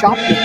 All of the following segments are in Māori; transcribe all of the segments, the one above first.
shopping.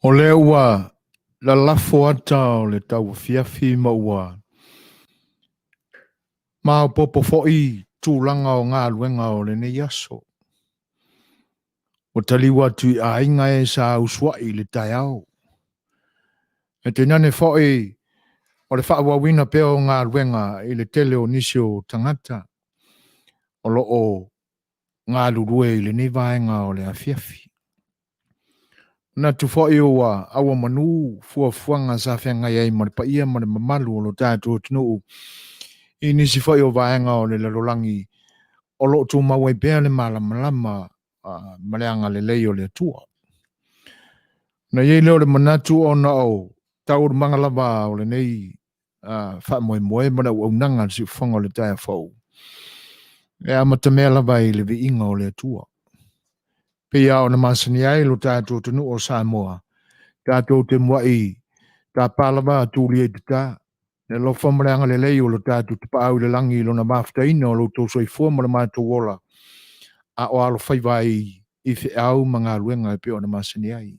O le ua la lafo ata o le tau fiafi maua. Ma o popo fo'i tūlanga o ngā luenga o le nei aso. O taliwa tui a inga e sa uswai le tai au. E te nane fo'i o le whaawawina peo o ngā luenga i le tele o nisi o tangata. O lo o ngā lurue i le nei vaenga o le afiafi. Na tu fo'i o awa manu fuanga sa whenga iei ma le paia ma le mamalu o lo tātua tinu. I nisi fo'i o vaenga o le lalolangi o lo tu maua i bea le malama ma le anga le lei o le atua. Na iei leo le manatu o na o tau mangalava o le nei wha moe ma le unanga si whanga o le taia fau. E amata mea lava i le vi inga o le atua. Pea o na masani ai lo tātou tunu o Samoa. Tātou te mua i tā pālava tūli e tata. Ne lo whamreanga le lei o lo tātou te paau le langi lo na mafta ina o lo tō soi fua ma le mātou wola. A o alo whaiwai i whi au mga luenga e pea o na masani ai.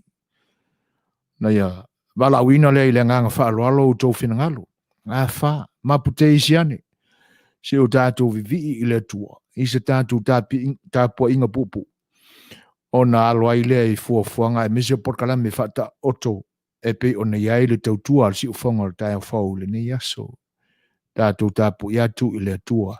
Na ia, wala wina le i le nganga whaaloalo o tō whinangalo. Ngā wha, mapute isiane. Se o tātou vivi i le tua. I se tātou tāpua inga pupu. O na aloa i lea i fuafuanga e mese porkalame whata oto e pe o na iai le tautua si ufonga le taia whau le nei aso. Tātou tāpu i atu i le tua.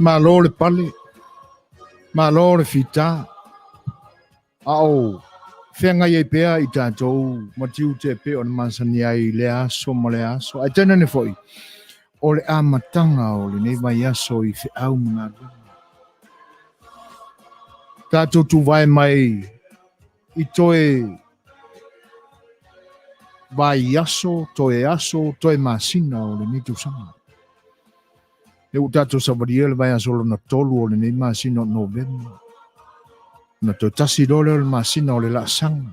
Malo le pale, malo le fita, au, whenga ye pea I tātou, matiu te pe o masani ai le aso ma le aso, ai tēnā ne foi, o le amatanga o le nei mai aso I whiau mga rua. Tātou tu vai mai, I toe, vai aso, toe masina o le nitu sanga. Le utato sabaria le vai asolo na tolu o le nei masina o novemba. Na to tasi lole o le masina o le la sanga.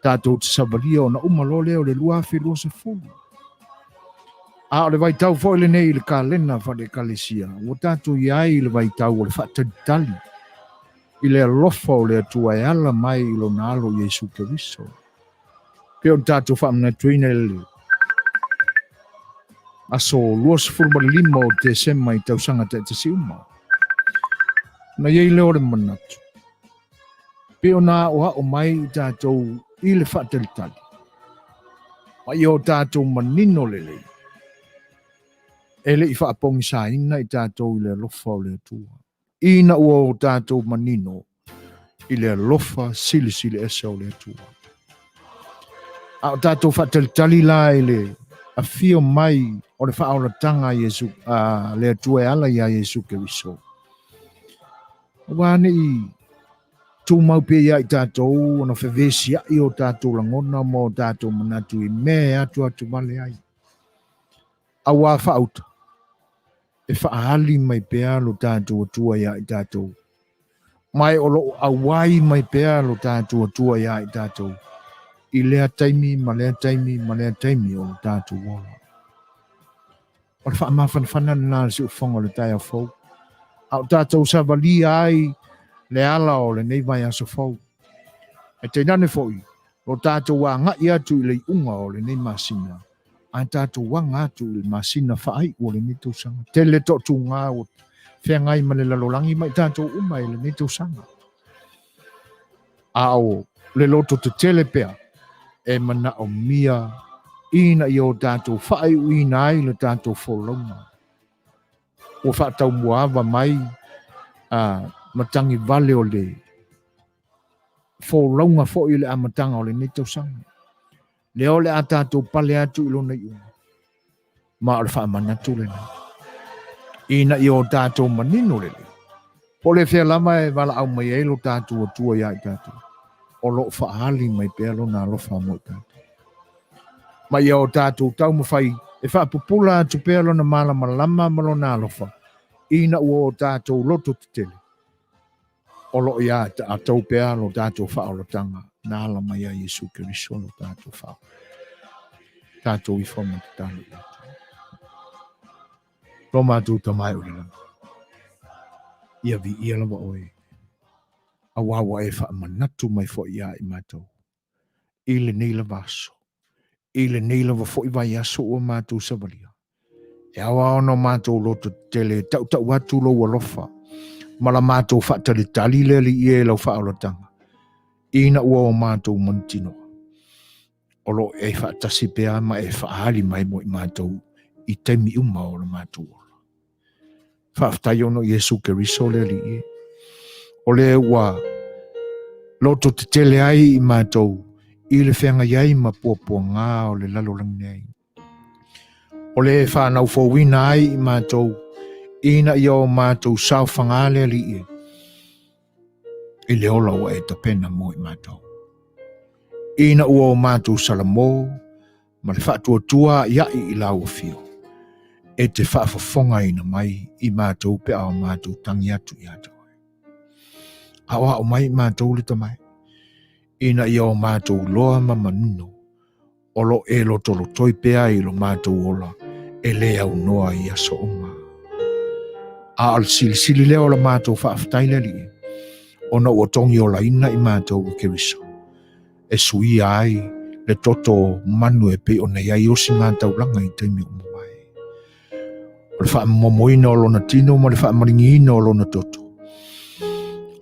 Tato sabaria o na umalole o le lua whilua se fulu. A o le vai tau fo le nei le kalena fa le kalesia. O tato iai le vai tau o le whataditali. I le alofa o le atua e ala mai I lo nalo Jesu Keriso. Pe o tato whamna tuina le aso luas furma lima o te sema I tau sanga te siuma. Na yei leo le manatu. Pe o nā o hao mai I tātou I le whatelitali. Ma I o tātou manino lele. Ele I whaapongi sa ina I tātou I le lofa o le atua. Ina ua o tātou manino I le lofa sili esa o le atua. A o tātou whatelitali la I le a fio mai o le whaoratanga Jesu, le atua e ala ia Jesu Keriso. Wane I tū mau pe ia I tātou, ono whewesi ai o tātou langona mo tātou manatu I me atu male ai. A wā whaauta, e whaahali mai pea lo tātou atua ia I tātou. Mai o lo awai mai pea lo tātou atua ia I tātou. I lea taimi, ma lea taimi o tātou wala. O le whaamawhanawhana nā si o whonga le tai a fau. A o tātou savali ai le ala o le nei mai aso fau. E te nane fau I, o tātou wā ngai atu I le unga o le nei masina. A tātou wā ngātu I le masina whaai o le nito sanga. Te le totu ngā o whea ngai ma le lalolangi mai tātou umai le nito sanga. A o le loto te tele pea. E mana o mia ina I o tātou whaai uina ai le tātou wholonga. O whaatau muava mai matangi vale o le wholonga fo I le amatanga o le nito sanga. Le o le a tātou pale atu I lona I unga. Ma o le whaamanatu le na. Ina I o tātou manino le le. Po le whea lama e wala au mai e lo tātou atua ia I tātou. O lo whaali mai pēlo nā lofa mo tātou. Ma ia o tātou tau mawhai, e whaapupula atu pēr lona malama malona alofa, ina ua o tātou loto te tele. Olo ia a tau pēr lo tātou whaolotanga, nā ala mai a Yesu Keriso lo tātou whao. Tātou i whama te tālu tātou. Lo mātou tamai o langa. Ia vi ia lawa oe. A wawa e wha manatu mai fo ia i mātou. Ile neila vaso. Ile neila wa fo i vai aso o mātou savalia. E awa ono mātou loto tele tau watu lo walofa. Mala mātou wha tali tali leli i e lau wha alotanga. Ina ua o mātou mantino. Olo e wha tasi pea ma e wha hali mai mo i mātou i teimi uma o la mātou ola. Wha aftai ono Yesu Keriso leli i e. Ole ua loto te tele ai i mātou i le whenga iai ma puapua ngā o le lalo langi nei. O le whanau fōwina ai i mātou ina i o mātou sau whangale li i. I le ola wa e tapena mo i mātou. Ina ua o mātou salamo ma le whaatua tua iai i lau o fio. E te whaafafonga ina mai i mātou pe au mātou tangi atu i atu. Awa o mai mātou le tamai. Ina i o mātou loa ma manuno. Olo e lo tolo toi pea i lo mātou ola. E le au noa i aso onga. A al sili leo la mātou whaaftai le li. Ona ua tongi ola ina i mātou o Keriso. E sui ai le toto manu e pe o nei ai osi mātou langa i teimi o mwai. O le wha momoina o lona tino ma le wha maringina o lona toto.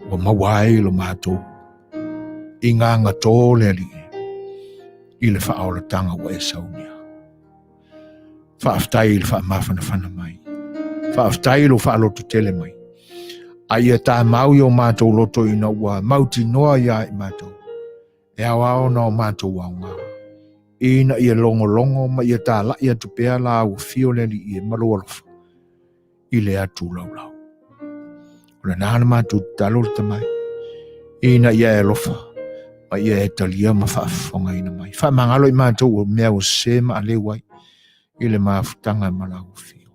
O mawai lo mātou. I nganga tō le li. I le wha aola tanga wa e saunia. Whaaftai le wha mawhana mai. Whaaftai lo wha loto tele mai. A ia tā mau i o mātou loto ina ua mauti noa ia i mātou. E awa o na o mātou au ngā. Ina ia longo ma ia tā la ia tupea la au fio le li i e malo alofa. I le atu lau. O le nāna mātou talo le tamai. Ina ia e lofa. Ma ia e talia ma whaafonga ina mai. Wha mangalo i mātou o mea o se ma ale wai. I le maafutanga ma la au fio.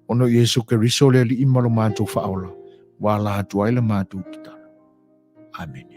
Ono Yesu Keriso le li i malo mātou whaola. Wa la atu ai le mātou kitana. Amen.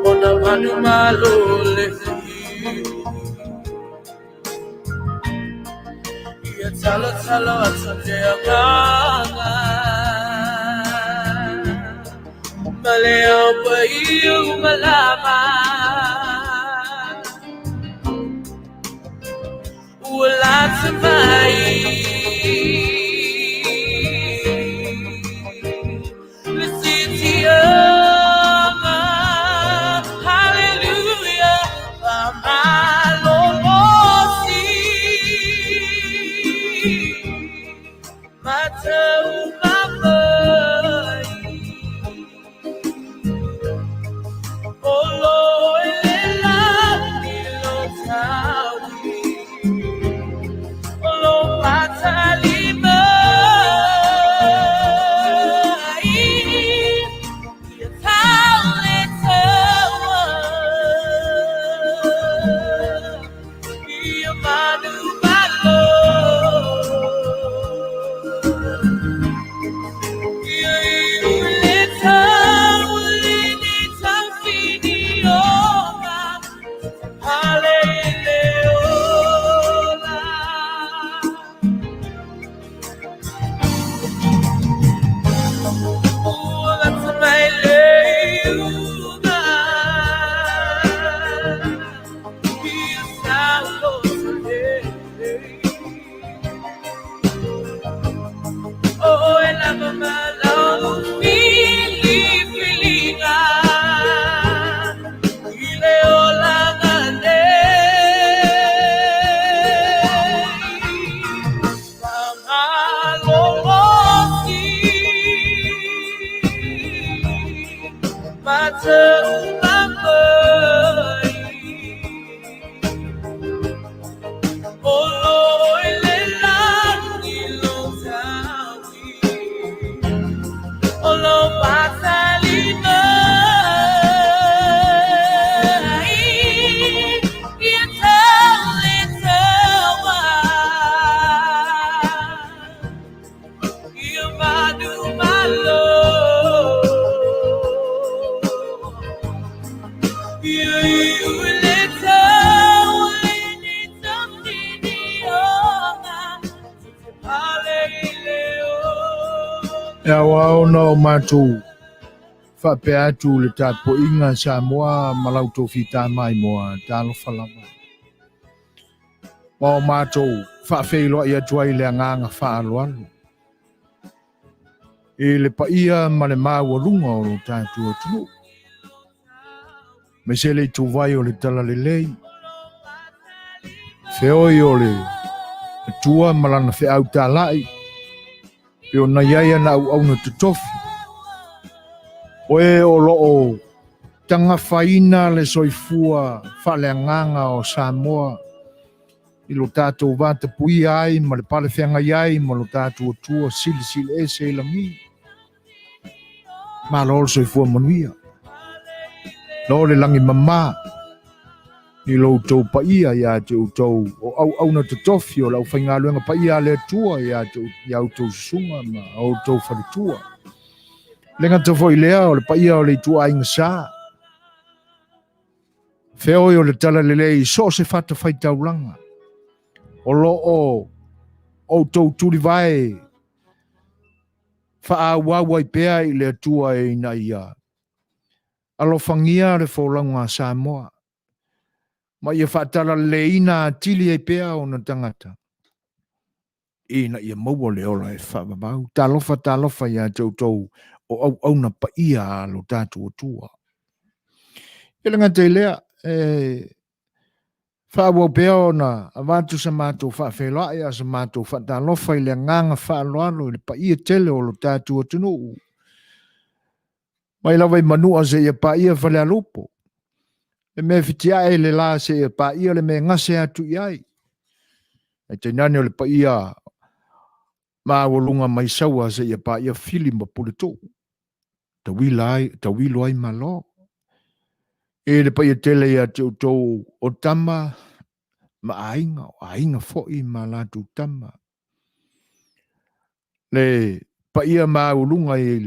Ona Manumalo Lefi Talo Talo Atandeyanga Maleo Bayu Malama Ulatamai Wao no matu fa pe atu le tapo inga Samoa malauto fita mai moa talo falama. Wao matu fa feilo ia tuai le nganga fa aloalo. E le pa ia male maua lunga o lo tatu o tunu. Me se le tu vai o le tala le lei. Feoi o le tua malana fe au talai. Pe o na iaia na au na tutofi. Oe o loo tanga faina le soifua faleanganga o Samoa. I lo tātou vata pui ai, ma le pale whenga iai, ma lo tātou tua sili e se la mi. Ma lo soifua Manuia. Lo le langi mama. I lo tau pa ia ia te tau o au na tutofi o lau whainga luenga pa ia le tua ia te au tau sunga ma au tau wharitua. Lenga te foi lea o le pa ia o le tua inga saa. Feo o le tala le lei so se fata fai taulanga. O lo o tau turi vai. Faa wawa i pea i le tua e ina ia. Alo fangia le fōlanga Samoa. Ma ia whaatala le ina tili e pea o na tangata. Ina ia maua le ola e whaababau. Talofa ia tau o au na pa ia lo tātua tua. Ilenga te lea, whaabau pea o na avatu sa mātou whaafeloa ia sa mātou whaatalofa i le nganga whaaloalo i le pa ia tele o lo tātua tunu. Mai lawa i manua se ia pa ia Falealili. E me fitia e le la se ia pa ia le me ngase atu iai. E te nane o le pa ia maawalunga mai saua se ia pa ia fili ma puleto. Tawilo ai malo. E le pa ia tele ia te utou o tama ma ainga foi ma la tu tama. Le pa ia maulunga i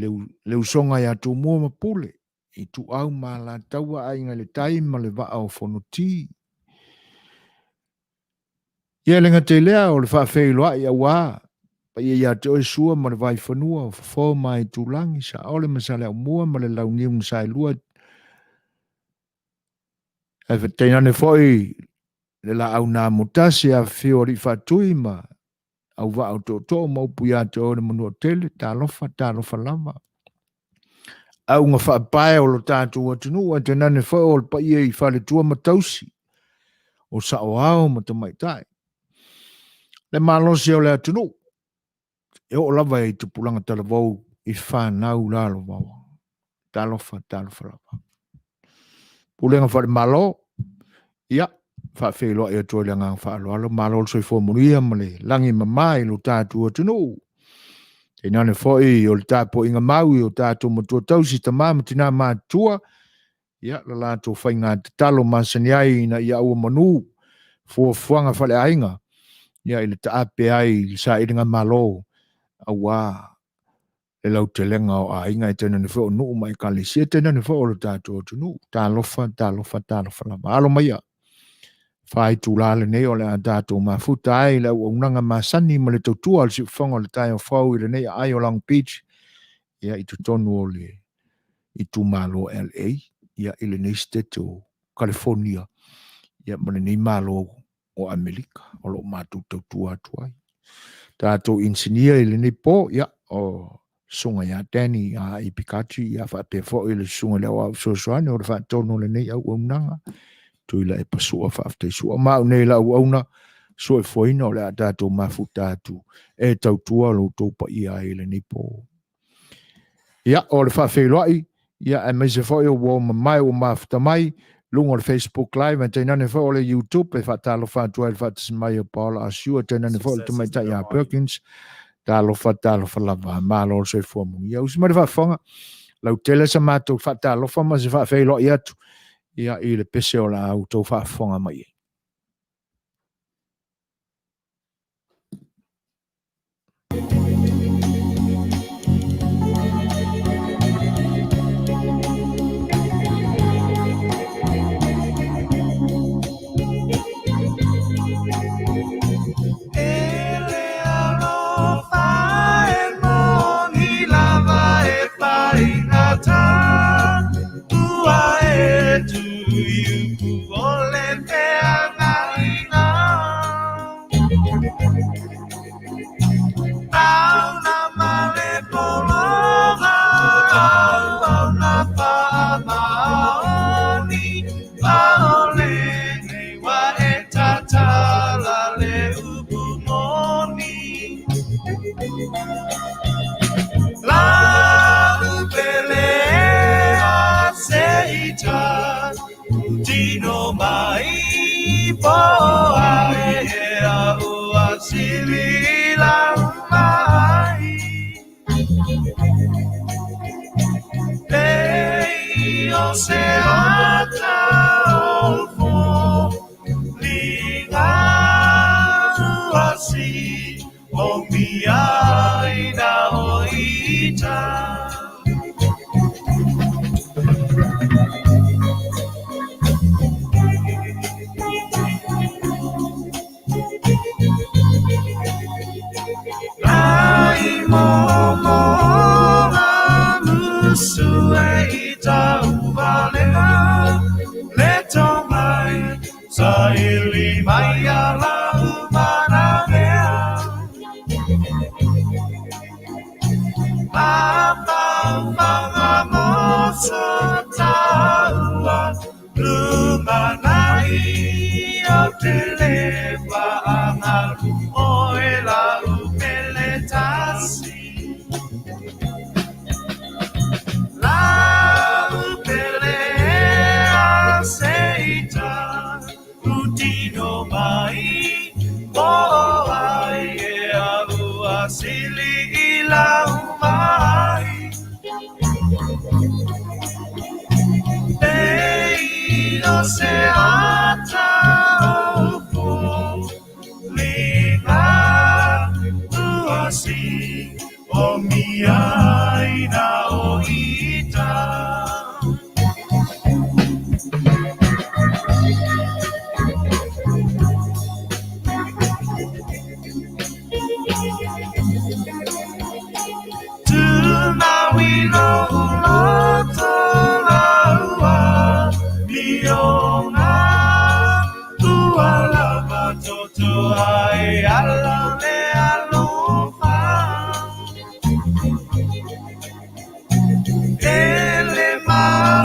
leu songa ia tu mua mapule. I tu au ma la taua ainga le taima le va au fonoti. Ia lenga te lea o le whaafeiloa i awa. Pa ia te oi sua ma le vai whanua o fo mai tu langi sa ole masale au mua ma le lau niung sa lua. E whateina ne foi le la au nā mutasi a whio ri whatui ma au wa au tō maupu ia te ore manu o tele, tā lofa lama. Au ngā whaapae o lo tātou atunu, a te nane whai o le pa ia i whale tua matausi, o sa o ao ma te maitai. Le malosi o le atunu, e o lava i te pulanga tala vau i whanau lalo vau. Tā lofa lama. Pulenga whare malo, ia, whaafeilo e atoi le ngang whaaloalo, malo soi fo Manuia ma le langi mamai lo tātou atunu. E nane foi o le tāpo inga maui o tātou matua tausi ta mama tina mātua, ia la lātou whainga te talo masaniai na ia ua manu, fuanga Falealili, ia i le taape ai sa iringa malo, awa, e lau te lenga o a inga i tena ni whao nuu mai kalisi, e tena ni whao o le tātou atunu, tā lofa lama, alo maia. Whai tu lale nei o le a tātou mafuta ai le au unanga masani ma le Tautua le si whanga le tai o whau i le nei ai o Long Beach ia i tu tonu o le i tu malo LA ia i le nei state o California ia ma le nei malo o Amerika o lo matu Tautua atu ai tātou insinia i le nei po ia o sunga ia Danny a i Pikachu ia whapefo i le sunga leo au Suasua o le whatonu le nei au unanga tuila e pasua whaafte sua mau nei la uauna so e foina o le atato mafuta atu e Tautua lo taupa ia ele nipo. Ia o le whaafeiloai ia e meise foi o mai o mafuta mai lungo le Facebook live e teinane foi o le YouTube e whaatalo whaatua e whaatismai o Paula Asua teinane foi o te mai tai a Perkins talo whalava malo o se fuamu ia usimari whaafonga lau tele sa mato whaatalo whama se whaafeiloai atu ia i le pese o la au tau whaafonga mai.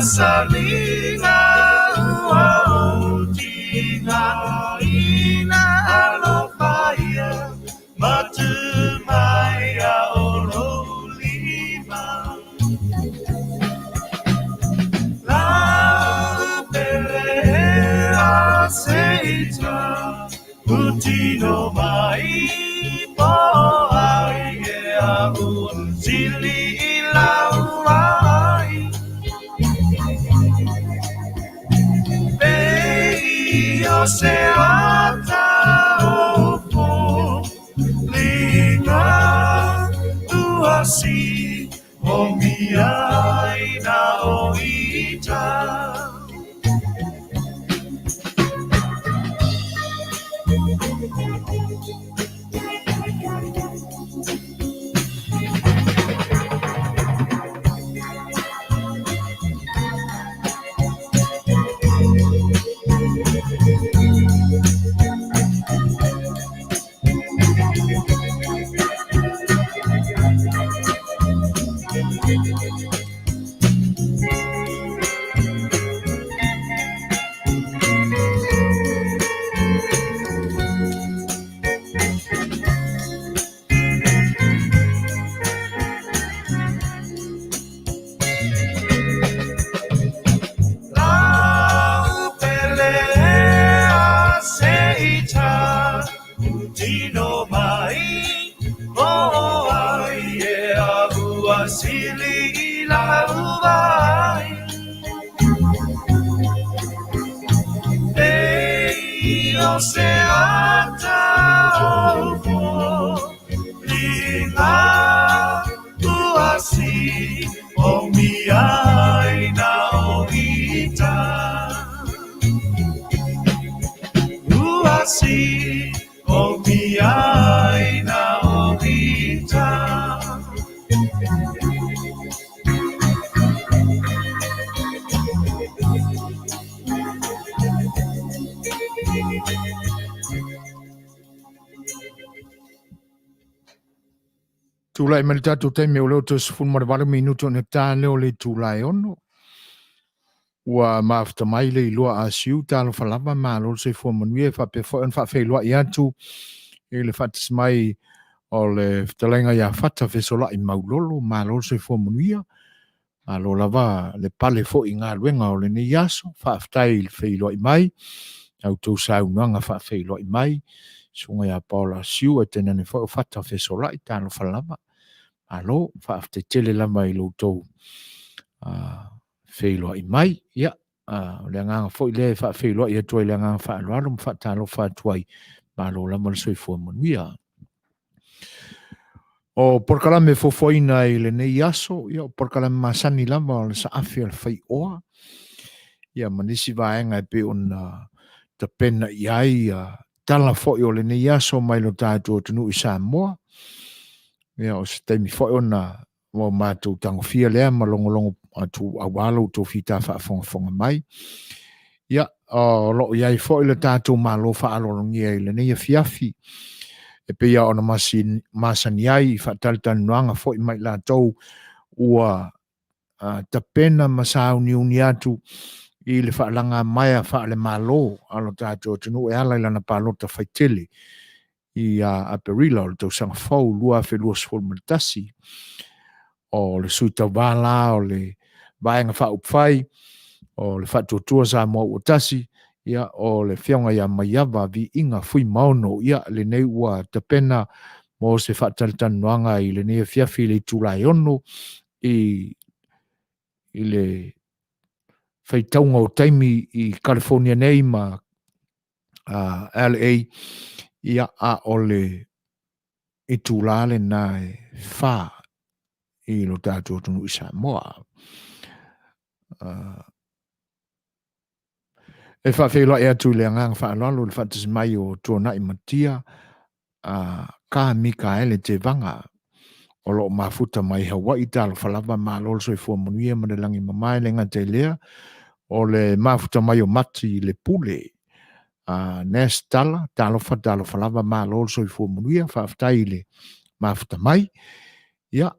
salinga tina ina alofaia matumaya ololima la pelea seita utino mai po ai abu sili la uai Yo se ata opo lina tu asi o miai na oita Dino mai oh ai abu asili la uai Yo se ata opo lina tu asi o miai na oita Uasi o miai na oita Tūlai mani tātou teime o leo te sifunu marewale minuto ne tā leo le tūlai ono. Ua maafta mai le ilua a siu tālo falava mālo se Fuimaono whape whaen whawhelua i atu e le whatis mai o le Fetalaiga ia whata whesola i maulolo mālo se Fuimaono Mālo lava le pale fo i ngā ruenga o le ni yaso whaaftai le whailua i mai au tau saunanga whawhelua i mai sunga ia paula siu e tena ne whata whesola i tālo falava Alo, whaafte tele lama I loutou whailua I mai. Ia, le nganga fo I le whaafeilua I atua I le nganga whaalualo, mwhatalo whaatuai, malo lama le soi Fuimaono. O porkalame fofoina I le nei aso, ia, o porkalame masani lama o le Saafi A Le Fai'oa. Ia, manisi vaenga pe on ta pena I ai, tala fo I o le nei aso, mai lo tātua tunu I Samoa. Ia o se taimi fo ona mo mātou tangofia lea malongolongo atu awalo tō whita whaafonga mai. Ia o loo iai fo I le tātou malo whaalolongi ai le neia fiafi. E pe ia ona masani ai whaatalitan nuanga fo I mai lātou ua tapena masau niuni atu I le whaalanga maia whaale malo alo tātou tunu e ala ilana pālota whaitele. I Aperila o le tausanga fau lua whelua sfol matasi o le sui tau wala o le vaenga whaupwhai o le whatuatua sa mua utasi ia o le whionga ia Maiava vi inga Fuimaono ia le nei ua tapena mo se whaatalitan noanga I le nei fiafi le tūlai ono I le whaitaunga o taimi I California nei ma LA ia a ole I tūlale nā e whā I lo tātua tunu I Samoa. E whawhela ea tū le ngang whaalalo le whatis mai o tōna I matia ka mika ele te vanga o lo mafuta mai Hawaii tālo whalava mālolo so I Fuimaono ma le langi mamai le ngā te lea o le mafuta mai o mati le pule. Nes tala, talo falava malo so I Fuimaono whaaftai le mafuta mai. Ia,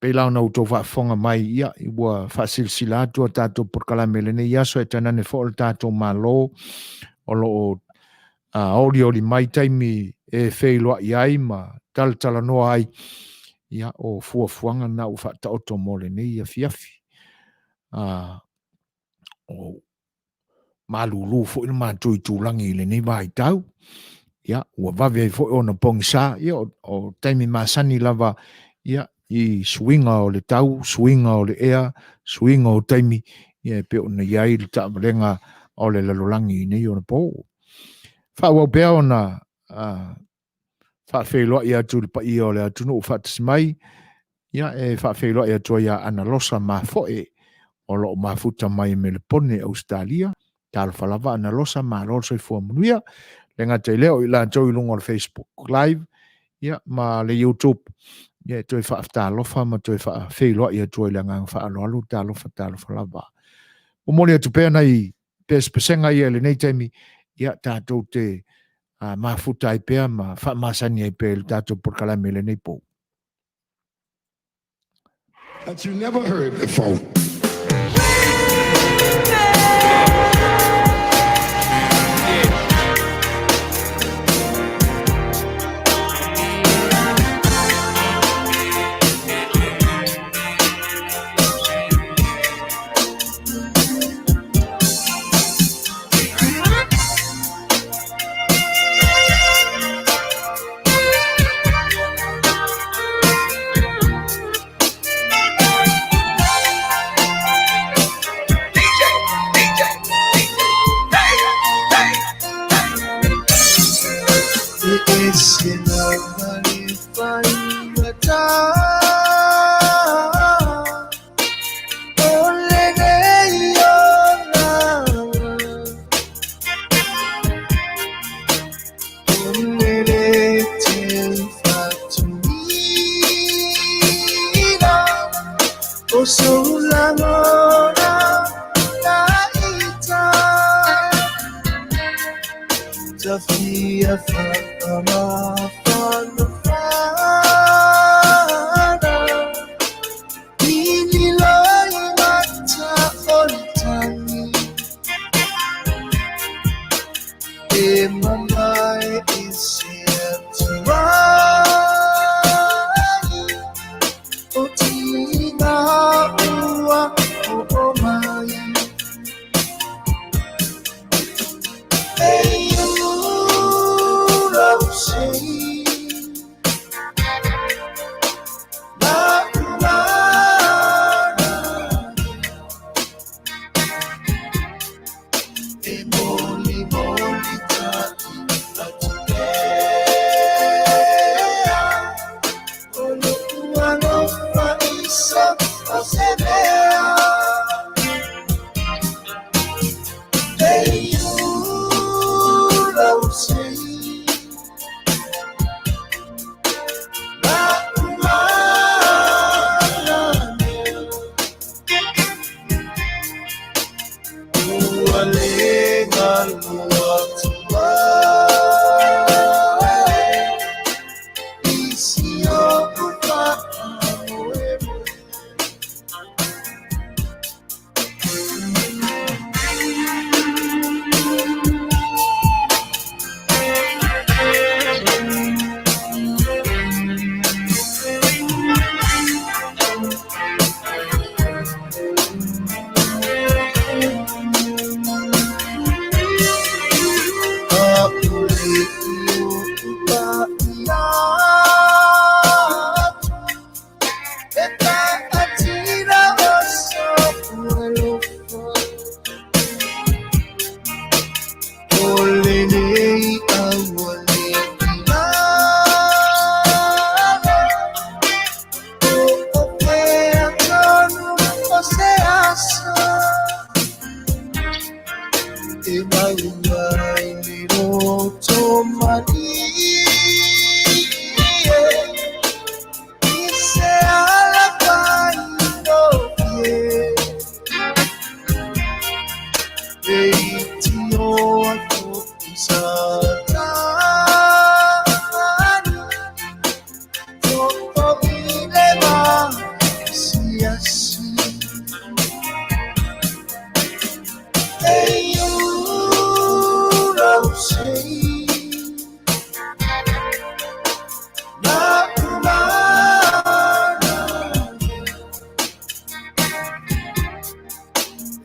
Peilau na uto whaafonga mai ia I ua whaasilsila atua tātou porkalame le nei aso e tanane fo o tātou malo o lo oli mai taimi e wheiloa I ai ma talatala noa ai ia o fuafuanga na u whaataoto mo le nei a fiafi. O malulu fo ina mātui tūlangi le nei vai tau. Ia, ua vawe ai fo o na pongsa, ia o taimi masani lava, ia, I swinga o le tau, swinga o le ea, swinga o taimi, ia pe o na iai le taamarenga o le lalolangi nei o na po. Whawau pea o na whawheloa ia tu le pa ia o le atunu o whatasmai, ia e whawheloa ia tua ia analosa ma foe o lo mafuta mai me le pone Australia, tala whalava analosa ma loso I Manuia, le ngata I leo I la tau I lunga o Facebook Live, ia, ma le YouTube, ia, toi whaafta alofa, ma toi whawheloa ia tua I la ngang whaaloalu, talofa lava. O moni atu pēr nei, pesenga ia le nei taimi, ia, tātou te mafuta I pēr, ma whaamasani I pēr, tātou porkalame le nei pou. That you never heard before.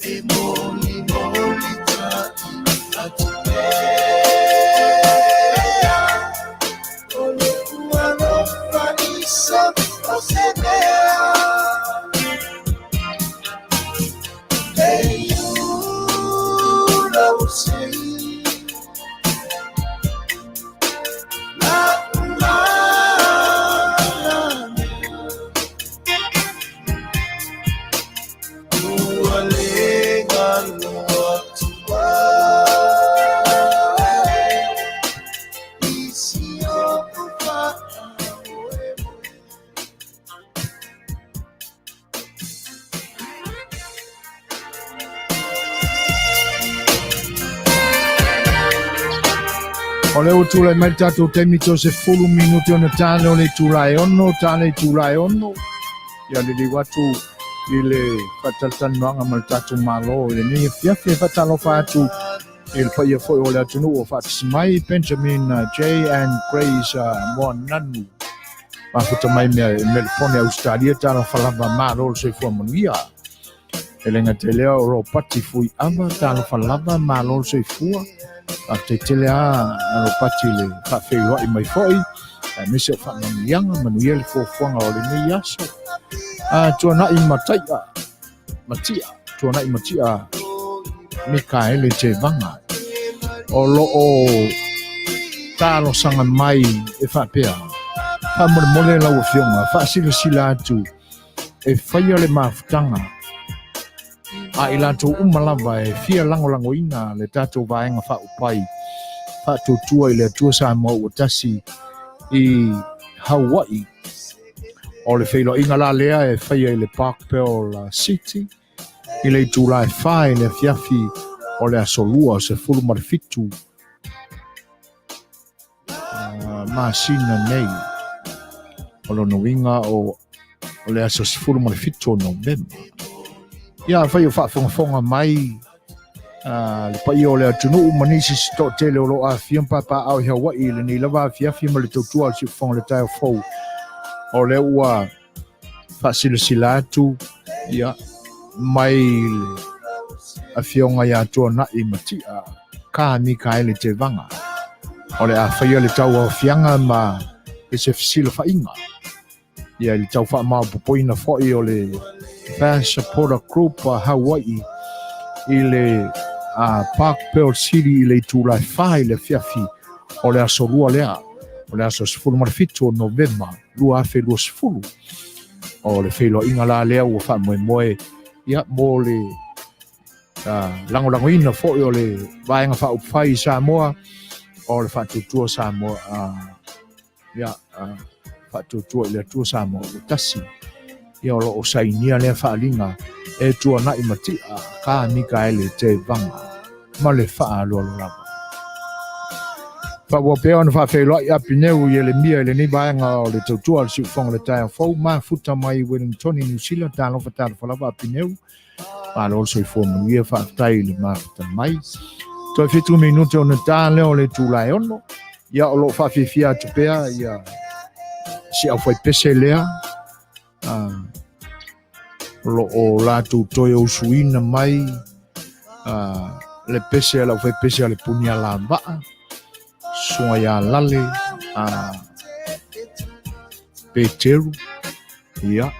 e moli moli tai atupea ole uano faniso osemea hey you know say O le utulai mai tātou teimi tō se 10 minuti ona tāne o le tūlai ono, tāne i tūlai ono. Ia le watu i le whatatanoanga ma le tātou malo, i le nei fiafi e whatalofa atu i le whaia foi o le atunu o whatasimai, Benjamin J. and Grace Moananu. Mafuta mai mea Melpone Australia tāna whalava malo le soifua Manuia. E lenga te leo ro pati Fuimaono tāna whalava malo le soifua. After telea no pati le Fa'afeilua I mai foi me se whanamianga Manuia le fofuanga o le nei aso tuana I matia tuana I matia Mikaele te vanga o lo o talo sanga mai e whapea mole lau o fionga whaasila sila atu e whaia le mafutanga a I lato umalava e fia lango ina le tato vaenga whaupai Tautua I le atua sa mo o tasi I Hawaii o le whailo inga la lea e whaia I le Park Pearl City I le tūlai whae le fiafi o le asolua se fulu marifitu masina nei o lo nuinga o le aso se fulu marifitu o November Ia whai o whaafonga mai le pai o le atunu manisi sto tele o lo a fiam papa au Hawaii le ni lava fiafi ma le Tautua si fong le tai fo o le ua whaasila atu ia mai a fionga ia tua na I matia ka Mikaele te vanga o le a whai le tau o fianga ma e se fisila whainga ia le tau wha maa popoina foi o le Fast Supporter Group Hawaii I le Park Pearl City I le tūlai whae le fiafi o le aso lua lea o le aso sifuru marifitu o November lua afe lua sifuru o le whailo inga la lea ua wha moe ia mo le lango ina foi o le vaenga wha upwhai Samoa o le wha tutua Samoa ia wha tutua I le atua Samoa le tasi ia o o sainia le whaalinga e tua na I matia ka Mikaele te vanga ma le wha aloa lava. Wha pēo ana whaafeiloi api neu I le mia I le ni vaenga o le Tautua le siufonga le tai fau ma futa mai Wellington I New Zealand tāno whatara whalava api neu ma le olso I fua Manuia whaatai le ma futa mai. Toi fitu minute o na tā leo le tūlai ono ia o lo whaafifia atu pēa ia si au whai pese lea lo o latu toi o suina mai le pese la fai pese le punia la va so ya lale Peteru ia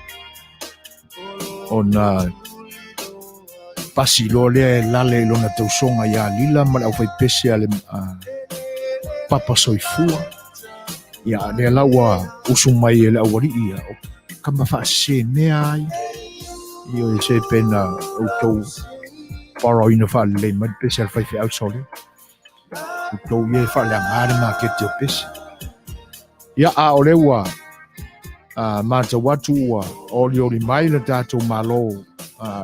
ona pasilo le lale lona tau songa ya lila ma la fai pese le papa soifua ia le lawa usumai le awari ia kama fa se mea io se pena auto para ina fa le ma pese fai fi outsole auto ye fa la ngare ma ke te pese ia a olewa ma te watu oli mai le tato malo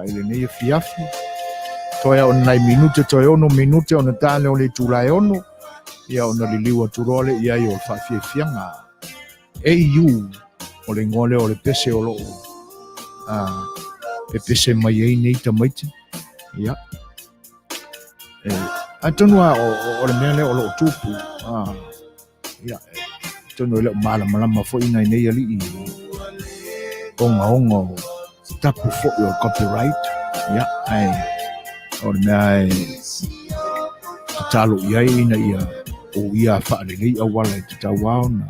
ele nei fiafi toia on nai minute toia ono minute on tale ole tulai ono ia ona liliwa turole ia io fa fianga eu ole ngole ole pese olo e pese mai ai nei tamaiti ia atonua ole mele olo tupu ia tono le mala fo ina nei ali onga tapu fo your copyright ia ai o le mea e talo iai ina ia o ia whaalelei au wala e te tau wao na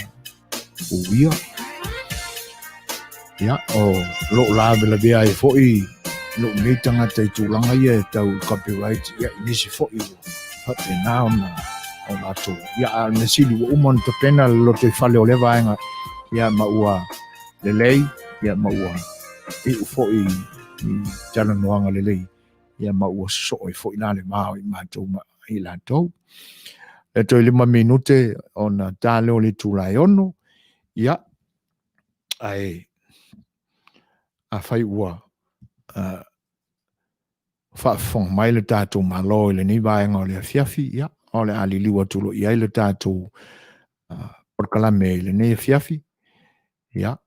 o ia. Ia, o lo la vela vea e foi lo nei tangata i tūlanga ia e tau copyright ia inisi foi hate nao na o lato. Ia na sili wa umon ta pena lo te whale o lewa ainga ia maua lelei, ia maua e u foi i tala noanga lelei. Ia maua soe foi nā le mao i mātou i latou. E toi 5 minute o na tāleo le tūlai ono. Ia, ai a whai ua whaafong mai le tātou malo i le ni vaenga o le fiafi, ia, o le aliliwa tulo i ai le tātou porkalame i le ni fiafi, ia.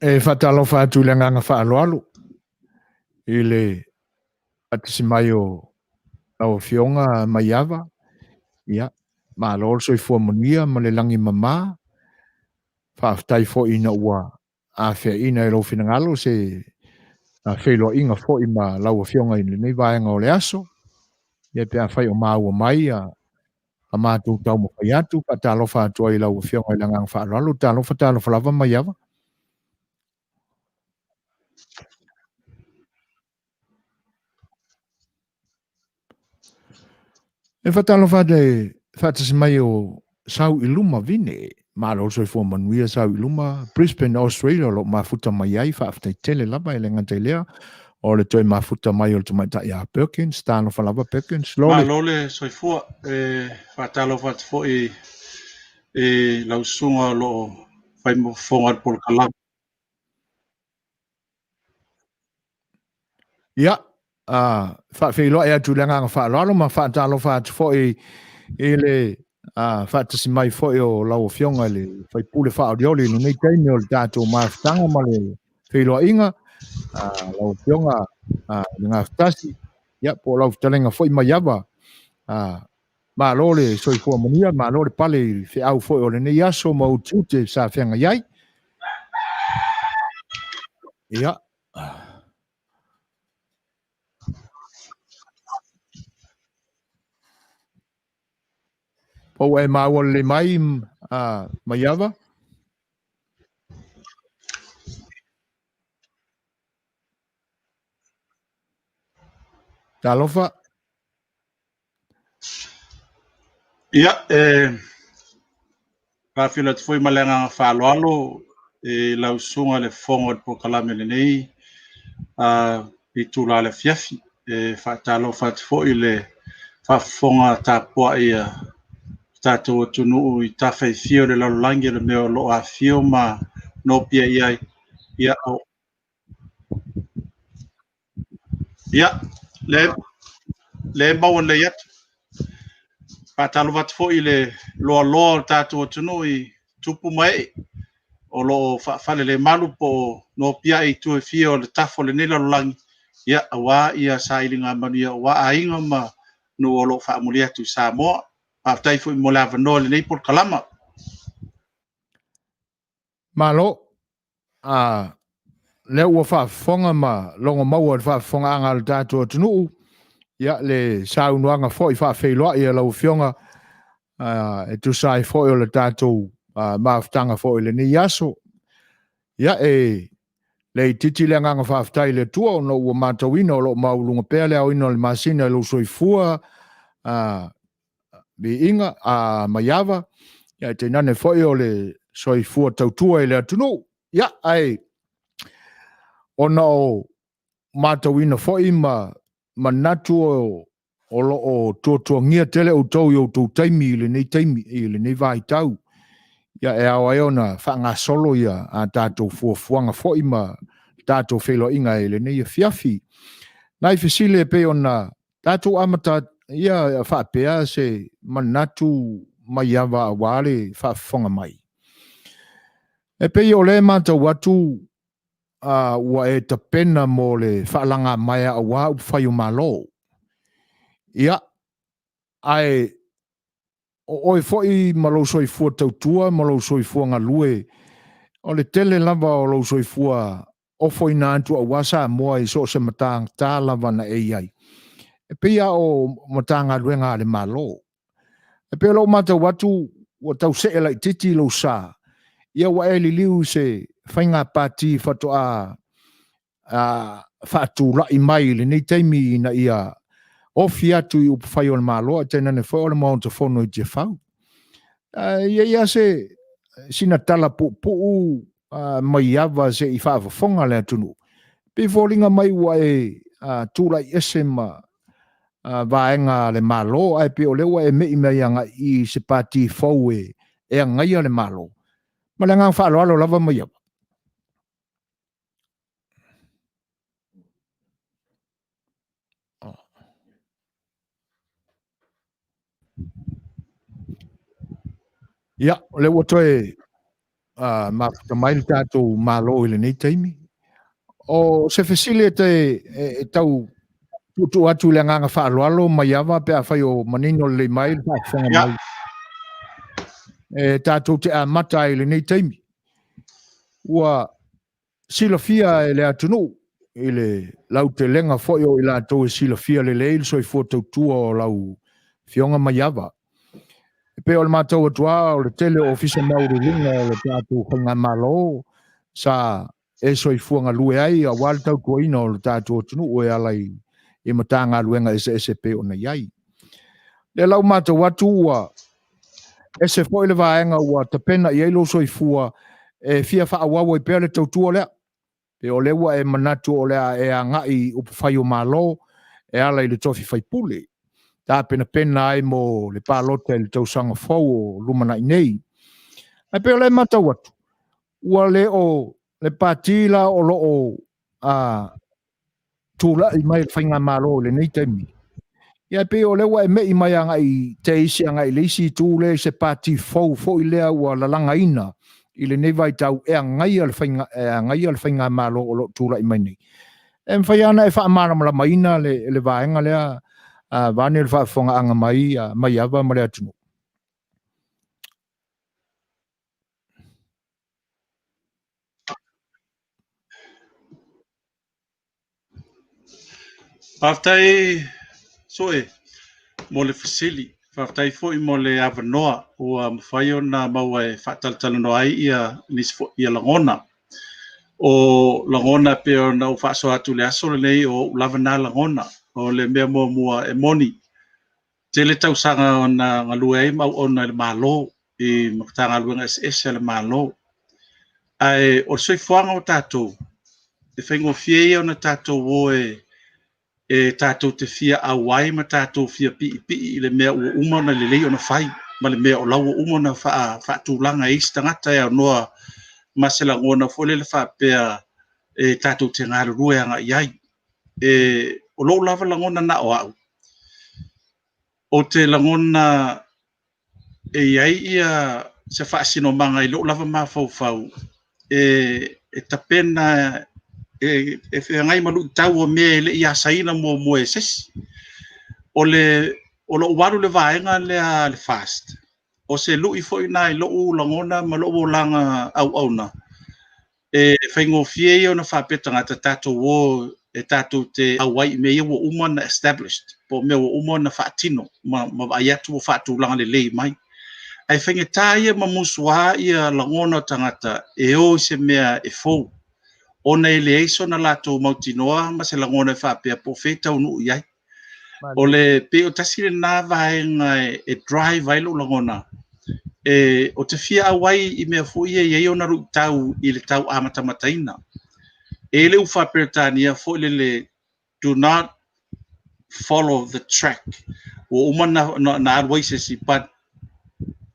E whatalo whaatu le nganga whaaloalo i le atisi mai o au fionga Maiava, ia, malo so i Manuia ma le langi mama, whaaftai fo ina ua a whea ina e lo finangalo se whelo inga fo i ma lau fionga i le nei vaenga o le aso, ia pia whai o maua mai a mātou tau mo kai atu, pa talo whaatu ai lau fionga i langang whaaloalo, talo whalava Maiava. E whatalo whatasi mai o sau i luma vine, malo so i Manuia sau i luma, Brisbane, Australia, lo mafuta mai ai, whaaftai tele lava i le ngantai lea, o le toi mafuta mai o le tumaita i a Perkins, talo whalava Perkins, Ma lole soifua, whatalo whatfo e lausunga lo whaimafonga por kalam. Ia, whawhilo e atu lenga ngā whaaloalo, ma whaatalo whaatfo e le whaatasi mai fo e o lau fionga le whaipule whaorioli, no nei teime o le tātou maafutanga ma le whiloa inga, lau fionga ngā whatasi, ia, po lau whatalenga fo i Maiava, ma lole soifua Manuia, ma lole pale i whiau fo e o le nei aso ma utute sa whianga iai. Ia, o e maua le mai Maiava. Talofa. Ia, Rafila te foi malenga whaaloalo, lausunga le fonga por kalam le nei, i tūla le fiafi, whaatalo whatfo i le whafonga tāpua i tātou tunu i tawhai fio le laulangi le meo lo a fio ma no pia iai. Ia, le maua le iat. Patalo watfo i le loa tātou tunu i tupu mai o lo whale le malu po no pia i tue fio le tafo le nila laulangi. Ia, awa ia sa ilinga Manuia, awa a inga ma no o lo whaamulia tu sa moa. Aftai fu mo la vano le nei por kalama. Malo le ua whaafonga ma longa maua whaafonga anga le tātua tunu ia le saunuanga fo i whaafeiloa ia lau fionga e tu sai fo i o le tātou maaftanga fo i le ni aso ia le titi le nganga whaaftai le tua o no ua mātawina o lo maulunga pēr le au ino le masina lo soifua bi inga Maiava ia te nane fo i o le soifua Tautua i le atunu ia o no matawina fo i manatu o lo o tuatua tele o tau i o tau taimi i le nei vai tau ia e au ai ona whanga solo ia a tātou fuafuanga fo i tātou whelo inga i le nei fiafi nai fisile pe ona tātou amata ia whaapea se manatu Maiava a wale whaafonga mai e pe o le mātou watu ua e tapena mo le whaalanga mai a wā whaiu malo. Ia, ai, o e fwoi malo soifua Tautua, malo soifua ngā lue, o le tele lava o lo soifua o foi na antu a wasa moa I so se matang ta lava na e ai. E pia o matanga luenga le malo. E pia lo mata watu o tau se e lai titi lo sa. Ia wa e li liu se whainga pati whato a whatu lai mai le nei teimi na ia ofi atu I upu whai o le malo a tena ne whai o le maunta whono I te whau. Ia se sina tala pu Maiava se I whaafafonga le atunu. Pe fōringa mai wa e tūlai ese ma vaenga le malo ai pe o lewa e mei mei anga I se pati fau e angaia le malo. Ma le ngang whaalo alo lava Maiava. Ia, le watoe mafta mai tātou malo I le nei taimi. O se facility e tau tutu atu le nganga whaaloalo Maiava pe a whai o manino le mai le whafonga mai. E tātou te a mata I le nei taimi. Ua silafia e le atunu I le lau te lenga foi o I la tau e silafia le leil so I fua Tautua o lau fionga Maiava. E pe o le mātou atua o le tele ofisa mauri linga o le tātou hanga malo sa e so I fuanga lue ai a wale tau kuaina o le tātou atunu o e alai I matanga luenga SSP o na iai. Le lau mātou atu ua e se foi le vaenga ua tapena I eilo so I fua e fia wha awawa I pēle Tautua lea. Pe o lewa e manatu o lea e a ngai upu whai o malo e alai le tofi whai pule. Tā pena ai mo le pālota le tausanga fau o lumana I nei. Ai pe o le matau atu. Ua le o le pātila o lo o tūla I mai whainga malo le nei taimi. Ia pe o lewa e mei mai anga I te isi anga I le isi tūle se pāti fau fau I lea ua lalanga ina. I le nei vai tau e ngai al whainga malo o lo tūla I mai nei. E mwhai ana e wha amara maina le vaenga lea vane le whaafonga anga mai Maiava ma le atunu. Paftai soe mo le fasili. Paftai foi mo le avanoa ua mawhai ona maua e whaataltalano ai ia nisi fo ia langona. O langona pe ona u whaaso atu le aso le nei o lavana langona. O le mea mua e moni. Te le tausanga ona ngalue ai mau ona le malo I makatanga luenga SS le malo. Ai o soifuanga o tātou. E whaingo fie ona tātou o e tātou te fia awai ma tātou fia pi le mea ua umana le lei ona whai. Ma le mea o lau o umana whaatulanga e istangata e anoa masela ngona fole le whaapea e tātou te ngāru rue anga iai. E o lou lava langona na o au. O te langona e iai ia se whaasino manga I lou lava mawhau e tapena e ngai malu tau o me le ia saina mo e sesi o lo waru le vaenga le fast o se lu I foi na lo u langona ma lo langa au na e whaingo fie ona whapeta ngata tātou o e tātou te awai me ia wa umana established po me wa umana whaatino ma aiatu o whaatulanga le lei mai ai whainga tāia ma musua ia langona tangata e o se mea e fou ona ele eiso na lato mautinoa ma se langona whapea po feta unu iai. O le pe o tasire na vaenga e drive ai lo langona. E o te fia awai I mea fo ia iei ona ru tau I le tau amatamataina. E le ufa peretania fo le do not follow the track. O umana na adwaisesi but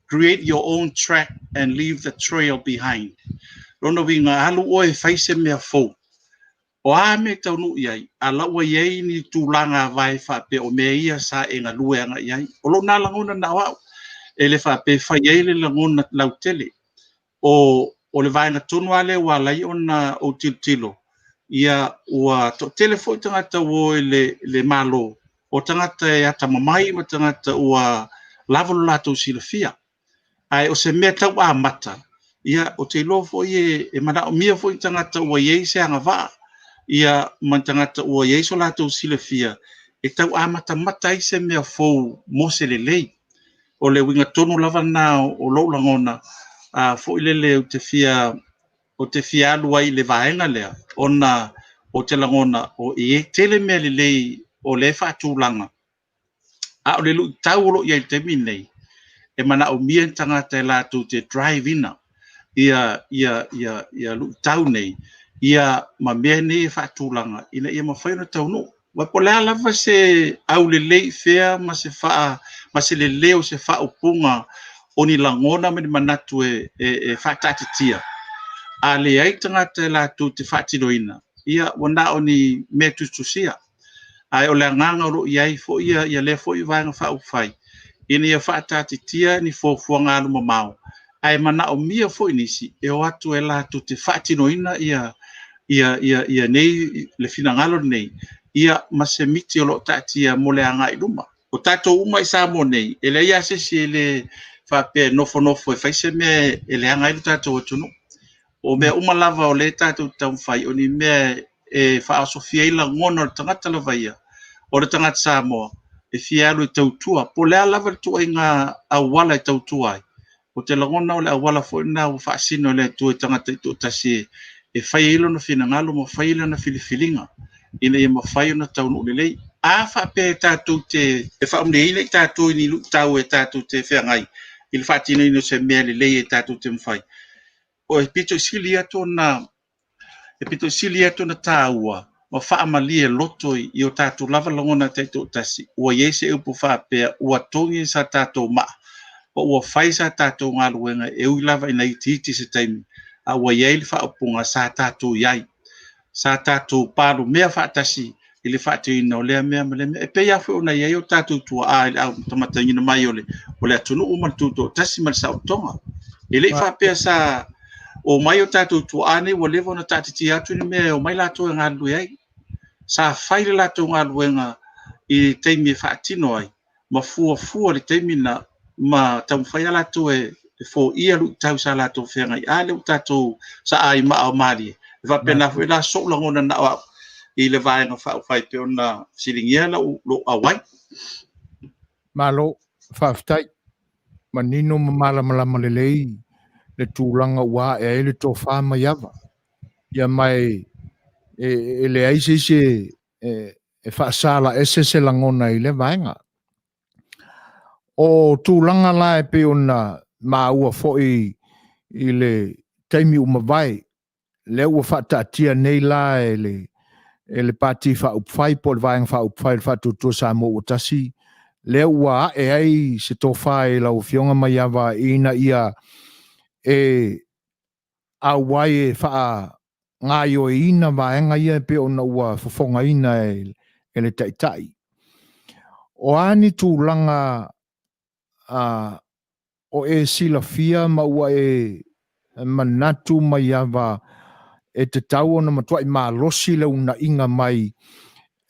create your own track and leave the trail behind. Rono vinga halu oe faise mea fo. O a me tau nu iai, a laua iai ni tūlanga vai whape o mea ia sa e ngā lue anga iai. O lo nā langona na wau, e le whape whai ei le langona lau tele. O le vai ngā tonu ale wa lai ona o tilo. Ia ua to telefo tangata o le malo. O tangata e ata mamai ma tangata ua lavalo lato silafia. Ai o se mea tau a mata. ia o te lo fo e mana o mia fo tangata ua ye se anga va ia man tangata ua ye so la to silafia e tau a mata i se mea fo mo se lelei o le winga tonu lava na o lo langona a fo ile o te fia alu ai le vaenga lea ona o te langona o e tele mea lelei o le whaatulanga a o le lu tau lo ia te minei e mana o mia tangata e la tu te drive ina ia lu tau nei ia ma mea nei whaatulanga ina ia ma whaina tau no wa po la lava se au le lei fea ma se le leo se wha upunga o ni langona me ni manatu e whaatatitia a le ai tangata e la tu te whaatinoina ia wana o ni mea tustusia ai o le nganga ro iai fo ia le fo i vanga fa ufai ina ia whaatatitia ni fo fuanga alu mamau ai mana o mia fo inisi e o atu e la tu te whaatinoina ia nei le finangalo nei ia masemiti o lo tatia mo le anga i luma o tato uma i sa mo nei e le ia se si le whape nofo e whaise me e le anga i tato o tunu o mea uma lava o le tato tau whai o ni mea e wha sofia ila ngona o tangata lava ia o le tangata Samoa e fialu i Tautua po lea lava le tua inga awala i Tautua ai o te langona o le awala fo ina o whaasino le tua i tangata i tu tasi e whai ilo na finangalo mo whai ilo na filifilinga ina ia mawhai na taunu lelei a whape tātou te e whaamne ina i tātou i ni lu tau e tātou te whengai i le whaatino ino se mea lelei e tātou te mwhai o e pito sili atu na tāua ma whaamalia loto i o tātou lava langona teito tasi ua iese e upu whapea ua tongi sa tātou maa o ua whai sa tātou ngā luenga e ui lava ina i titi se taimi a ua iei le whaapunga sa tātou iai sa tātou pāru mea whaatasi i le whaatio ina o lea mea ma le mea e pei awhi ona iei o tātou tua a i le au tamatangina mai o le atunu umal tūtou tasi ma le sa utonga e le whapea sa o mai o tātou tua ane ua lewa na tātiti atu ni mea o mai lātou e ngā lui ai sa whai le lātou ngā luenga i teimi e whaatino ai ma fua le teimi na ma tamu whai a lātou e fo ia lu tau sa lātou whengai a leu tātou sa ai maa o maari e whapena fu e la so langona na o i le vaenga whai pe ona silingia la lo awai malo whaftai manino malama lelei le tūlanga ua e le tō wha Maiava ia mai e le aise e whaasala ese se langona i le vaenga o tūlanga la e pe ona ua foi i le taimi umawai le ua whaatatia nei la e le pati whaupwhai po le vaenga whaupwhai le whaatutua sa mo utasi le ua e ai se tō whae lau fionga Maiava ina ia e awai e wha ngā yo e ina vaenga ia pe ona ua whafonga ina e le taitai. O ani tūlanga o e silafia ma ua e manatu Maiava e te tau ona matua i maa losi le una inga mai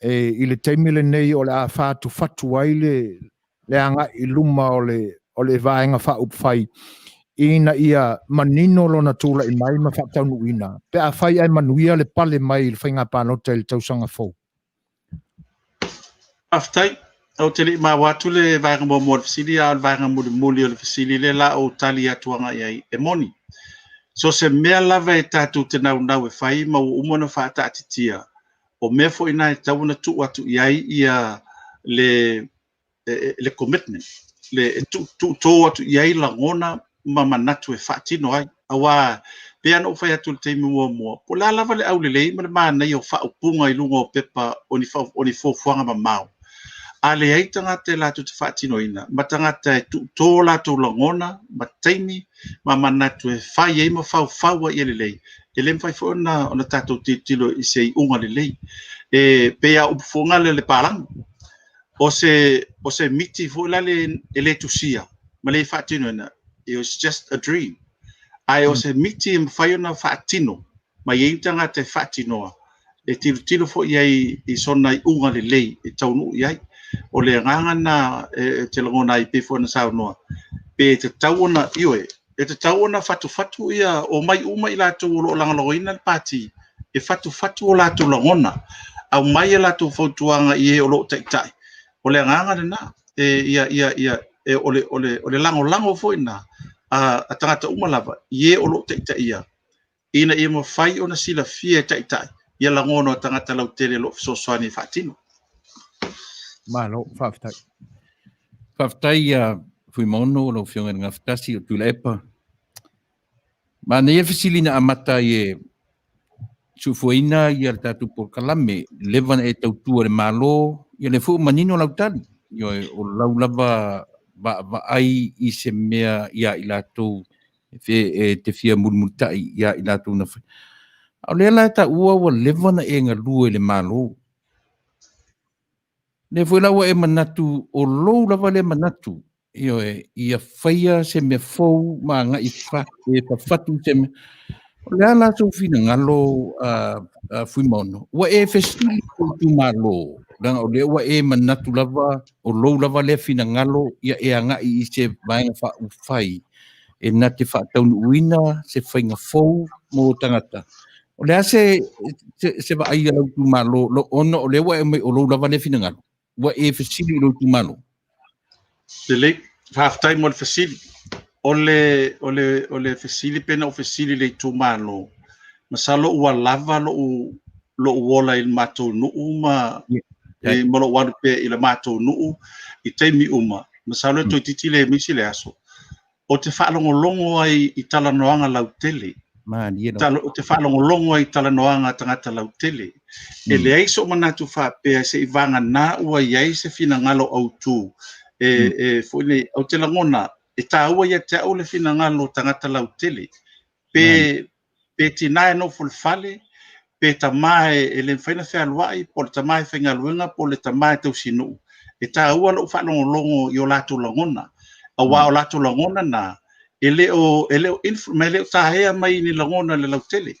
i le teimile nei o le a whātu whatu ai le anga i luma o le vaenga whaupwhai ina ia manino lona tūla i mai ma whaatau ina. Pe a whai ai Manuia le pale mai le whainga pānota i le tausanga fōu. aftai o te li ma watu le vaenga mo le fasili a le vaenga muli o le fasili le la o tali atuanga iai e moni so se mea lava e tātou te nau e whai ma o umona whaata atitia o mea fo ina e tau na tu atu iai ia le commitment le tu atu iai la ngona ma manatu e whaatino ai awa pea no whai atu le teimi mua po la lava le au le lei ma le mana i o whaupunga i lunga o pepa o ni fofuanga ma mau a le ai tangata la tu te whaatino ina ma tangata e tō la tu la ngona ma teimi ma manatu e whai ei ma whauwhaua i le lei e le mwhai fo ona tātou tilo i se i unga le lei e pea upufonga le parang o se miti fo la le tusia ma le whaatino ina it was just a dream ai o se miti mwhai ona whaatino ma i tangata e whaatinoa e tilo fo iai i sona i unga le lei e taunu iai o le nganga na te langona i pe fo na saunoa pe te tau ona ioe e te tau ona fatu ia o mai uma i lātou lo langaloina le pati e fatu o lātou langona au mai e lātou fautuanga i e o lo taitai o le anganga na ia e ole lango foi na a tangata uma lava i e o lo taitai ia ina i mo fai ona sila fie taitai ia langono tangata lau tele lo sosoani fatino Malo, faftai. Faftai Fuimaono lo fionga ngaftasi o tu Lepa. Ma ne fasilina amata ye sufuina ia tatu por kalame levan e Tautua le malo ia le fu manino lautali yo o laulava ba ai i se mea ia ilato te fia mulmutai ia ilato na au le la ta ua wa levan e ngalue le malo le fu lawa e manatu o lo lava le manatu io ia faia se me fou ma nga i fa e fatu se me le ala so fina ngalo Fuimaono wa e fesili tu malo dan o le wa e manatu lava o lo lava le fina ngalo ia e nga i se vai fa u fai e na te fa tau uina se fainga fou mo tangata o le ase se va ai tu malo lo ono o le wa e o lo lava le fina ngalo wa e fesili lo tu malo le half time ol facili ole facili pena o facili le tu malo masalo ua lava lo wola il mato no uma e molo wadu pe il mato no i taimi uma masalo to titile misi le aso o te fa longo ai i tala noanga lau tele o te fa longo ai i tala noanga tangata lau tele e le aiso manatu fa pe se ivanga na ua iai se fina ngalo au tu e foi au te langona e ta ua ia te au le fina ngalo tangata lau tele pe tina no fulfale pe tamae ele faina fe alwai por tamae fe ngaluenga por le tamae tau sinu e ta ua lo fa longo yo latu langona a wa latu langona na ele o informele ta hea mai ni langona le lautele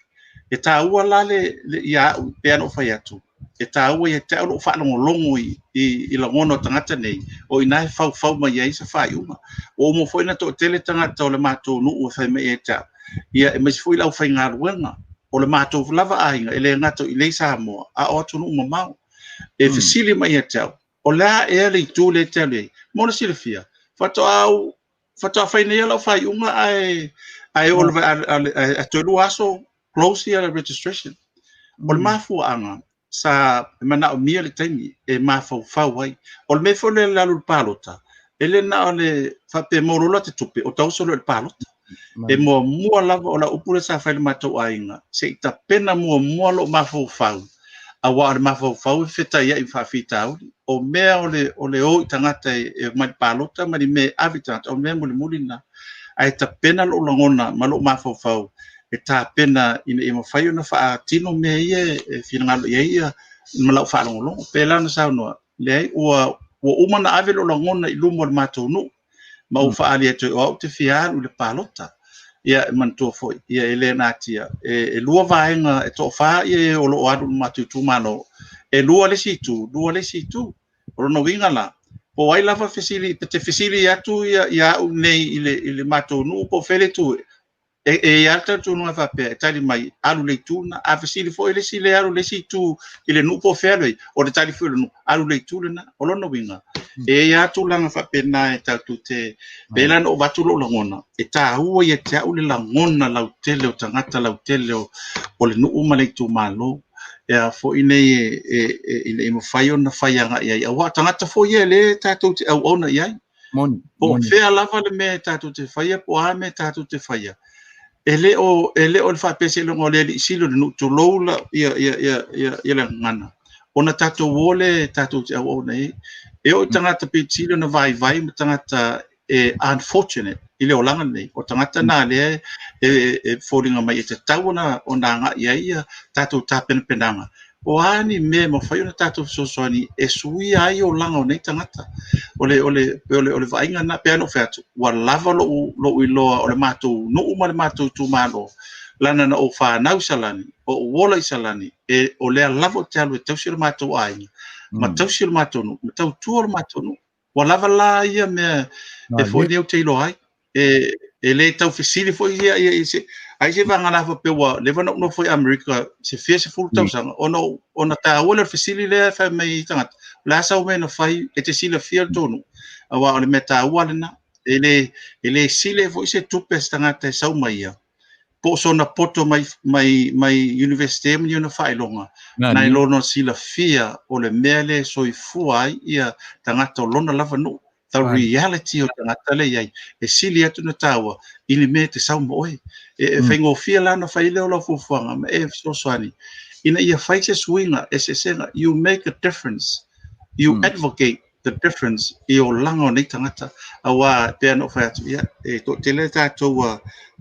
e ta ua lale ya pe ano fa yatu e ta ua ia te lo fa longo i langona tangata nei o ina fau mai ia se fa uma o mo foi na to tele tangata o le mato no o fa me e ta ia e mas foi lau fa ngaluenga o le mato lava ainga ele ngato i le sa mo a o tunu mamau e fasili mai e tau o la e le tu le tele mo na silfia fato fai nei la fai uma ai o a tolu aso close here registration o le mafu anga sa mana o mia le taimi e mafu wai o le me fo le la lu palota ele na ole fa pe morula te tupe o tau solo le palota e mua lava o la upule sa fai le matou ainga se ita pena mua lo mafu a wa mafu fetaia i fa fitau o mea o le o tangata e mai palota mai me habitat o me muli na ai ta pena lo langona ma lo mafu e ta pena ina e mafai ona fa tino me ie e fina lo ia ma lo fa lo pela na sa no le o uma na ave lo langona i lumo matou no ma o fa ali to o te fia le palota ia man to foi ia elena tia e lua vaenga e to fa ia o lo adu matutu mano e lua le situ o no winga la o ai lava facili atu ia nei ile mato no po fele tu e alta tu no fa pe tali mai alu le tu na a facili foi le sile alu le situ ile no po fele o de tali foi no alu le tu na o no winga e ia tu langa fa pe na e tatu te bela no batu lo ngona e ta ua ia te au le langona lau tele o tangata lau tele o le nuu ma le tu malo e a fo ine e mo fai ona fai anga ia wa tangata fo ia le tatu te au ona ia po fea lava le me tatu te fai po a me tatu te fai ele o le fa pese lo ngole silo no to lola ia le ngana ona tatu wole tatu te au ona e o tangata pitilo na vai tangata unfortunate ile olanga nei o tangata na le falling mai te tauna ona nga ia tatu tapen penanga o ani me mo fai ona tatu sosoni e sui ai o langa nei tangata ole vai nga na pe no fatu wa lava lo ilo ole matu no uma le matu tu malo lana na o fa na usalani o wola isalani e ole lava te alu te sir matu ai ma tau sir matu no tau tu matu no wa lava la ia me e foi deu te lo ai le tau fisili fo ia se ai se vanga la fo pewa le vana no fo America se fie se full tau sanga ona ta wala fisili le fa mai tanga la sa o mena fai e te sila fia tonu awa ole meta wala na ele sile fo se tupe stanga te sau mai ia po so na poto mai university me na fai longa na lono sila fia ole mele so i fuai ia tanga to lona lava no the reality o tangata le iai e sili atu na taua ili me te sau mo oi e whaingo fia lana whai leo la fufuanga ma e so swani ina ia whai se swinga e se senga you make a difference you advocate the difference i o langa o nei tangata awa pea no whai atu ia e to tele tātou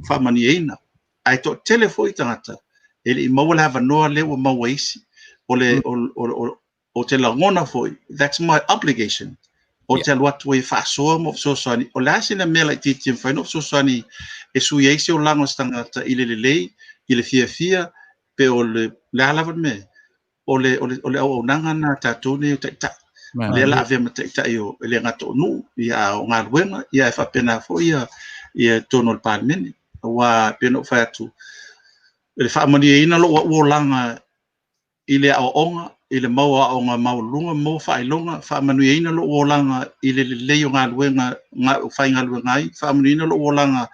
whamani eina ai to tele fo i tangata e li mawala hava noa lewa mawa isi o te langona fo that's my obligation o te alua tu e whaasoa mo Suasua o la sina mela i titi am whaino Suasua e sui eise o lango stangata i le fia pe o le alawan me o le au nanga na tātou ne o taita le ala avea ma taita i o le ngato nu ia o ngā ruenga ia e whapena fo ia tono le pārmene wa pena o whaiatu le whaamani e ina lo o langa i le au onga i le maua o ngā maulunga mo whailonga whaamanuia ina lo o langa i le lei o ngā luenga whai ngā luenga ai whaamanuia ina lo o langa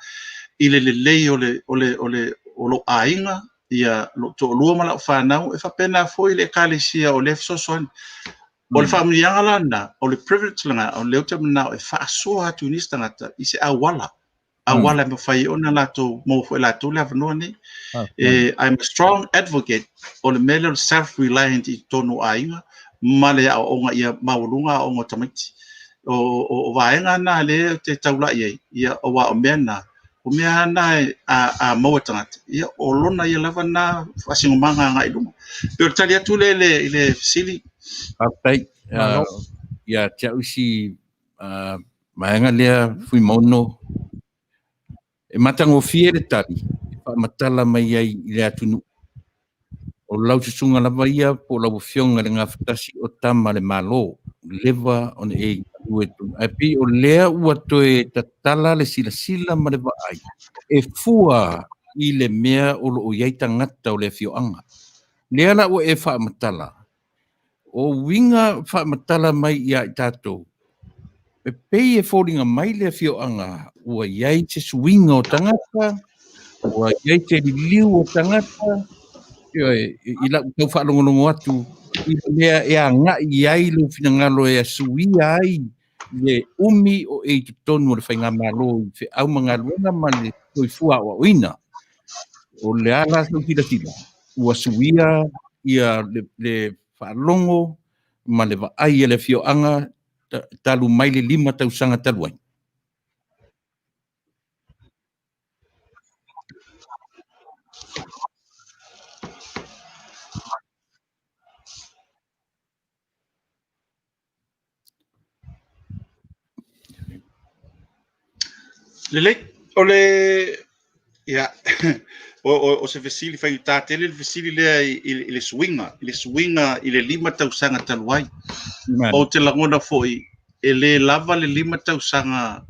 i le lei o lo ainga ia lo to lua mala o whanau e whapena fo i le kālesia o le Suasua o le whaamanuia anga lana o le privilege langa o leo te manao e whaasoa atu nistangata i se awala awala me whai ona lato mo fo lato le avanua ni I'm a strong advocate o le mele self-reliant i tonu ainga male a onga ia maulunga o ngā tamaiti o vaenga na le te taula ia o wa o mena o mea na a maua tangata ia o lona ia lava na whasingomanga ngā ilunga pero tali atu le sili apai ia tia usi maenga lea Fuimaono e matango fie le tali matala mai ai i le atunu o lau susunga lava ia po lau fionga le ngā whatasi o tama le malo lewa on e uetu api o lea ua toe tatala le sila ma le vaai e fua i le mea o lo o iai tangata o le fioanga lea la ua e whaamatala o winga whaamatala mai ia i tātou e pei e fōringa mai le fioanga ua iai te swinga o tangata ua iai te liu o tangata i la tau whaalongonongo atu i lea e a ngai iai lo finangalo e a suia ai le umi o e te tonu o le whainga malo i whi au mga luenga ma le toi fua o oina o le ala so tila ua suia ia le whaalongo ma le vaai e le fioanga talu mai le 5 tausanga taluai. le ole ia o se vesili fai tātele le vesili lea i le swinga i le 5 tausanga taluai o te lagona foi e le lava le 5 tausanga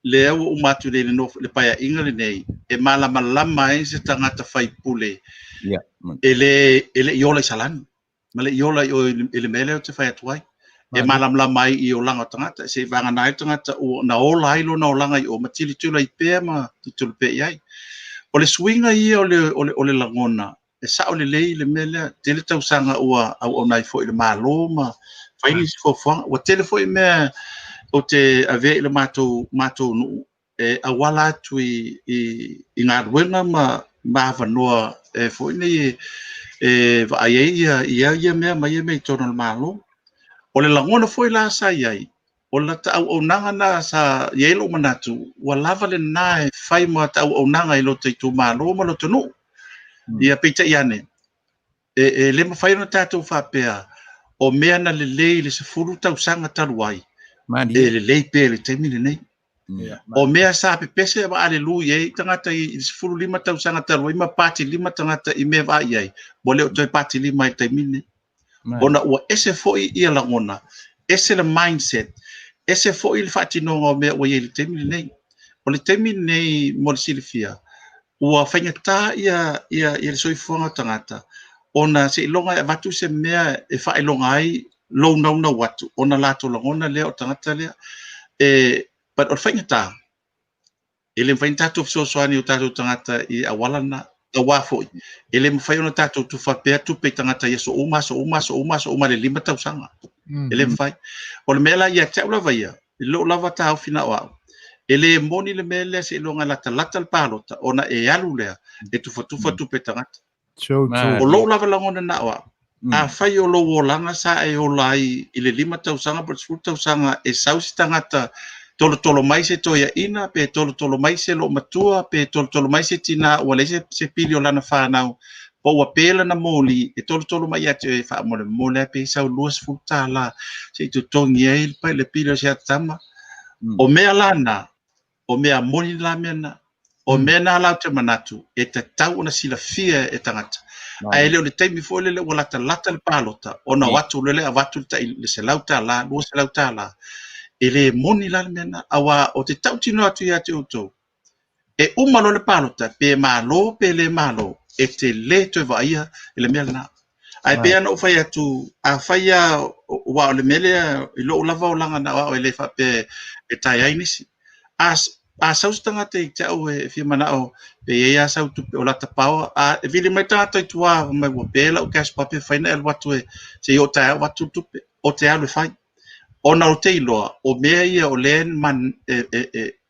le au umatu le no le paia inga le nei e malama e se tangata fai pule ele iola salani male iola ele mele o te fai atuai e malama mai i o langa tangata se vanga nai tangata o na ola ilo na olanga i o matili tula i pea ma tulu pe iai o le swinga i o le lagona e sa o le lei le mele tele tausanga ua au nai fo i le malo ma fai ni fo fo o tele fo i me o te ave le mato no e awala tu i ngā ruenga ma vanoa e fo ni va ai ia me mai tono le malo o le lagona foi la sa iai o la tau o nanga na sa yelo manatu wa lava le nai fai ma tau o nanga i lo te tu malo ma lo tonu ia pita iane e le ma fai no tatu fa pea o mea na le se furu tau sanga taluai e le pe le te mili nei o mea sa pe pese ba aleluia i tangata i se furu 5 tau sanga taluai ma pati 5 tangata i me va iai bo le o toi pati 5 i te mili ona ua ese foi ia lagona ese le mindset ese foi le fatino o me o ye le temi nei o le temi nei mo le silifia ua whaingata ia le soifuanga tangata ona se ilonga e watu se mea e whailonga ai lou nauna watu ona lato langona lea o tangata lea but o whaingata ele mfainta tu Suasua o tātou tangata i awalana awafoi ele mfai ona tātou tu whapea tu pe tangata ia so uma le 5 tausanga ele mfai o le mela ia taula vaia lo lava tau fina o ele moni le mele se longa lata le palota ona e alu lea e tu pe tangata o lo lava langona na o a fai o lo wolanga sa e o lai i le 5 tausanga per 10 tausanga e sausi tangata tolo mai se toia ina pe tolo mai se lo matua pe tolo mai se tina o le se pilio lana whanau po ua pela na moli e tolo mai ate e wha mole pe sau luas futa la se tu tongi e pa le pilio se atama o mea lana o mea moni la mena o mea na lau te manatu e te tau na sila fia e tangata a ele o le taimi fo le o lata le palota o na watu le watu le se lauta la luas se lauta la ele moni la mena awa o te tau tino atu ia te utou e umalo le palota pe malo pe le malo e te le te vaia ele mena ai pe ana o fai atu a faia wa o le mele i lo lava o langa na o ele fa pe e tai ai nisi a saustanga te tau e fi mana o pe ia sau tu o lata pau a vile mai tata tua mai wo pela o cash pape faina el watu e se o tai watu tu o te alu fai ona o te iloa, o mea ia o len man,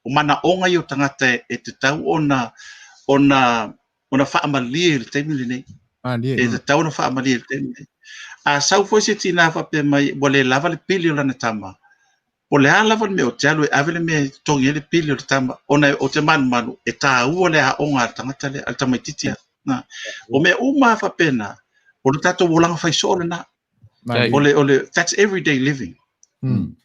o mana onga i o tangata e te tau ona whaamalia i le teimili nei. E te tau ona whaamalia i le teimili nei. A sau foi se tina whape mai, o le lava le pili o lana tama. O le a lava le me o te alu e avele me tongi e le pili o le tama. Ona o te manu, e tā ua le a onga al tangata le, al tamaititia. O mea uma whapena, o le tato wolanga whaiso le na. That's everyday living.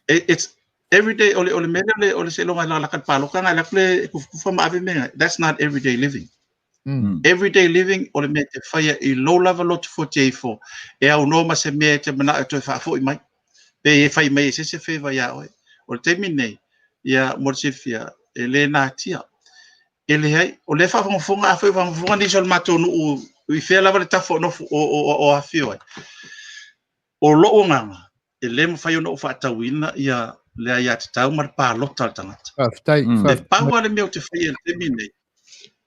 It's everyday ole mele ole se longa la kan palo kan ala kle kufa ma ave menga that's not everyday living everyday living ole me te faya I low level lot for j4 e au no ma se me te mana to fa fo mai pe e fai mai se fe va ya o te mine ya morsifia ele na tia ele hai ole fa fonga fa fonga ni sol mato no I fe la va ta fo no o afio o lo nganga ele mo fai ono fa tawina ia le ia te tau mar pa lota tangata e paua le meu te fai te mine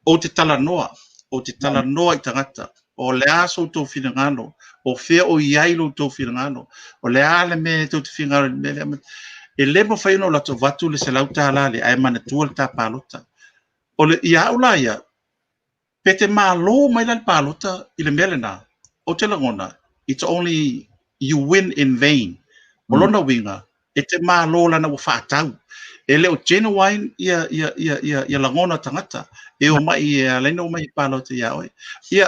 o te tala noa I tangata o le aso to finangano o fe o iai lo to finangano o le ale me to finangano me ele mo fai ono la to vatu le se lauta la le ai mana tu ta pa lota o le ia ula ia pete malo mai la pa lota I le melena o te langona it's only you win in vain Olona winga e te malo lana wa whaatau e leo genuine ia langona tangata e o mai lena o mai palo te ia oi ia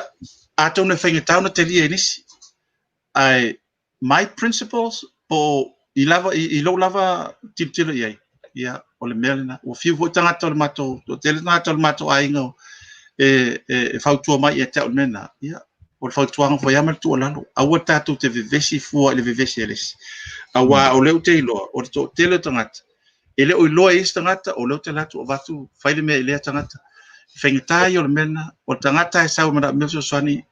atau ne whaingatau na te lia nisi ai my principles po I lo lava tilo iai ia o le melena o fiu vo tangata o le mato o te tangata o le mato ainga e whautua mai e te o mena ia o le whautuanga fo iamal tu o lalo aua tātou te vivesi fua le vivesi elesi awa o leo te iloa o te tele tangata e leo iloa is tangata o leo te latu o vatu whaile mea I lea tangata whaingatai o le mena o tangata e sau mana milso swani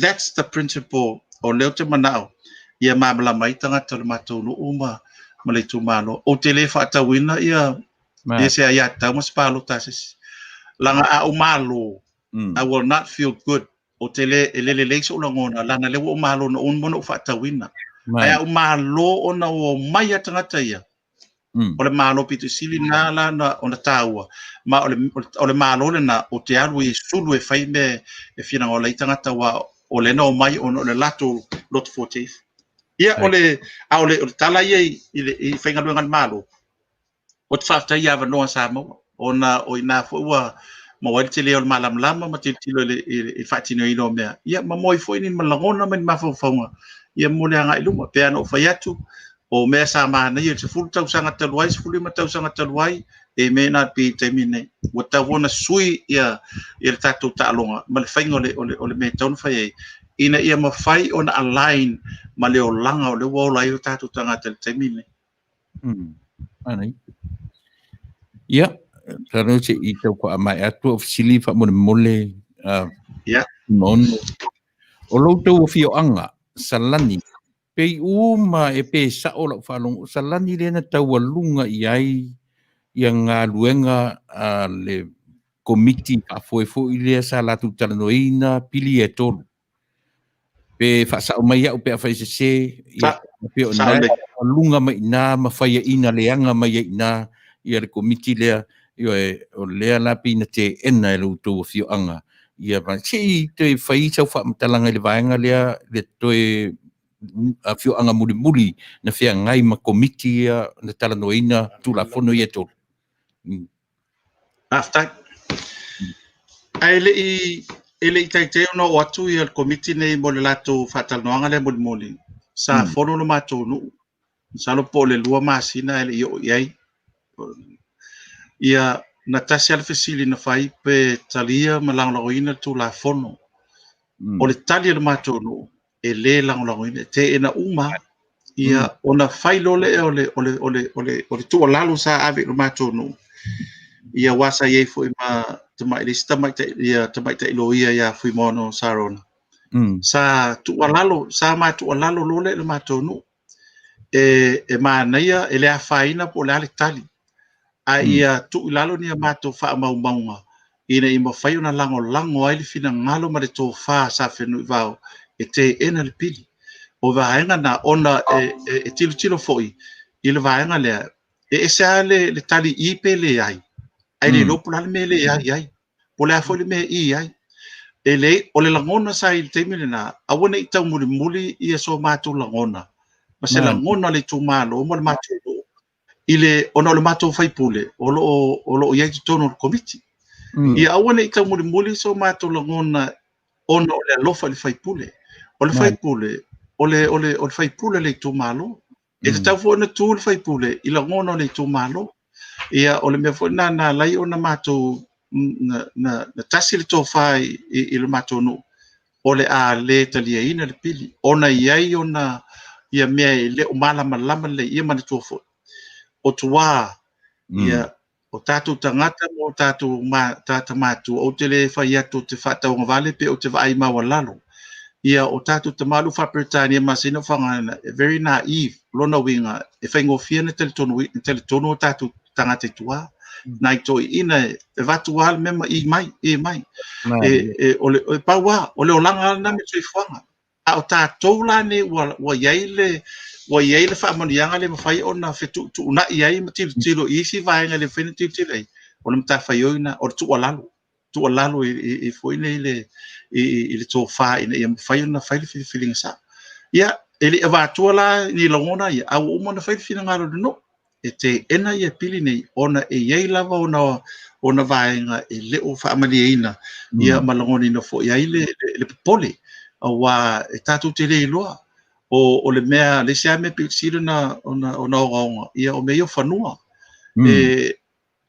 that's the principle o leo te manao ia mamala mai tangata o le matou no uma ma le tumano o te le whaatawina ia se a ia tau mas palo tasis langa a o malo I will not feel good o te le leiso langona lana le o malo no un mono whaatawina ai o malo ona o mai tangata ia o le malo pitu sili na lana ona taua ma o le malo le na o te alu I sulu e fai me e fina o le tangata wa o le no mai o le lato lot 40 ia o le tala ia I fai ngalu ngal malo o te whafta ia va noa sa mo ona o ina fo ua ma wale te leo malam lama ma te tilo I whaatino I no mea ia ma moi fo ini malangona ma ni mawhawhaunga ia mole anga iluma pe ana o whai atu o mea sa mahana ia te fulu tau sanga taluai se fulu tau sanga taluai e me na pi te mine wa ta wona sui ia le tatou taalonga ma le whainga o le me taunu whai ina ia ma whai ona align ma leo langa o le wola I o tatou tangata le te mine anai ia Tano se I tau ko mai atu ofisili fa mole Ya. Fuimaono. O lo tau Fe'oaga salani pei uma e pe sa o la falong salani le na tau alunga I ai ia ngā luenga le komiti a foi le sa la tu talanoina pili e tolu. Pe fa sa mai au pe fa se ia pe o na alunga mai na ma fa ina leanga mai ina ia le komiti le io o le la pina te ena e lo tu Fe'oaga ia pa si te fai sa fa talanga le vaenga le toe a Fe'oaga muli na fia ngai ma komiti ia na talanoina tu la fono ia tolu. After ele I taiteo no watu ia komiti nei mo le lato fatalanoaga le moli sa fono no matou nuu sa lo po le lua masina ele io iai ia na tasi ala fesili na fai pe talia ma lagolagoina tu la fono o le tali le matou nuu e lē lagolagoina te ena uma ia ona fai lole e o le tuʻalalo sa ave le matou nuu ia wasa iai foʻi ma tamaʻitaʻiloia ia Fuimaono sarona sa tuʻalalo sa matuʻalalo lole le matou nuu e manaia e le afaina po le ale tali a ia tuʻilalo nia matou faamaumauga ina I mafai ona lagolago ai le finagalo ma le tofā sa fenui vao e teena le pili o vaega na ona e tilotilo foʻi I le vaega lea e ese a le tali I pe leai ai le lopo lale me leai ai po le a foʻi le mea I ai e lei o le lagona sa I le taimi lenā aua neʻi taumulimuli ia so matou lagona ma se lagona le tumālo ma le matou loo I le ona o le matou faipule o loo iai totonu o le komiti ia aua neʻi taumulimuli so matou lagona ona o le alofa I le faipule o le faipule o le faipule le tumālo e tatau foʻi na tu le faipule I lagona o le tumālo ia o le mea foʻi na lai ona matou na tasi le tofā I le matou nuu o le a lē taliaina le pili ona iai ona ia mea e le o malamalama leia ma le tua foʻi o tuā ia o tatou tagata mo tatou matua o te lē fai atu te faatauga vale pe o te vaai maualalo ia o tatou tamalu faapretania masina fagana very naive lona uiga e faigofia na teletonu o tatou tagata ituā na I toʻiina e vatuā le mea ma I mai o paua o le olaga lana me soifuaga a o tatou lane ua iai le faamaliaga le mafai ona fetuutuunaʻi ai ma tilotilo isi vaega le faina tilotilo ai o le matafaioi o le tuʻalalo I foi nei I le tofā ina ia mafai ona fai le filifiliga sa ia e leʻi avatua la ni lagona ia aua uma na fai le finagalo lenoo e teena ia pili nei ona e iai lava ona vaega e leʻo faamaliaina ia ma lagonina foʻi ai le popole auā e tatou te lē iloa o le mea le sea me piksile na ona ogaoga ia o mea fanua e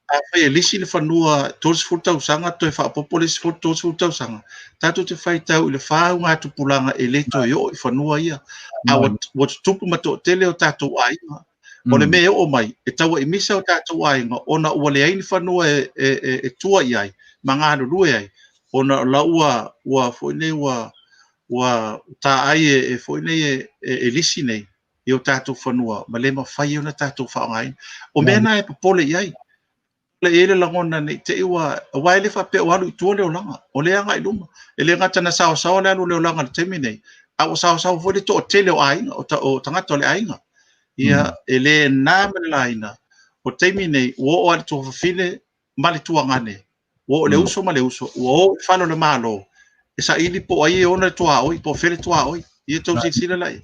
a fai e lisi le fanua tolesfulu tausaga toe faapopo le tolesfulu tausaga tatou te faitau I le fāuga tupulaga e lē toe oo I fanua ia a ua tutupu ma toʻatele o tatou aiga o le mea oo mai e taua I misa o tatou aiga ona ua leai ni fanua e tuaʻi ai ma galulue ai ona la ua foʻi nei ua tāai e foʻi nei e lisi nei I o tatou fanua ma le mafai ona tatou faaaogāina o mea na e popole I ai le ele lagona nei te ua e le faapeo alu itua le olaga o le aga I luma e le gata na saosaoa le alu le olaga le taimi nei a ua saosaoa foi le toʻatele o aiga o tagata o le aiga ia e lē na ma le laina o taimi nei ua oo a le tuafafile ma le tuagane ua o le uso ma le uso ua oo I falo le malo e saʻili po ai e ona le tuaoi po fele tuaoi ia tausilasila lai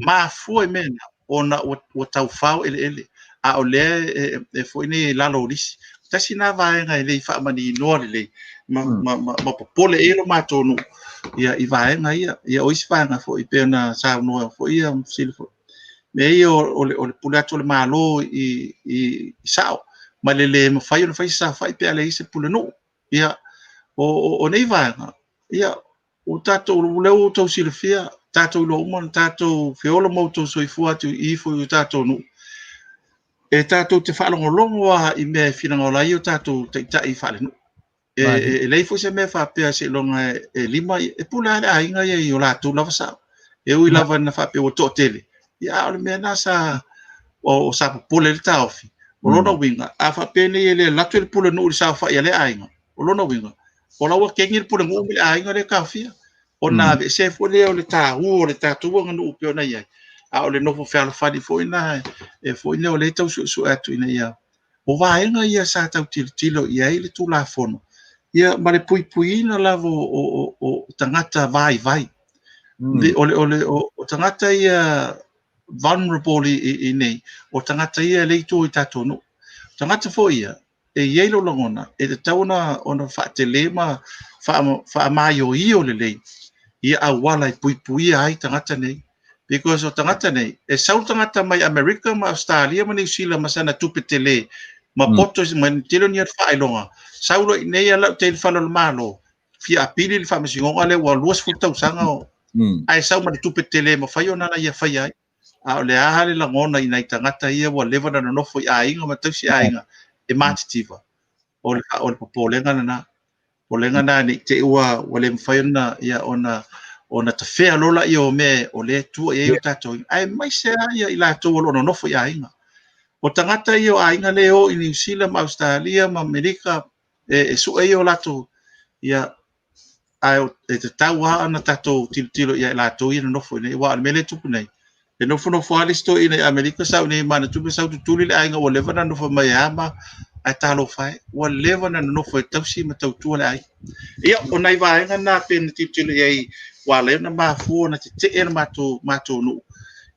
mafua I mena ona ua taufao eleele a o lea e foʻi nei lalo o lisi tasi na vaega e lei faamaninoa lelei ma popole e lo matou nuu ia I vaega ia o isi vaega foʻi pe ona saunoa foʻi ia masili foʻi me ia o le pule atu o le mālō I saʻo ma le lē mafai ona faisi safai pe a le isi pule nuu ia o nei vaega ia o tatou leu tausilafia tatou iloa uma na tatou feola moutou soifua atu I foi o tatou nuu e tātou te whaalongolongo I mea whinangolai o tātou te tai whaalenu. E lei fo se mea whapea se longa lima, e pula ale ainga I o lātou lava sao. E ui lava na whapea o tō tele. Ia ole mea nasa o sa pule le taofi. O lona winga, a whapea ni le latu le pule nuu le sao whaia le ainga. O lona winga. O lawa kengi le pule nuu le ainga le kawhia. O nā ve se fo le o le tāhu o le tātua nganu upeo na iai. A o le nofo wheala whadi fo ina e fo ina o le tau su atu ina ia. O vaenga ia sa tau tilo ia I le tū la fono. Ia ma le pui ina lavo o tangata vai. O tangata ia vulnerable I nei. O tangata ia le tu I tātou no. Tangata fo ia. E iei lo langona. E te tauna ona whaatele ma whaamaio I o le lei. Ia awala I pui ai tangata nei. Because o tangata nei, e sau tangata mai America ma Australia ma New Zealand ma sana tupetele ma poto ma tilo ni at whaelonga. Sau lo nei ala te whala lo malo. Fia apili le whamasingonga le wa luas futau sanga o. Ai sau ma tupetele ma whaio nana ia whai ai. A o le ahale la ngona I nai tangata ia wa lewa na nofo I ainga ma tausi ainga. E matitiva. O le popolenga na. Polenga na ni te ua wa le mwhaio na ia ona te fea lola I o me o le tua I o tātou. Ai mai se ia I la tau ona nofo I ainga. O tangata I o ainga leo I New Zealand, ma Australia, ma Amerika, e sua I o lato ia ai e te tau ana tātou tilo ia la tau I na nofo I wa me le tupu nei. E nofo ale sto I Amerika sau nei mana tupu sau tutuli le ainga o lewa na nofo Maiava ai talo fai. Wa lewa na nofo e tausi ma Tautua le ai. Ia o nai vaenga na pena tilo ia wa le na mafu na te na mato no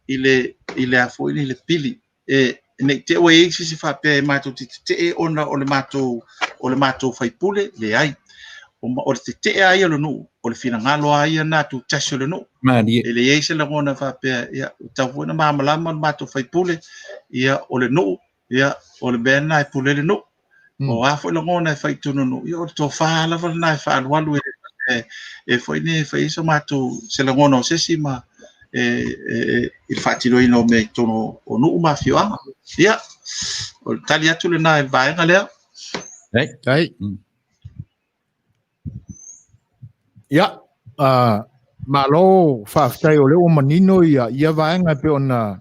I le afo I le pili e nei te o e si fa pe mato te ona o le mato fai pule le ai o te ai lo no o le fina ngalo ai na tu taso le no e le e se la ngona fa pe ia ta fu na mamala mato fai pule ia o le no ia o le bena I pule le no o afo le ngona fai tu no ia o to fa la va na fa walu e foi ne fai so mato se la ngona o se si ma il fatilo ino me tono o no ma fioanga ia o tali atu le na vai nga lea Ai. Ia malo whaftai o leo manino ia vaenga pe ona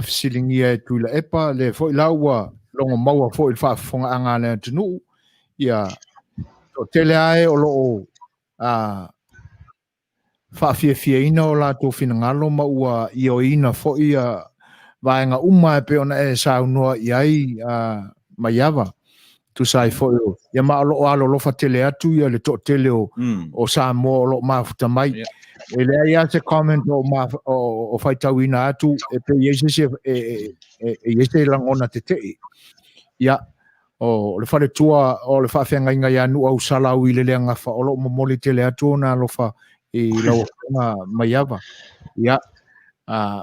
fisilingia e tuila epa le fo ilaua longo maua fo il whafonga anga le tunu ia o tele ai o loo whaafia ina o la tō whinangalo ma ua I o ina fo ia vaenga uma e pe ona e saunua iai Maiava tu sai fo ia ma alo lofa tele atu ia le tō tele o Samoa o lo mafuta mai e le ia se comment o whaitau ina atu e pe iese langona te tei ia o le whare tua o le whawhenga inga ia nu au salau I le lea ngafa o lo momoli tele atu o na lofa I lau Maiava ia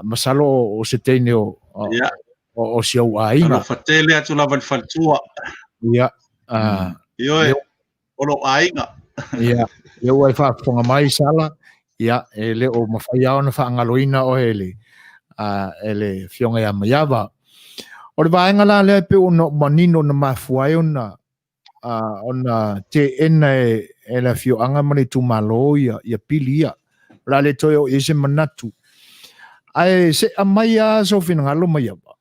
masalo o se teine o si au ainga o fatele atu lava le faltua ia io o lo ainga ia e ua whafonga mai sala ia e le o mawhai au na whaangaloina o ele fionga ia Maiava o le vaenga la lea pe o no manino na mafuai ona te ena e la fioanga mani tu malo ia pili ia la le toi o ese manatu ai se amaya so finangalo Maiava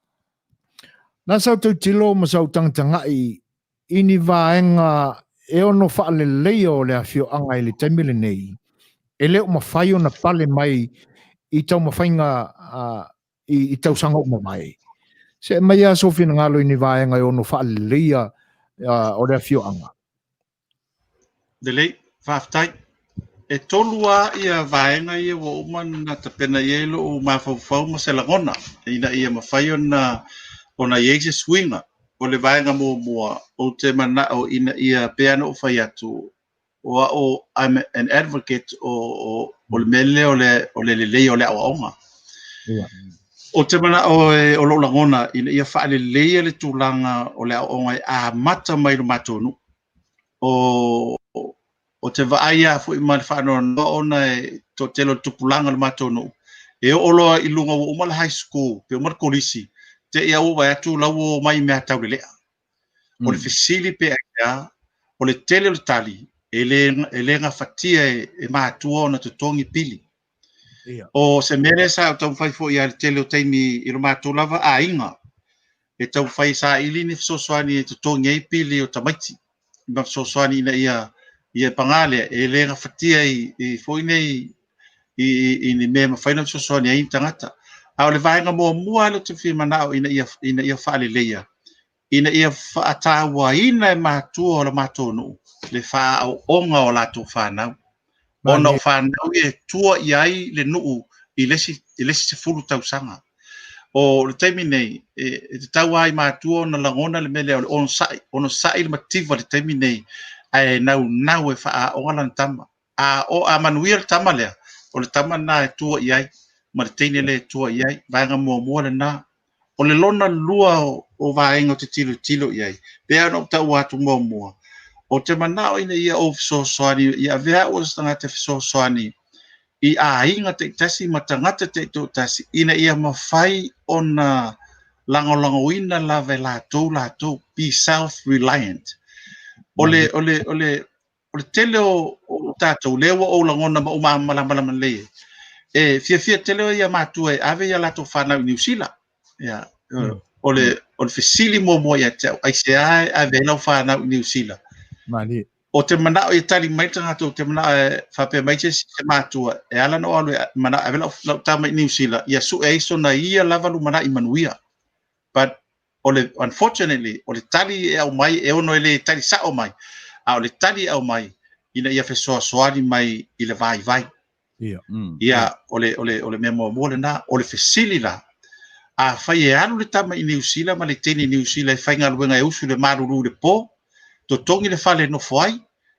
na sau tau tilo ma sau tangatangai ini vaenga e ono whaale leo le fioanga I le taimile nei e leo mawhai ona pale mai I tau mawhainga I tau sanga o mai se mai a so finangalo ini vaenga e ono whaale lea o le fioanga de lei faftai e tolua ia vaenga ia wo man na tapena ia lo o mafau ma se lagona ina ia mafai ona ia se swinga o le vaenga mo o te mana o ina ia peano o fai atu o I'm an advocate o le mele o le o le aonga o te mana o lo lagona ina ia faale le tulanga o le aonga a mata mai lo matonu o te vaia fu I mal whanau no ona to telo tupulanga le matonu e olo I lunga o mal high school pe mal kolisi te ia o vai atu lau o mai mea tau le lea. O le fesili pe aia, o le tele o le tali, e le ngafatia e mātua o na tutongi pili. O se mere sa o tau fai fo ia le tele o taimi i lo mātua lava a inga. E tau fai sa ili ni fisosoani e tutongi ei pili o tamaiti. Ma fisosoani ina ia pangale, e le ngafatia i fo inei i ni me mawhaina fisosoani ai tangata. A o le vaenga mua le te Fuimaono ina ia Falealili. Ina ia whaatawa ina e mātua o la mātonu, le whaonga o lātou whanau. Ona o whanau e tua i ai le nuu i lesi se furu tausanga. O le taimi nei, e te tau ai mātua o na langona le mele o ono sai le mativa le taimi nei, ai nau e whaonga lan tama. A Manuia le tama lea, o le tama na e tua i ai, ma le teine le tua i ai, vaenga mua le na. O le lona lua o vaenga o te tilo i ai. Pea no tau atu mua. O te manao ina ia o fisosoani, ia vea o tangata fisosoani, i a inga te tasi ma tangata te tasi, ina ia mawhai o na langolangoina la ve lātou, be self-reliant. O le tele o tātou, lewa o langona ma umamalama leye. E fia tele o ia mātua e ave ia lātou whanau i New Zealand. Ya, o le fesili mo ia te ai se ai a vela fa New Zealand. Mali. O te manao i tali mai tanga to te manao fa pe mai se matua e ala no alu mana a vela la tama New Zealand ia su e so na ia lava lu mana i Manuia. But unfortunately o le tali e au mai e ono le tali sa o mai. A o le tali au mai ina ia fe soasoani mai i le vai. Ia o le memo mo le na o le fesili la. A fai e alu le tama i New Zealand ma le teni New Zealand e fai ngā luenga e usu le maruru le po to tongi le fale no foi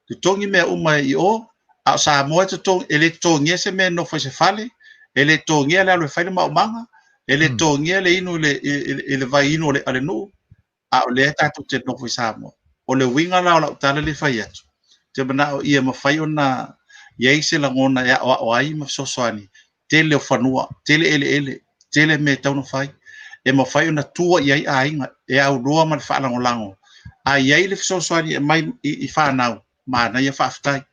to tongi mea uma i o a sa moe to tongi ele tongi se me no foi se fale ele tongi le alu e fai le maumanga ele tongi le inu le vai inu le ale no a le tatu te no foi sa mo o le winga la tala le fai atu te bana o ia ma fai ona ia se la ngona ya o ai ma sosoani tele o fanua tele ele tele me tau no fai e ma fai ona tua i ai ainga e au roa ma fa lango a iai le fisosoani e mai i whanau ma na ia whaftai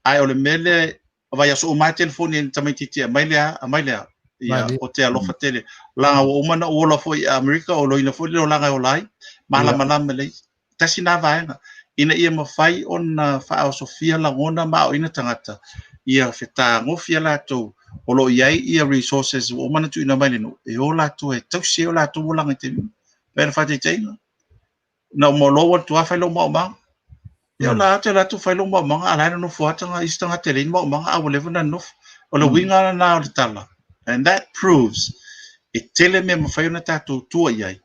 ai o le mele vai aso o mai telefoni e tamaititi a mai lea ia o te alofa tele langa o umana o la foi Amerika o loina foi lo langa o lai malama lei tasi na vaenga ina ia ma fai ona wha o Sofia langona ma o ina tangata ia feta ngofia lātou o lo iai ia resources o mana tu ina mai no e o lātou e tausi o lātou o langa te pera whate teina na mo lo wa tu fa lo mo ma yo la tu fa lo mo ma ala no fo tanga istanga tele mo ma a o le na no o le winga na o tala and that proves it tele me mo fa na tatu tu iai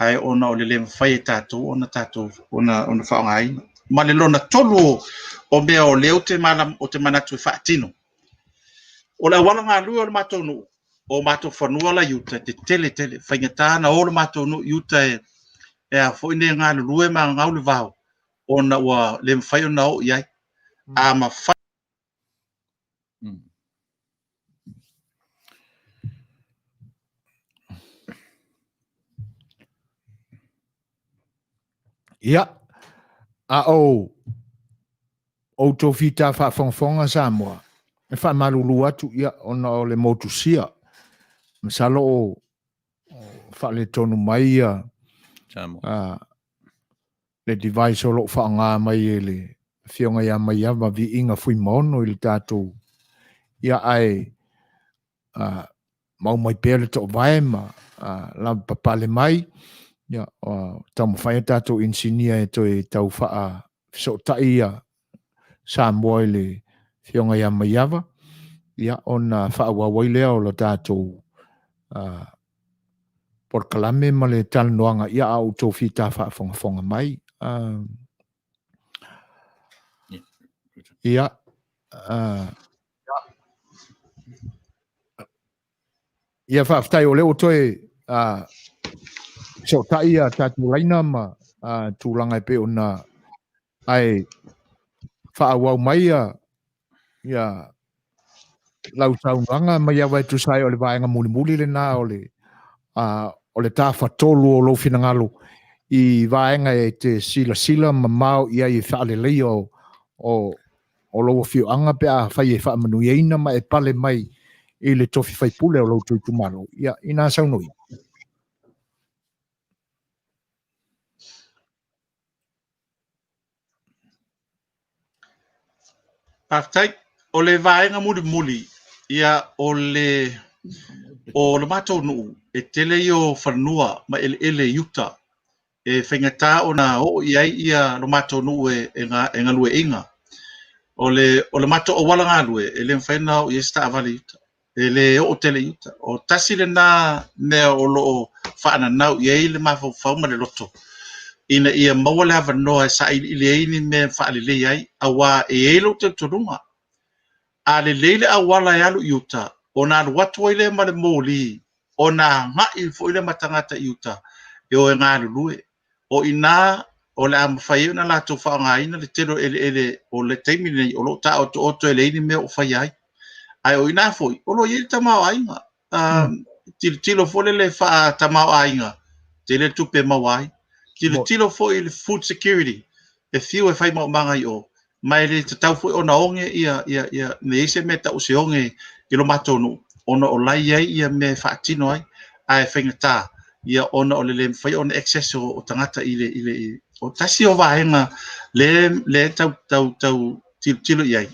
ai ona o le fa tatu ona tatu ona fa ngai ma le lona tolu o me o le o te manatu fa tino o la wala nga lu o matonu o mato fanua la yuta te tele fa ngata na o matonu yuta e a fo ine ngā lue ma ngau le vau o na ua le mwhai o na o iai a ma whai Ia a o tō whita whawhongwhonga sa moa e wha maruru atu ia ona o le motusia masalo o wha le tonu mai ia le device o lo wha ngā mai e le whionga ia Maiava vi inga Fuimaono i le tātou ia ai mau mai pēle tō vai ma la papale mai ia tau mwhai tātou insinia e toi tau wha so tai ia sa moa i le whionga ia Maiava ia ona wha wawai lea o lo tātou por kalame ma le talanoanga ia au tō whita wha whonga mai ia ia whaftai o leo toi so tai ia tātou laina ma tūlanga e pe ona ai whaawau mai ia lau taunanga Maiava e tusai o le vaenga muli le nā o le o le tāwhatolu o lo finangalo I vaenga e te sila mamau ia I whaalelei o lo whioanga pe a whai e whaamanuiaina ma e pale mai I le tofi whai pule o lo tui tumaro. Ia, ina saunoi. Paftai, o le vaenga muli ia o le matou nuu e tele I o whanua ma ele yuta e whaingata o na o iai ia lo matou nuu e ngā lue inga. O le matou o wala ngā lue e le mwhaina o i esta avale yuta. E le o tele yuta. O tasi le nā mea o lo whaana nau iai le mawhau ma le loto. Ina ia maua le hawa noa e sa ili eini me whaalile iai a wā e elo te turunga. A le leile a wala e alu iuta, o nā watu ile ma le mōli, o nā ngai fo ile matangata iuta, e o e ngā lulue. O ina, o le amawhai na la tō whao ngā ina, le tero o le teimi nei, o lo ta o to ele ini me o whai ai. Ai o ina foi, o lo ili tamau ainga. Tilo fo le wha tamau ainga, te le tupe mawai. Tilo fo ile food security, e fiu e whai mau manga I o. Mai le te tau foi ona onge ia ne ise me tau se onge I lo matou nu ona o lai ai ia me whaatino ai ai whaingata ia ona o le mwhai ona excess o tangata ile o tasi o vaenga le tau tilo iai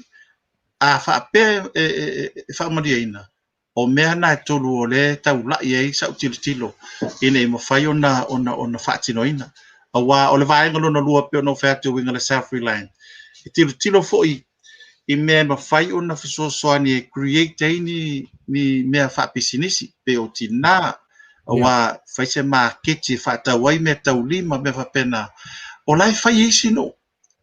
a whaape e whaamaria ina o mea na e tolu o le tau lai ai sau tilo ina I mwhai ona whaatino ina a wā o le vaenga lona lua pe ono whaatu winga le South Freeland tilo foi I mea mawhai o na whisoasoani e create ai ni mea whapisinisi pe o tina a wā whaise mā keti whaatau ai mea tau lima mea whapena o lai whai isi no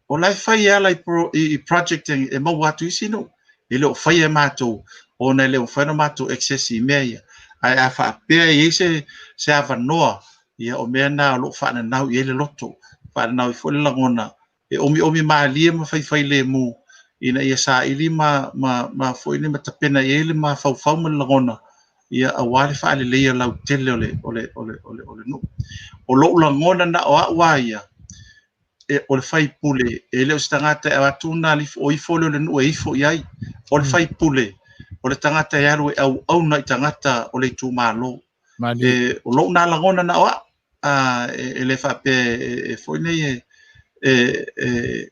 o lai whai ala I project e mau watu isi no I leo whai e mātou o na leo whai no mātou access I mea ia ai a whaapea I se awanoa ia o mea na lo whaana nau I ele loto whaana nau I fole langona e omi maalia ma fai le mu ina ia sa ili ma foi ni matapena ele ma fau ma lagona ia awale fa le ia lau tele ole no o lo langona na wa ia e ole fai pule ele o stangata e atuna li o I fole le no e fo iai ole fai pule ole tangata ia ro au na tangata ole tu malo e o lo na lagona na wa ele fa pe e foi nei e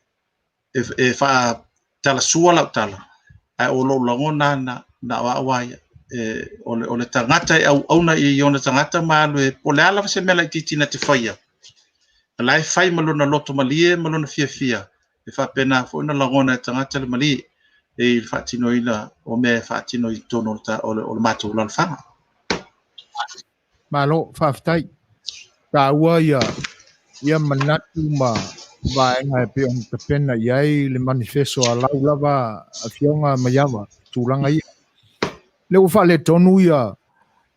fa tala sua la tala ai o lo langona na wa o le tangata au na I ona tangata ma le po le ala se mela titina te faia lai fai malona loto malie malona fia e fa pena fo na langona tangata le mali e fa tino ina o me fa tino I tono ta o mato lan fanga Malo whaftai. Tāua ia manatu ma vaenga e pe on te pena iai le manifesto a lau lava a fionga Maiava, tūranga ia. Le ufa le tonu ia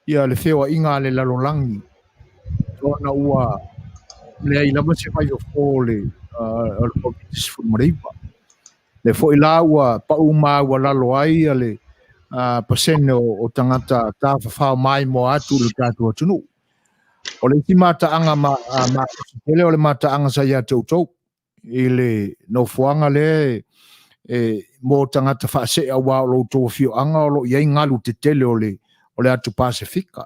le whewa inga le lalolangi. Tōna ua le ai lama se mai o fōle al province Fuimaono. Le fo ila ua pa uma ua lalo ai le pasene o tangata ta whawhao mai mo atu le tātua tunu. O le timata anga ma ele o le mata anga sa ia tautou I le no fuanga le mo tangata whaase a wā o lo tō fio anga o lo iai ngalu te tele o le atu Pasifika.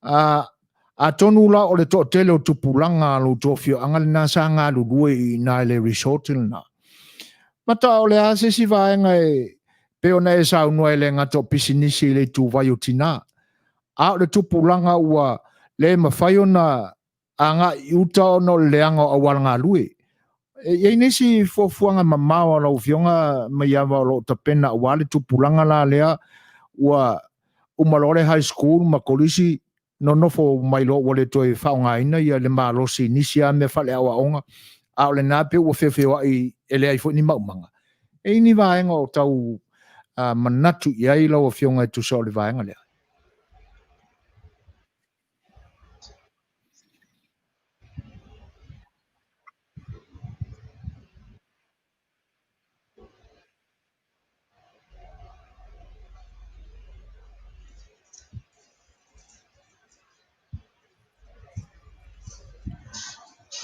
A tonu la o le tō tele o tupulanga lo tō fio anga le nasa ngalu rue I nai le resort na. Mata o le ase si vaenga pe o na sa unua ele ngato pisinisi le tu vai o tina. A o le tupulanga ua le mawhai ona anga iuta no leanga o walanga lue. Iei nesi fuanga mamao la ufionga Maiava o lo tapena wale tupulanga la lea ua umalore high school ma kolisi no fo mailo wale toi whaonga ina ia le malosi nisia me Falealili onga a o le nape ua whewhewa I ele ai fo ni maumanga. Ei ni vaenga o tau manatu iai la ufionga I tusa o le vaenga lea.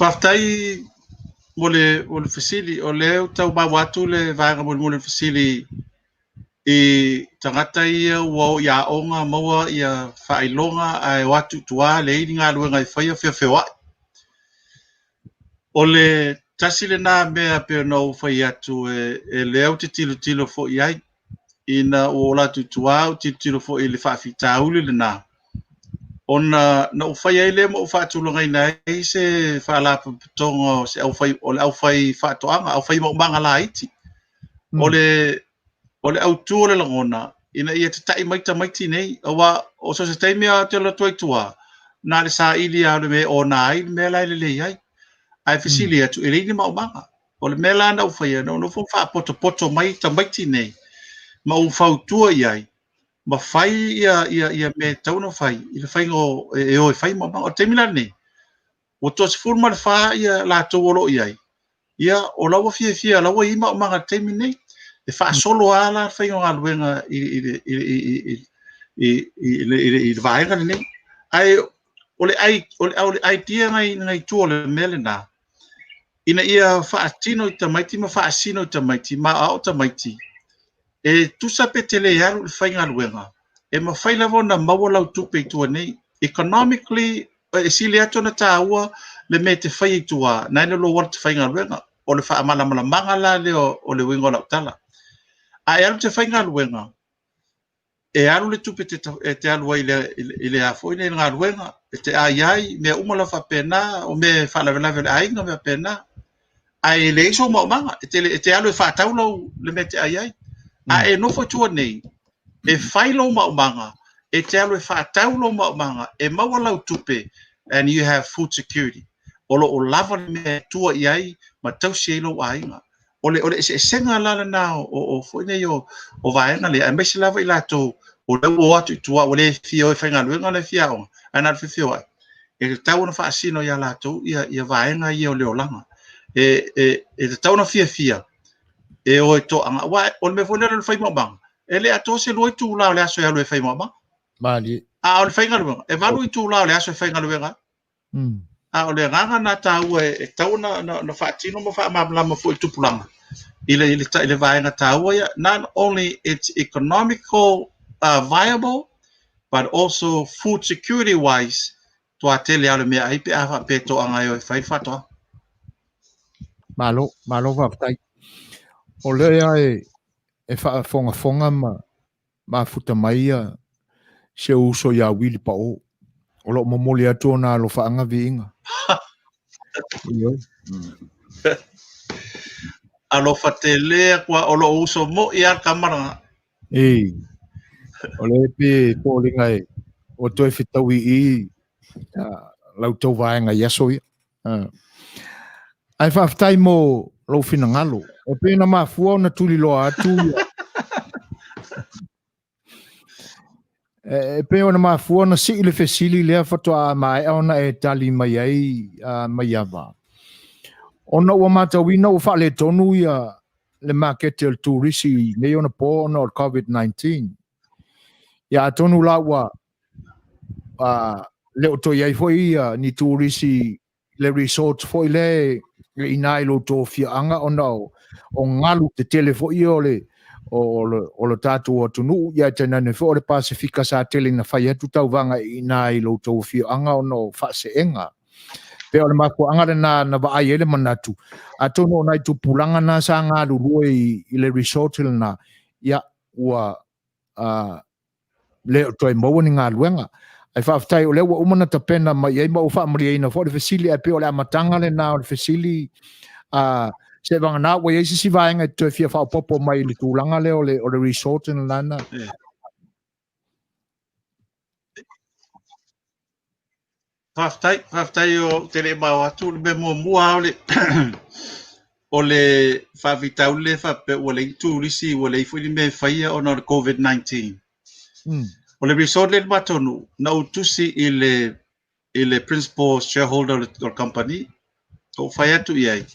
Whaftai mole fasili o leo tau mawatu le vanga mole fasili I tangata ia wau ia onga maua ia whailonga ai watu tua le ini ngā luenga I whaia whiawhiwa. O le tasile nā mea peo nau whai atu e leo te tilo fo I ai ina o la tutua o tilo fo I le whawhitauli le nā. Ona na ufai ai le mo whaatulunga ina ai se whaalapa pitongo se au whai whaatoanga, au whai maumanga la iti. O le autua le langona, ina ia te tai maiti nei, awa o so se taimea te la tuaitua, nā le sa ili au le me o nā ai, le mea lai le lei ai. Ai fisili atu, e reini maumanga. O le mea la na ufai, no fo wha poto maiti nei, ma ufautua iai. Ma fai ia me tauna fai I le fai ngo e o fai ma o te mila ne o to se forma le fa ia la to wolo ia o lawa fia lawa I ma te mine e fa solo ala fai ngo alwenga I vai ga ne ai o le idea ngai tu le melena ina ia fa atino I tamaiti ma fa asino I tamaiti ma o tamaiti e tu sa petele ya le fai alwenga e mawhai lawa na maua lau tupe tua nei. Economically, e sili ato na tāua le me te whai tua, naina lo wala te whai ngā luenga, o le wha amala manga la le o le wingo lau tala. A e alu te whai ngā luenga, e alu le tupe te alua I le afo ina ngā luenga, e te ai, mea umala wha pena, o me wha lawe le ainga mea pena, a e le iso maumanga, e te alu e wha taulau le me te ai. A e nofo tua nei, e failo maumanga, e te alo e whaataulo maumanga, e maua lau tupe, and you have food security. Olo o lava me tua I ai, ma tau seilo ainga. Ole se senga lala na o fwene o vaenga le, a mesi lava I lato, o leu o atu tua, o le fio e whainga luenga le fiao, ana le fio ai. E te tau na whaasino ia lato, ia vaenga I o leo langa. E te tau na fia, e o e to anga, o le me fwene le whai maumanga. Ele ato se loi tu la le aso ya lo fai mama. Mali. A o fai ngalu. E valu tu la le aso fai ngalu nga. A o le nganga na tau e tau na fatino mo fa mabla mo fu tu pulanga. Ile vai na tau ya not only it's economical viable but also food security wise to atele ale me ai pe a pe to anga yo fai fato. Malo va tai. O le ai e wha fonga ma futa maia se uso ya wili pa o lo momoli atu na lo whaanga viinga. Alo fatele kwa o lo uso mo ia kamara. O le pe pōlinga e o toi whitaui I lau tau vaenga yaso ia. Ai whaftai mo lo fina ngalo. E pēna maa fua na tuli loa atu ia. E pēna maa fua na si ile fesili lea whatoa mai ona e tali mai ai Maiava. Ona ua matawina o whale tonu ia le market el turisi nei ona po ona o COVID-19. Ia tonu la ua le o toi ai foi ni turisi le resort foi le inai lo to fianga ona o ngalu te telefo I o le tatu o tunu ia tena ne fo le Pasifika sa tele na fai atu tau vanga inai lo to fianga ona o faseenga. Pe o le mako angare na vaai ele manatu. Ato no nai tu pulanga na sa ngā lulu I le resort na ia ua le toi mau ni ngā luenga. Ai whaftai o le ua umana ta pena mai ei mau whaamari eina fo le fesili ai pe o le amatanga le na o le fesili se vanga na ua eisi si vaenga I toi fia whaopopo mai le tūlanga le o le resort na lana. Whaftai o te le mau atu, le me mua o le whawitau le whape o le tūrisi o le ifuri me whaia o na COVID-19. O le resort le matonu, na utusi I le principal shareholder o company, o whai atu iai.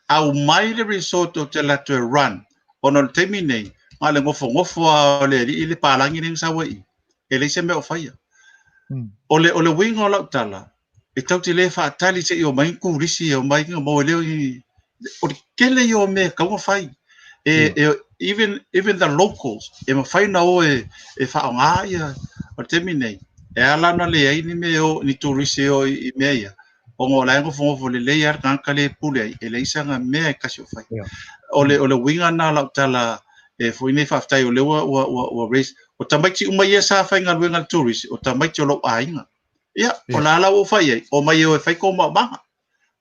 Au mai le resort o te latu e run, o na temi nei, ngā le ngofo o le I le pālangi ning sawa I. E le se me o whaia. O le wingo lau tala, e tau te le whaatali se i o mai kurisi o mai kinga mo leo i o kele i o me kaunga whai even the locals e ma whai na o e whaonga ia o te minei e ala na le ai ni me o ni turisi o i mea ia o ngō lai ngofo le le ar kanka le pule e le isanga mea e kasi o whai o le winga na lau tala e fuine whaftai o le ua race o tamaiti umai e sa whai ngā luenga turisi o tamaiti o lau ainga ia o la ala o whai ai o mai o e whai ko maha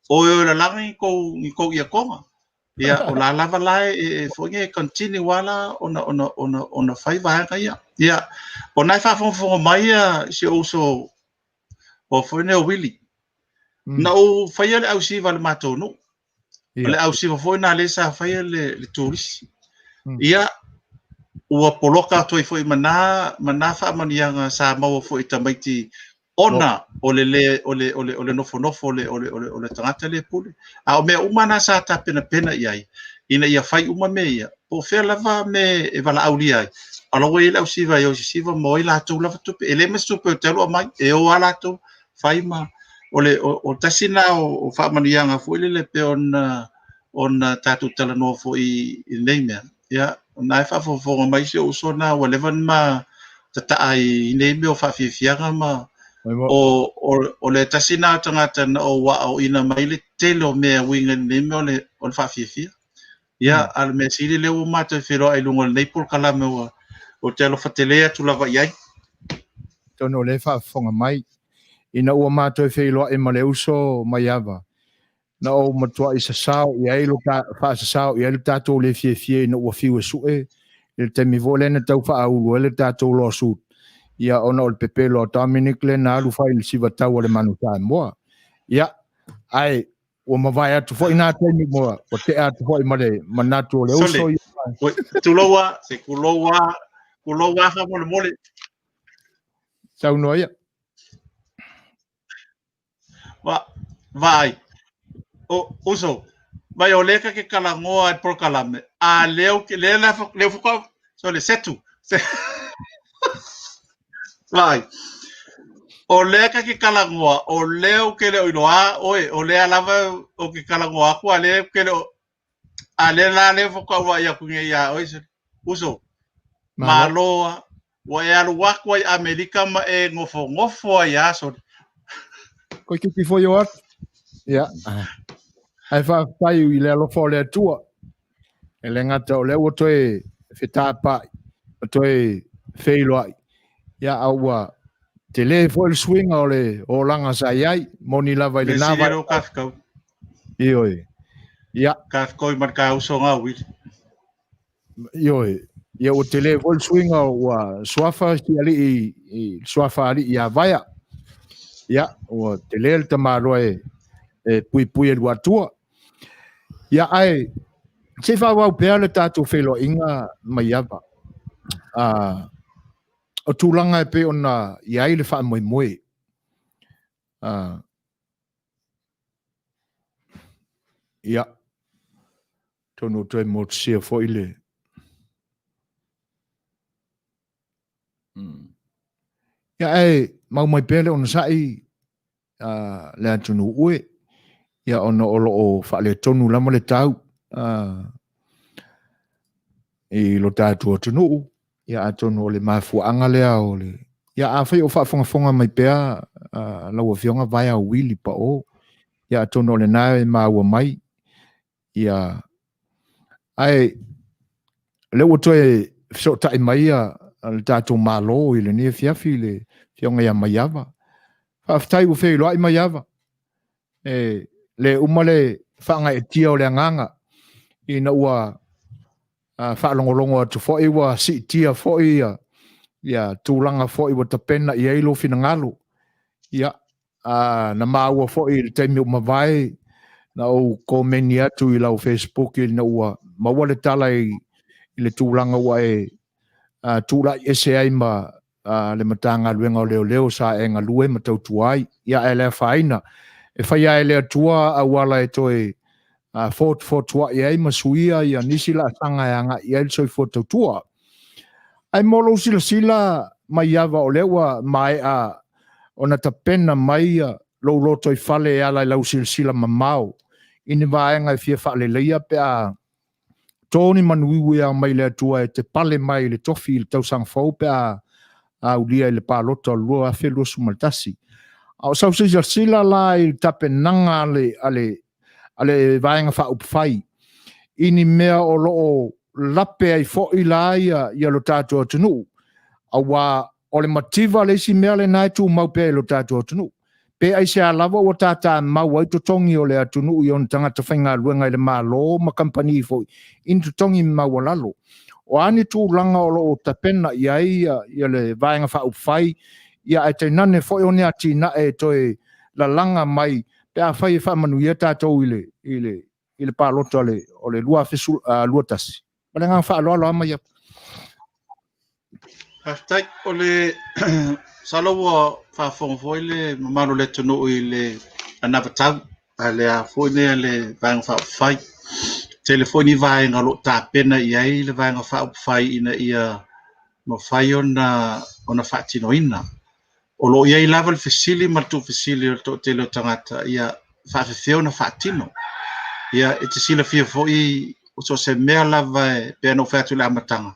o e la langi ko ia konga ia o la lava lai e fuine continue wala ona whai vanga ia o nai whafonga mai si oso o fuine o wili na o whai ale au si vale matou no le au si fuine le sa whai le turisi ia ua poloka toi foi mana fa manianga sa mau foi tamaiti ona ole nofo ole tangata le pule a o me umana sa ta pena iai ina ia fai uma me ia po fe lava me e vala aulia ai alo we la usiva yo siva mo ila tu lava tu ele me super telo mai e o ala tu fai ma ole o tasina o fa manianga foi le pe on tatu tala no foi nei me ia nai fa fo mai se usona o levan ma tata ai nei me o fa fianga ma o le tasina tangata na o wa o ina mai le telo me winga nei me o le fa fia ia al me sili le o mata fero ai lungo nei por kala me o telo fatelea tu lava iai tono le fa fonga mai ina o mata fero e male uso Maiava na o matua isa sao ia lo ka fa sao ia ta to le fie no o fiu su e il te mi vole na tau fa au le ta to lo su ia ona o pepe lo Dominic le na lu fa il si va tau le Manuia mo ia ai o ma vai atu fo ina te mi mo o te atu fo male manatu le uso tu loa se kuloa fa mole sau no ia vai o uso vai o leka ke kala ngoa e por kalame a leo ke le fuko so le setu vai o leka ke kala ngoa o leo ke le oinoa oe o le alava o ke kala ngoa ku ale ke le ale la le fuko wa ya kunge ya oe uso maloa wa ya lu wa ku Amerika ma e ngofo ya so ko ki fo yo ia ai fa pai i le lo fo le tua e le ngata o le o toe fetapa o toe feiloa ia aua te le fo le swing o langa sa iai moni lava i le nava ioi ia kafkoi marka usonga wi ioi ia o te le fo le swing o suafa si ali i suafa ali ia vaia ia o te le tamaro e pui e luatua ia ai se fa wa pe le tatu felo inga Maiava o tulanga e pe ona ia ile fa moi ia tono te mo se fo ile ia ai mau mai pele ona sai le atunu ue ia ona o fa le tonu lama le tau e lo tatu atunu ia atonu le mafuanga le o le ia a fai o fa fonga mai pea la o fionga vai a wili pa o ia atonu le nai ma o mai ia ai le o toe so tai mai le tatu malo i le ni fiafi le fionga ia Maiava fa tai o fei lo ai Maiava e le umale fanga e tia o le nganga ina ua fa longo atu fo i wa si tia fo ia tulanga fo i wa tapena i eilo fina ngalo ia na maua fo i te mi mavai na o komeni atu i lau Facebook i na ua maua le tala i le tulanga ua tula i ese ai ma le matanga luenga o leo sa e ngā lue ma Tautua ia e le whaina e whaia e le atua a wala e toi fotua i ai masuia i nisi la sanga e anga i ai soi Tautua ai molo sila Maiava o lewa mai ona tapena mai lo loto I fale ala I lau silsila mamau. Ini vaenga I fia fale leia pe a tōni manuia mai le atua e te pale mai le tofi le tausang fau pe a ulia I le pālota lua a whelua sumaltasi. Au sau sila la I tape nanga ale vaenga wha upwhai. Ini mea o loo lape ai fo I la ia lo tātua tunu. Awa o le mativa le si mea le nai tu mau pe lo tātua tunu. Pe ai se a lava o tāta mau ai tutongi o le atunu I on tangata whainga luenga I le malo ma kampani fo in tutongi mau lalo. O ani tu langa o loo tapena ia le vaenga wha upwhai ia e te nane fo I one ati na e toi la langa mai pe a whai wha manuia tātou I le pālota o le lua fesu lua tasi. Male ngā wha aloa loa mai Hashtag o le salawa whawhongfoi le mamano le tunu I le anavatau a le a fwone le vaenga whawhai. Telefoni vaenga lo tāpena I le vaenga whawhai ina ia mawhai ona whaatinoina. O lo iai lava le fesili maltu fesili o to tele o tangata ia whawhewheo na whaatino. Ia e te sila fia foi o so se mea lava e pēr no whātu le amatanga.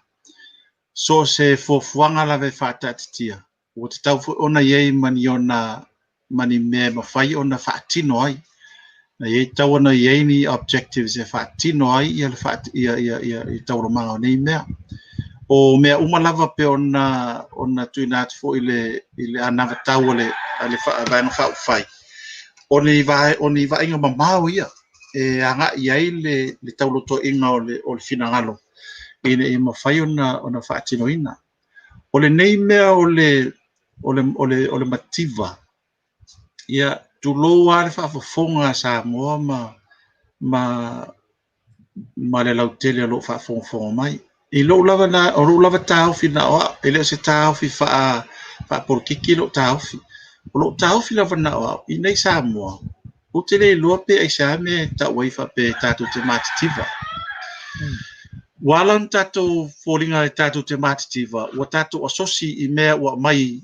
So se fofuanga lava e whaatatitia. O te tau foi ona iei mani mea mawhai ona whaatino ai. Na iei tau ona iei ni objectives e whaatino ai ia tau romanga o nei mea. O mea umalava pe ona tuina atu fo I le anava tau le vaenga whawhai. Oni va inga mamau ia. E anga iai le tauloto inga o le finangalo. Ine I mawhai ona whaatinoina. O le nei mea o le mativa. Ia tuloa le whaafafonga sa moa ma le lautele a lo whaafonga mai. I lo lava tauwhi na oa. I leo se tauwhi wha porkiki lo tauwhi. O lo tauwhi lava na oa. I nei sa moa. O te le loa pe ai sa me ta waifa pe tatu te matitiva. Walan tatu fōringa e tatu te matitiva. Wa tatu asosi I mea wa mai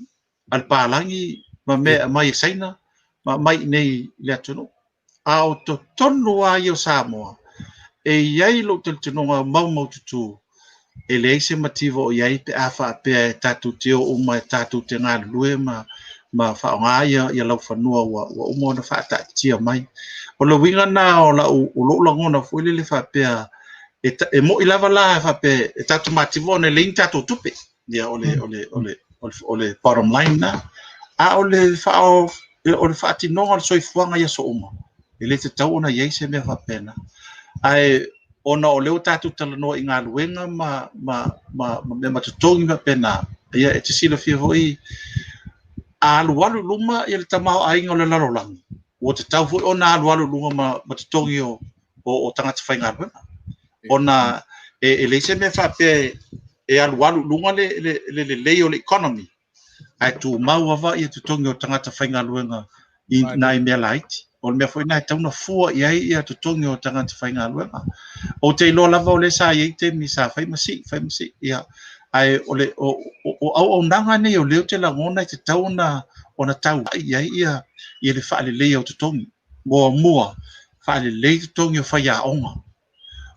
alpālangi ma mea mai saina ma mai nei le atunu. Ao to tonu a io Samoa. E iai lo te tunonga mau tutu. E le se mativa o iai pe awha pe tatu te o uma tatu te ngā lue ma whaonga ia lau whanua wa uma na whaata tia mai. O la winga na o la ulo langona fuile le whapea e mo I lava la whape e tatu mativa ne lein tatu tupe. Ia o le bottom line na. A o le whaati nonga le soifuanga ia so uma. E le te tau ona iei se mea whapena. Ai ona o leo tatu talanoa I ngā luenga me matutongi whapena. Ia e te sila fia hoi alualu luma ia le tamao ainga o le lalolangi. O te tau fui ona alualu luma matutongi o tangata whainga luenga. Ona e leise me whape e alualu lunga le leo le economy. Ai tu mau awa ia tutongi o tangata whainga luenga I nai mea laiti. O mea foi nai tauna fua ia tutongi o tangata whainga luenga. O te ilo lava o le sa iei te mi sa whaimasi ia. Ai o nanga nei o leo te langona I te tauna ona tau ia le whaalelei au tutongi. Mua whaalelei tutongi o whaiaonga.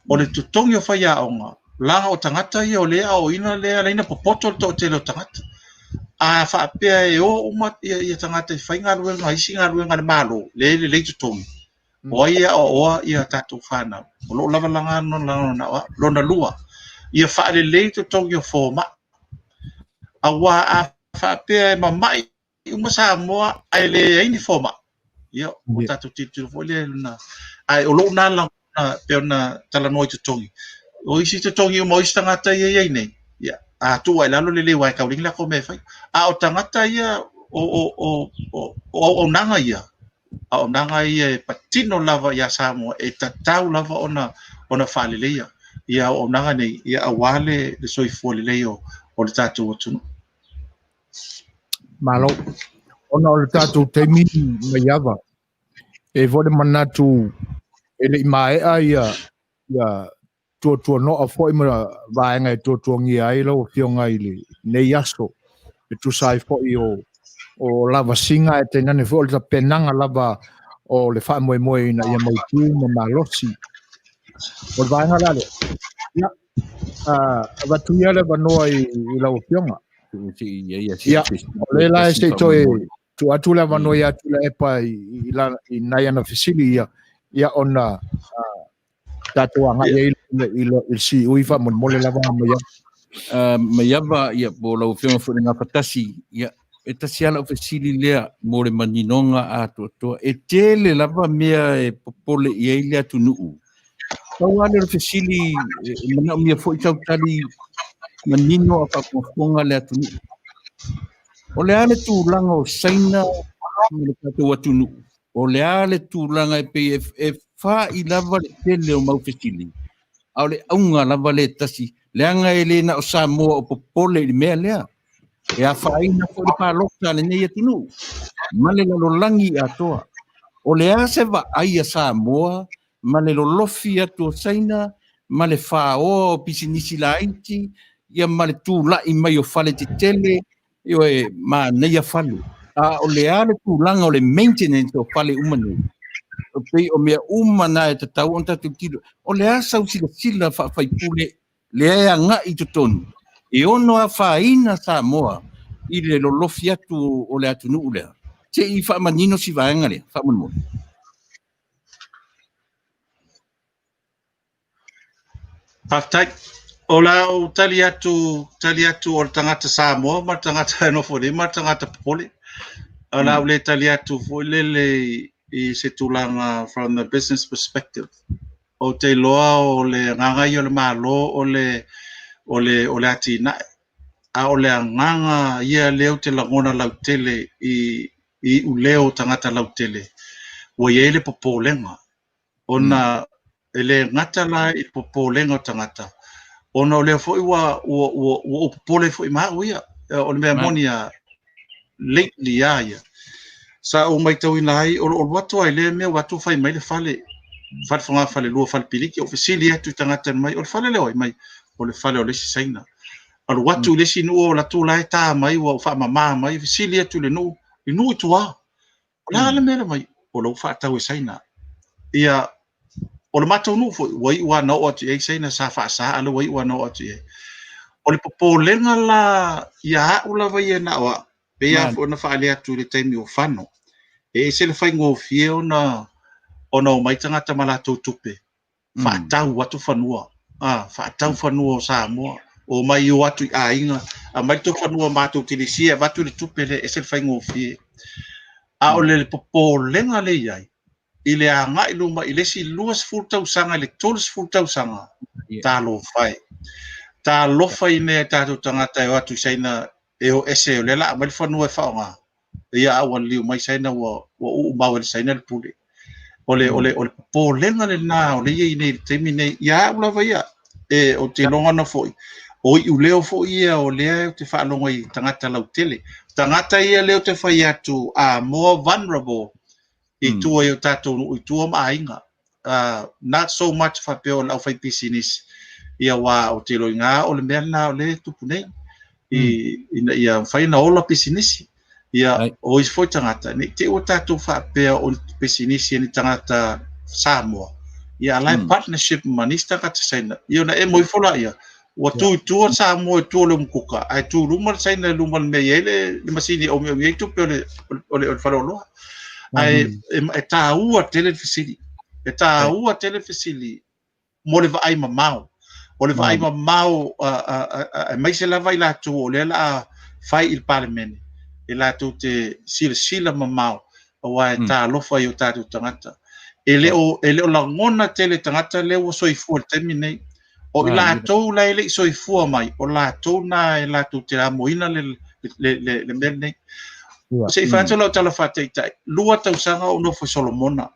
O le tutongi o whaiaonga. Langa o tangata ia o lea o ina lea leina popoto to te leo tangata. A whaapea e o umat ia tangata I whainga ruenga isi ngā ruenga le malo. Le tutongi. O ia o ia tatu whana. O lo lava langa na lona lua. Ia whaalelei tutongi o fōma. Awa a whaapea e mamai uma Samoa ai le aini fōma. Ia o tatu titu fo le luna. Ai o lo na langa pe ona talanoi tutongi. O isi tutongi o mo isi tangata ia nei. Ia a tu ai lalo le wai kauling la ko me fai. A o tangata ia o nanga ia. A o nanga ia patino lava ia Samoa e tatau lava ona whaalelei ia. Ia o nanga nei ia awale le soifua lelei o le tatu o tunu. Malo. Ona o le tatu teimi Maiava. E vode manatu ele Maea ia tua no a foi ma vaenga tua ngia ai lo fionga ile nei aso e tu sai foi o lava singa e te nane fo le penanga lava o le fa moe moe na ia mai tu ma malosi o le vaenga lale ia va tu ia le vanoa i la opionga ia o le la se toi tu atu le vanoa ia tu le epa i la i nai ana fisili ia ona tatua nga ia il si uifa mon mole lava mai Maiava ia po lau whionga fu ngā patasi ia e tasi ala o fesili lea mo le maninonga a toa e tele lava mea e popole i eile atu nuu. Tau ale o fesili mana o mea fo i tau tali manino a pakuafonga le atu nuu. O le ale tūlanga o saina mo le katou atu nuu. O le ale tūlanga e pe e wha i lava le tele o mau fesili. Au le aunga lava le tasi leanga e le na o Samoa o popole i mea lea. E a whaina ko le pālokta le nei atunu. Male lalolangi atoa. O le ase wa aia Samoa, male lolofi atu o saina, male whaoa o pisinisi la aiti, ia male tūla i mai o fale te tele, io e ma nei a fale. O le ale tūlanga o le maintenance o fale umane. O pei o mea umana e te tau on tatu tiro. O le asa usila sila whaipule, le ea nga i tutonu. E ono a whaina Samoa, i le lolofi atu o le atu nuu lea. Te i whamanino si vaenga lea, whamanimo. Paftai, o la o tali atu o le tangata Samoa, ma tangata enofori, ma tangata popole. O la o le tali atu fo le i se tūlanga from the business perspective. O te loa o le ngangai o le malo o le ati nae. A o le nganga ia leo te langona lautele i uleo tangata lautele. Wa ia ele popolenga. Ona ele ngata la i popolenga o tangata. Ona o leo fo iwa o popole fo i maa uia. O le mea monia lately ia. Sa o mai tau ina ai, o watu ai le mea watu fai mai le fale whanga fale lua fale piliki, o fisili atu tangata mai, o le fale leo ai mai, o le fale o lesi saina. O le watu lesi nu o la tu lai tā mai, o wha mama mai, fisili atu le nu, i nu i tua. O la ala mele mai, o la ufa tau e saina. Ia, o le matau nu fo, wai ua na o atu e saina sa wha sa, ala wai ua na o atu e. O le popolenga la, ia ula vai e na oa, pea fo na wha ale atu le taimi o whano. E se le fai ngofie ona o mai tangata malatou tupe. Whaatau watu whanua. Whaatau whanua o Samoa. O mai o atu i ainga. A mai to whanua mātou tilisia. Watu le tupe le e se le fai ngofie. A o le popo lenga le iai. I le anga i luma i lesi luas fultau sanga le tolis fultau sanga. Tā lo fai. Tā lofa i mea tātou tangata e watu i saina e o ese o le la. Mai whanua e whaonga. Ia awan liu mai saina wa mau le saina le pule. Ole po lenga le na ole ye nei temi nei ia ula vai e o te longa na foi. O i uleo foi ia o le te fa longa i tangata lau tele. Tangata ia leo te fai atu a more vulnerable i tua i o tatou i tua mainga. Not so much fa peo lau fai pisinis ia wa o te loinga o le mea na o le tupu nei. Ia fai na ola pisinisi. Ia o is foi tangata ni te o tatou fa pea o pesinisi ni tangata Samoa. Ia lai partnership manista kata saina. Ia na e moi fola ia. Wa tu Samoa tu le mkuka. Ai tu rumar saina lumar me ele le masini o me tu pe o farolo. Ai e ta ua tele fisili. E ta ua tele fisili. Mo le vai mamau. O le vai mamau mai se la vai la tu o le la fai il parlamento. E la tu te sila mamau o ai ta lofa i o tatu tangata. Ele o langona tele tangata le o soifua temi nei. O i la tau la ele soifua mai. O la tau na e la tu te amoina le mel nei. Se i whantua lau tala whateitai. Lua tau sanga o nofo Solomona.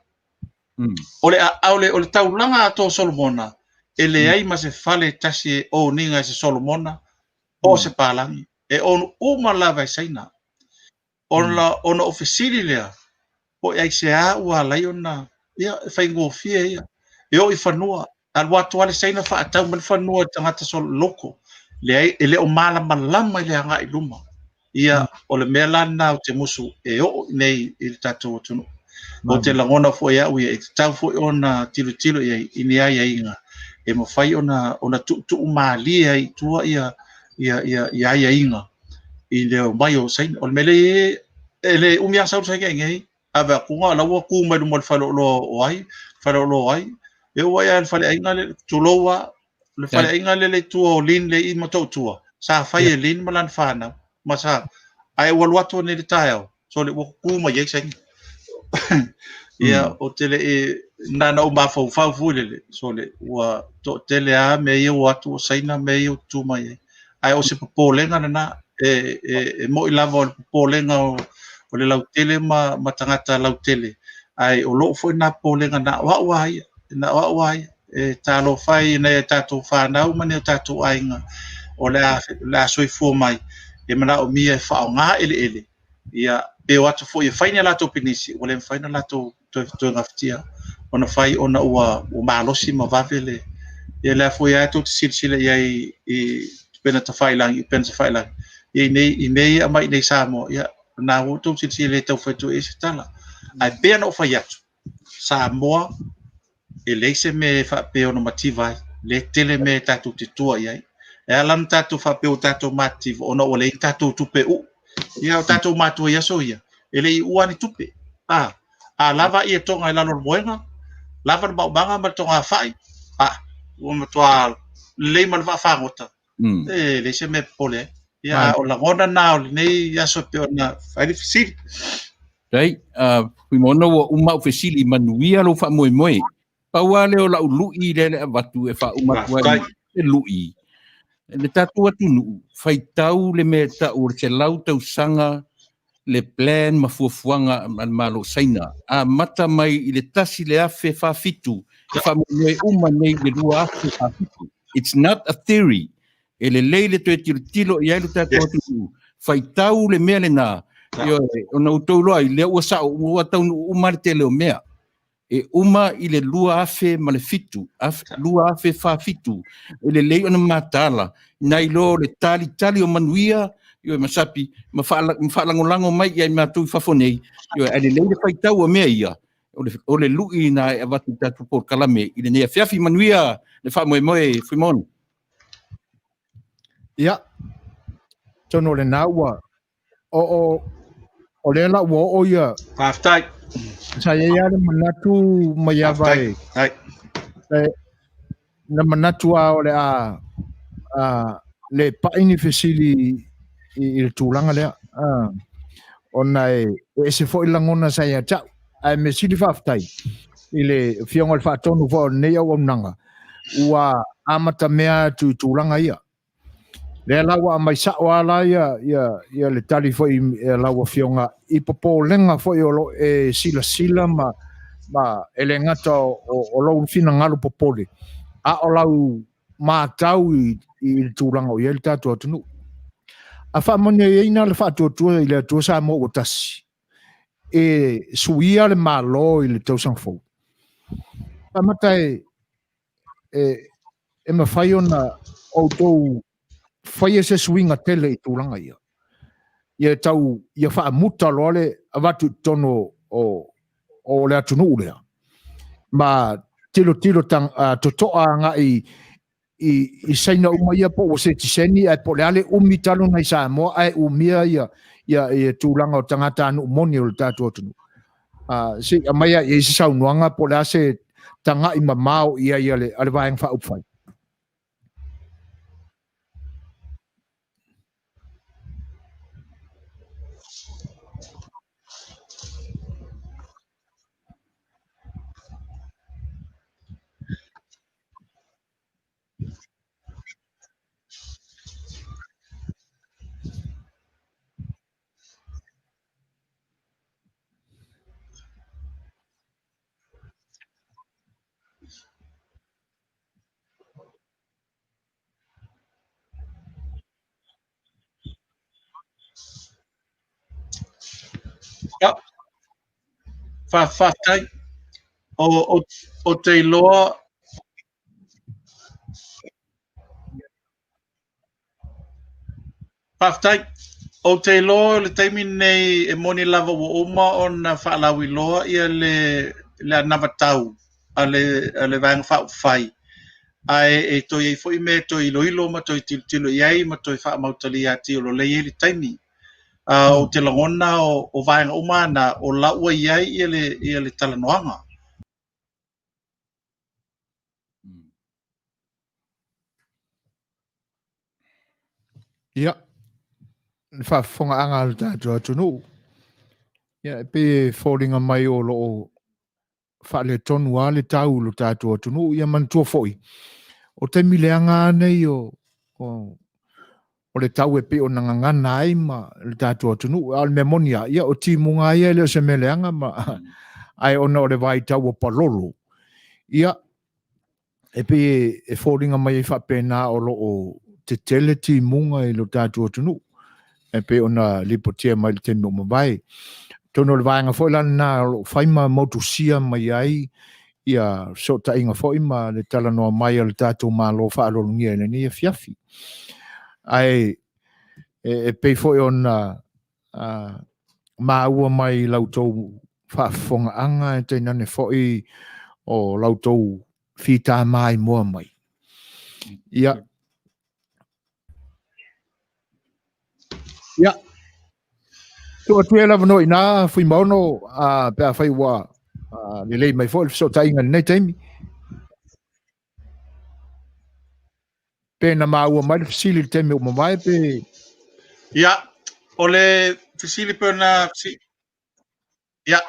O le tau langa ato Solomona. Ele ai ma se fale tasi o ninga se Solomona. O se palangi. E on uma lava saina. Ona ofisili lea. O ai se a ua lai ona. Ia fai ngofia ia. E o i whanua. Al watu ale saina wha atau man whanua tangata sol loko. Le o malama lama le anga i luma. ia o le mea lana o te musu e o nei i le tatou tunu o te langona fo ia ui e tau fo ona tilo ia ini ai inga e mo fai ona tu mali ai tua ia inga i le mai o sai o mele ele umia sa sa ngai ava kunga la wa ku mai mo falo lo ai e wa ia fale ainga le tuloa le fale ainga le tu o lin le i mo tua sa fai e lin malan fana masa ai wa watu ne le taio so le ku mai ye sai ia o tele e nana o mafau fu le so le wa to tele a me ia watu saina me ia tu mai ai o se polenga na e mo i lava o le polenga o le lautele ma tangata lautele ai o lo foi na polenga na wa e talo fai na e tatu whanau mani o tatu ainga o le soi fu mai e mana o mia e whaonga ele ia pe watu foi e faina lato pinisi o le faina lato to ngaftia ona fai ona ua malosi ma vavele ia le foi atu silsila ia i pena ta failang i nei mai nei samo ia na o to silsila tau fetu e stala ai pe no fai atu Samoa e leise me fa pe ona mativa le tele me tatu titua ia e alam tatu fa pe tatu mativ ona o le tatu tupe u ia tatu matu ia so ia ele i uani tupe a lava ia tonga la no moenga lava ba banga ma tonga fai o ma toa le mal va fa ngota e le se me pole ia o la ngona na o nei ia so pe ona fai difícil dai Fuimaono wa uma ofisili Manuia lo fa moe paua le o la ului le watu e fa uma tua e lui le tatu atu nu fai tau le me ta ur se lau tau sanga le plan mafuafuanga malo saina a mata mai i le tasi le afe fa fitu e fa moe uma nei le lua afe fa fitu it's not a theory e le leile to e tilo i ai le tatu atu fai tau le mea le na yo ona utolo ai le ua sa ua tau uma te le o mea e uma i le lua afe ma le fitu lua afe fa fitu e le lei ona matala nai lo le tali o Manuia yo masapi mafalangolango mai ia matu fafonei yo ale le fai tau o mea ia o le lui na e watu tatu por kalame i le nea fiafi Manuia le fa moe Fuimaono ia tono le naua o le la o ia faftai sa ia le manatu Maiava ai na manatu o le le paini fesili i le tūlanga lea ona e se fo i langona sa ia tau ai me sili faftai i le fionga le whaatonu fo nei au nanga ua amata mea tūlanga ia le lawa mai sa wala ia le tali fo i lawa fionga i popo lenga fo i olo e sila ma ele ngata o lo fina ngalo popole a o lau matau i tūlanga o ia le tatu atunu a fa mone e ina le fa tu i le tu sa mo o tasi e suia le malo i le tau sang fo pa matai e ma fai ona o tou fai se swinga tele i tūlanga ia tau ia fa muta lole avatu tono o le atunu lea ma tilo tang totoa nga i saina uma ia po o se tiseni ai po le ale umi talo nai sa mo ai umia ia tūlanga o tangata anu moni o le tatu atunu si amaya ia se saunuanga po le ase tanga i mamao ia le vaeng fa upfai faftai o te iloa faftai o te lo le taimi nei e moni lava o uma ona whaalawi loa ia le anavatau a le vang whai ai e toi e foi me toi ilo ma toi tilo iai ma toi wha mautali a ti o lo le ili taimi o te langona o vanga uma na o laua iai ia le talanoanga Ia. Whaafonga anga le tātua tunu. Ia, pe fōringa mai o lo whaale tonu a le tau lo tātua tunu. Ia mantua foi. O te mileanga nei o le tau e pe o ngangana ai ma le tātua tunu. Al me monia. Ia, o timunga ia le se meleanga ma ai ona o le vai tau o palolo. Ia, e pe e fōringa mai e whapena o lo te tele timunga i lo tātua tunu. E pe ona lipotia mai le tenu mawai. Tono le vaenga foi lan na faima motusia mai ai ia so ta inga foi ma le tala no mai le tatu ma lo fa lo ngia le ni fiafi. Ai e pe foi ona ma ua mai lautou fa fonga anga e te nane foi o lautou fita mai mo mai. Ia. Ia. So tuela no ina Fuimaono pe a Fai'oa le lei mai foi so tainga nei taimi. Pe na maua mai fasili taimi o mai pe. ia o le fisili pe na ia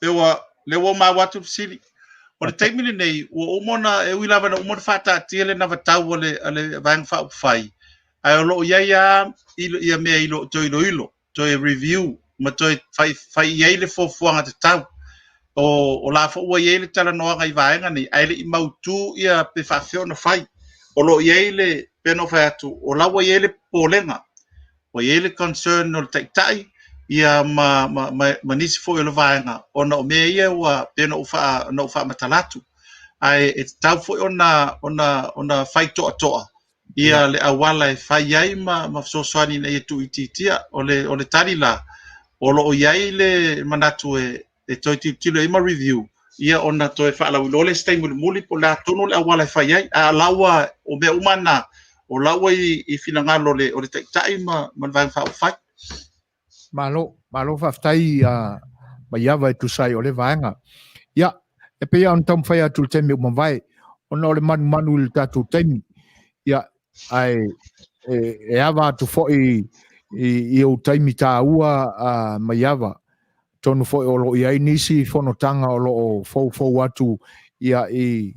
le wa ma watu fisili o le taimi nei o mona e wilava na umona fata tiele na vatau ale vang fa fai ai lo ia ia me ilo to review ma to fai ia le fo fuanga te tau o la fo ia le tala no ngai vaenga ni ai le mautu ia pe fa feo na fai o lo ia le peno fa atu o la wa ia le polenga o ia le concern no tai ia ma nisi fo le vaenga ona o me ia wa peno fa no fa matalatu ai e tau fo ona fai toa ia le awala e fai ai ma so swani na tu ititia o le tali la o lo iai le manatu e toi tilo ima review ia ona toi fa la lo le stai muli po la tono le awala e fai ai a lawa o me umana o lawa i finanga lo le o le tai ma vai fa fai malo fa tai Maiava tu sai o le vaenga. Ia e pe on tam fai atu temi o vai ona le manu le tatu temi. Ia ai e ava tu foi i o taimi tā ua Maiava tonu foi o lo ia nisi fonotanga o lo fo atu ia i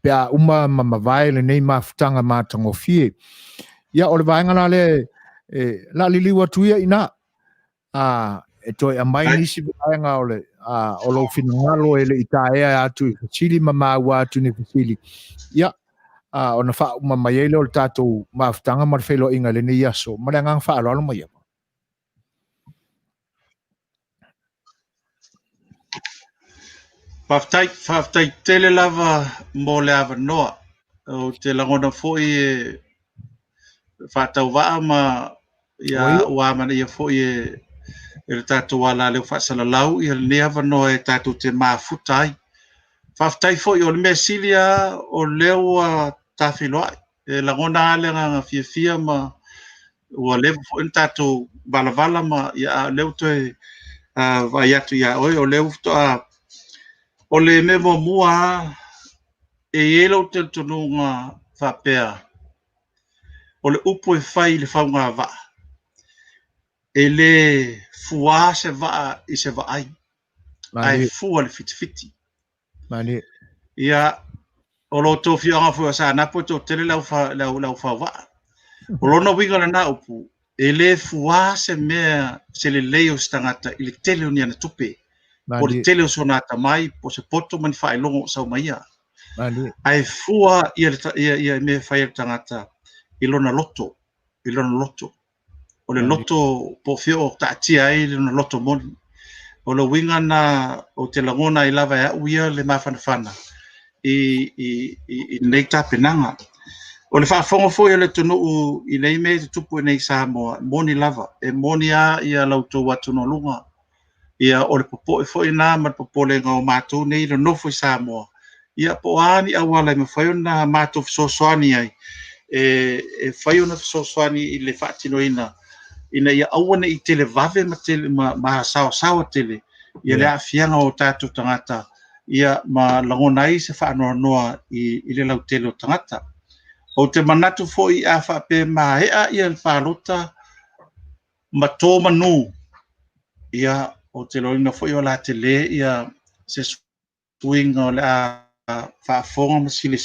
pea uma mawai le nei mafutanga mātango fie ia o le vaenga la le la liliwa tuia ina e toi a mai nisi vaenga o lo finangalo e le itaea atu i fasili mamaua atu ni fasili ia ona fa uma mai ele o le tatou mafutanga ma le felo inga le nei aso ma le angang fa alo mai Faftai tele lava mo le ava noa o te langona foi e fatau waa ma ia ua mana ia foi e le tatou ala le faasalalau ia le ava noa e tatou te mafuta ai faftai foi o le mesilia o leo tafiloai e langona ale nga fia ma ua le foi tatou valavala ma ia leo toe vai atu ia oi o leo to o le me mua e elo te tonunga whapea. O le upo e whai le whaunga wa. E le fua se wa i se wa ai. Ai fua le fiti. Mani. Ia o lo to fianga fua sa napo to tele lau wha wa. O lona winga na upu. E le fua se mea se le leo stangata i le tele o niana tupe. O le tele o sonata mai po se poto mani whae longo sau maia. Ai fua ia me whae tangata i lona loto. O le loto po fio ta tia ai le lona loto moni. O le winga na o te langona i lava ia uia le mawhanawhana. I nei ta penanga. O le whaafonga fo le tunu u I nei me te tupu nei Samoa, moni lava, e moni a ia lautou watu no lunga. Ia o le popo e fo ina ma popo le ngau mātou nei le nofo I Samoa. Ia po ani awala me whai ona mātou fisosoani ai. E whai ona fisosoani I le whaatino ina ia awana I tele vave ma tele ma sawa tele. Ia le afianga o tātou tangata. Ia ma langona ai se whaanoa noa I le lau tele o tangata. O te manatu fo I a whape ma hea ia le whalota ma tō manu. Ia o te loina fo I o la te le ia se swinga o le a whaafonga ma sile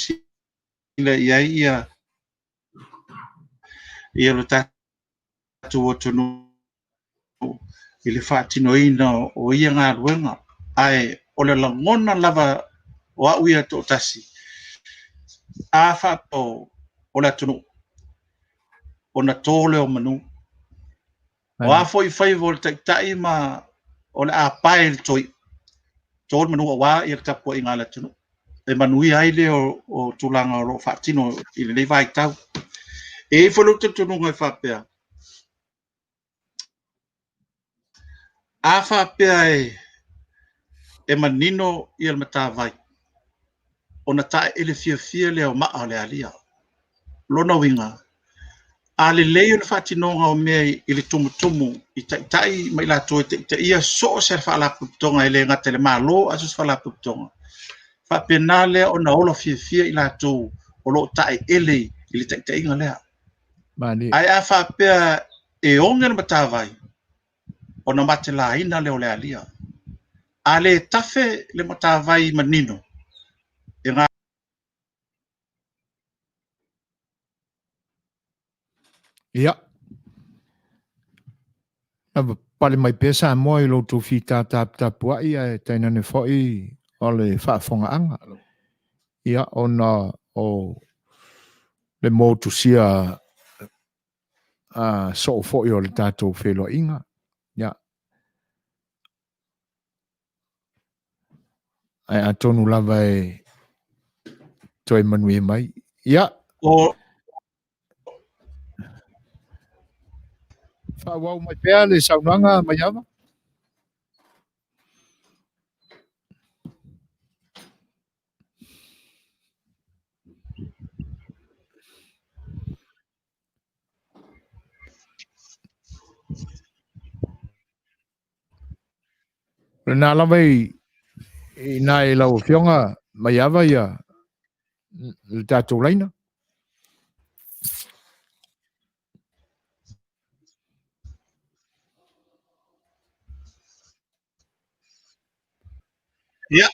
ia ia lo tātou o tunu I le whaatino ina o ia ngā ruenga. Ai o le langona lava o au ia tō tasi. A whaapo o la tunu. O na tōle o manu. O a fo I whai o le taitai ma o le a pae le toi. Tōle manu o wā I le tapu I ngā la tunu. E Manuia ai le o tūlanga o lo whaatino I le nei vai tau. E whalu te tunu ngai whapea. A whapea e manino I le mata vai. O na tae ele fia le o maa o le alia. Lona winga. A le leo le whaatinonga o mea I le tumutumu I tai mai la toi te ia so se whaalaputonga I le ngate le malo asus whaalaputonga. Whapena lea o na ola fia I la tō o lo tae ele I le tai inga lea. Ai a whapea e onga le mata vai. O na mate la ina leo le alia. A le tafe le mata vai manino. E ngā Ia. Ava pale mai pesa mo I lo tu fita tapua ia e taina ne foi o le whaafonga anga. Ia ona o le mo tu sia so foi o le tatou whelo inga. Ia. Ai atonu lava e toi Manuia mai. Ia. o Whawau mai pēa le saunanga Maiava. Nā lava I nā e lau whionga Maiava ia le tātou laina. ia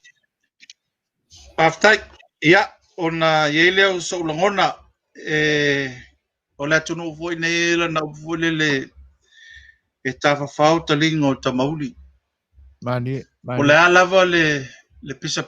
aftai ia ona yele o so langona o la tunu foi nei la na foi le e tava falta lingo tamauli. Mani. O le alava le pisa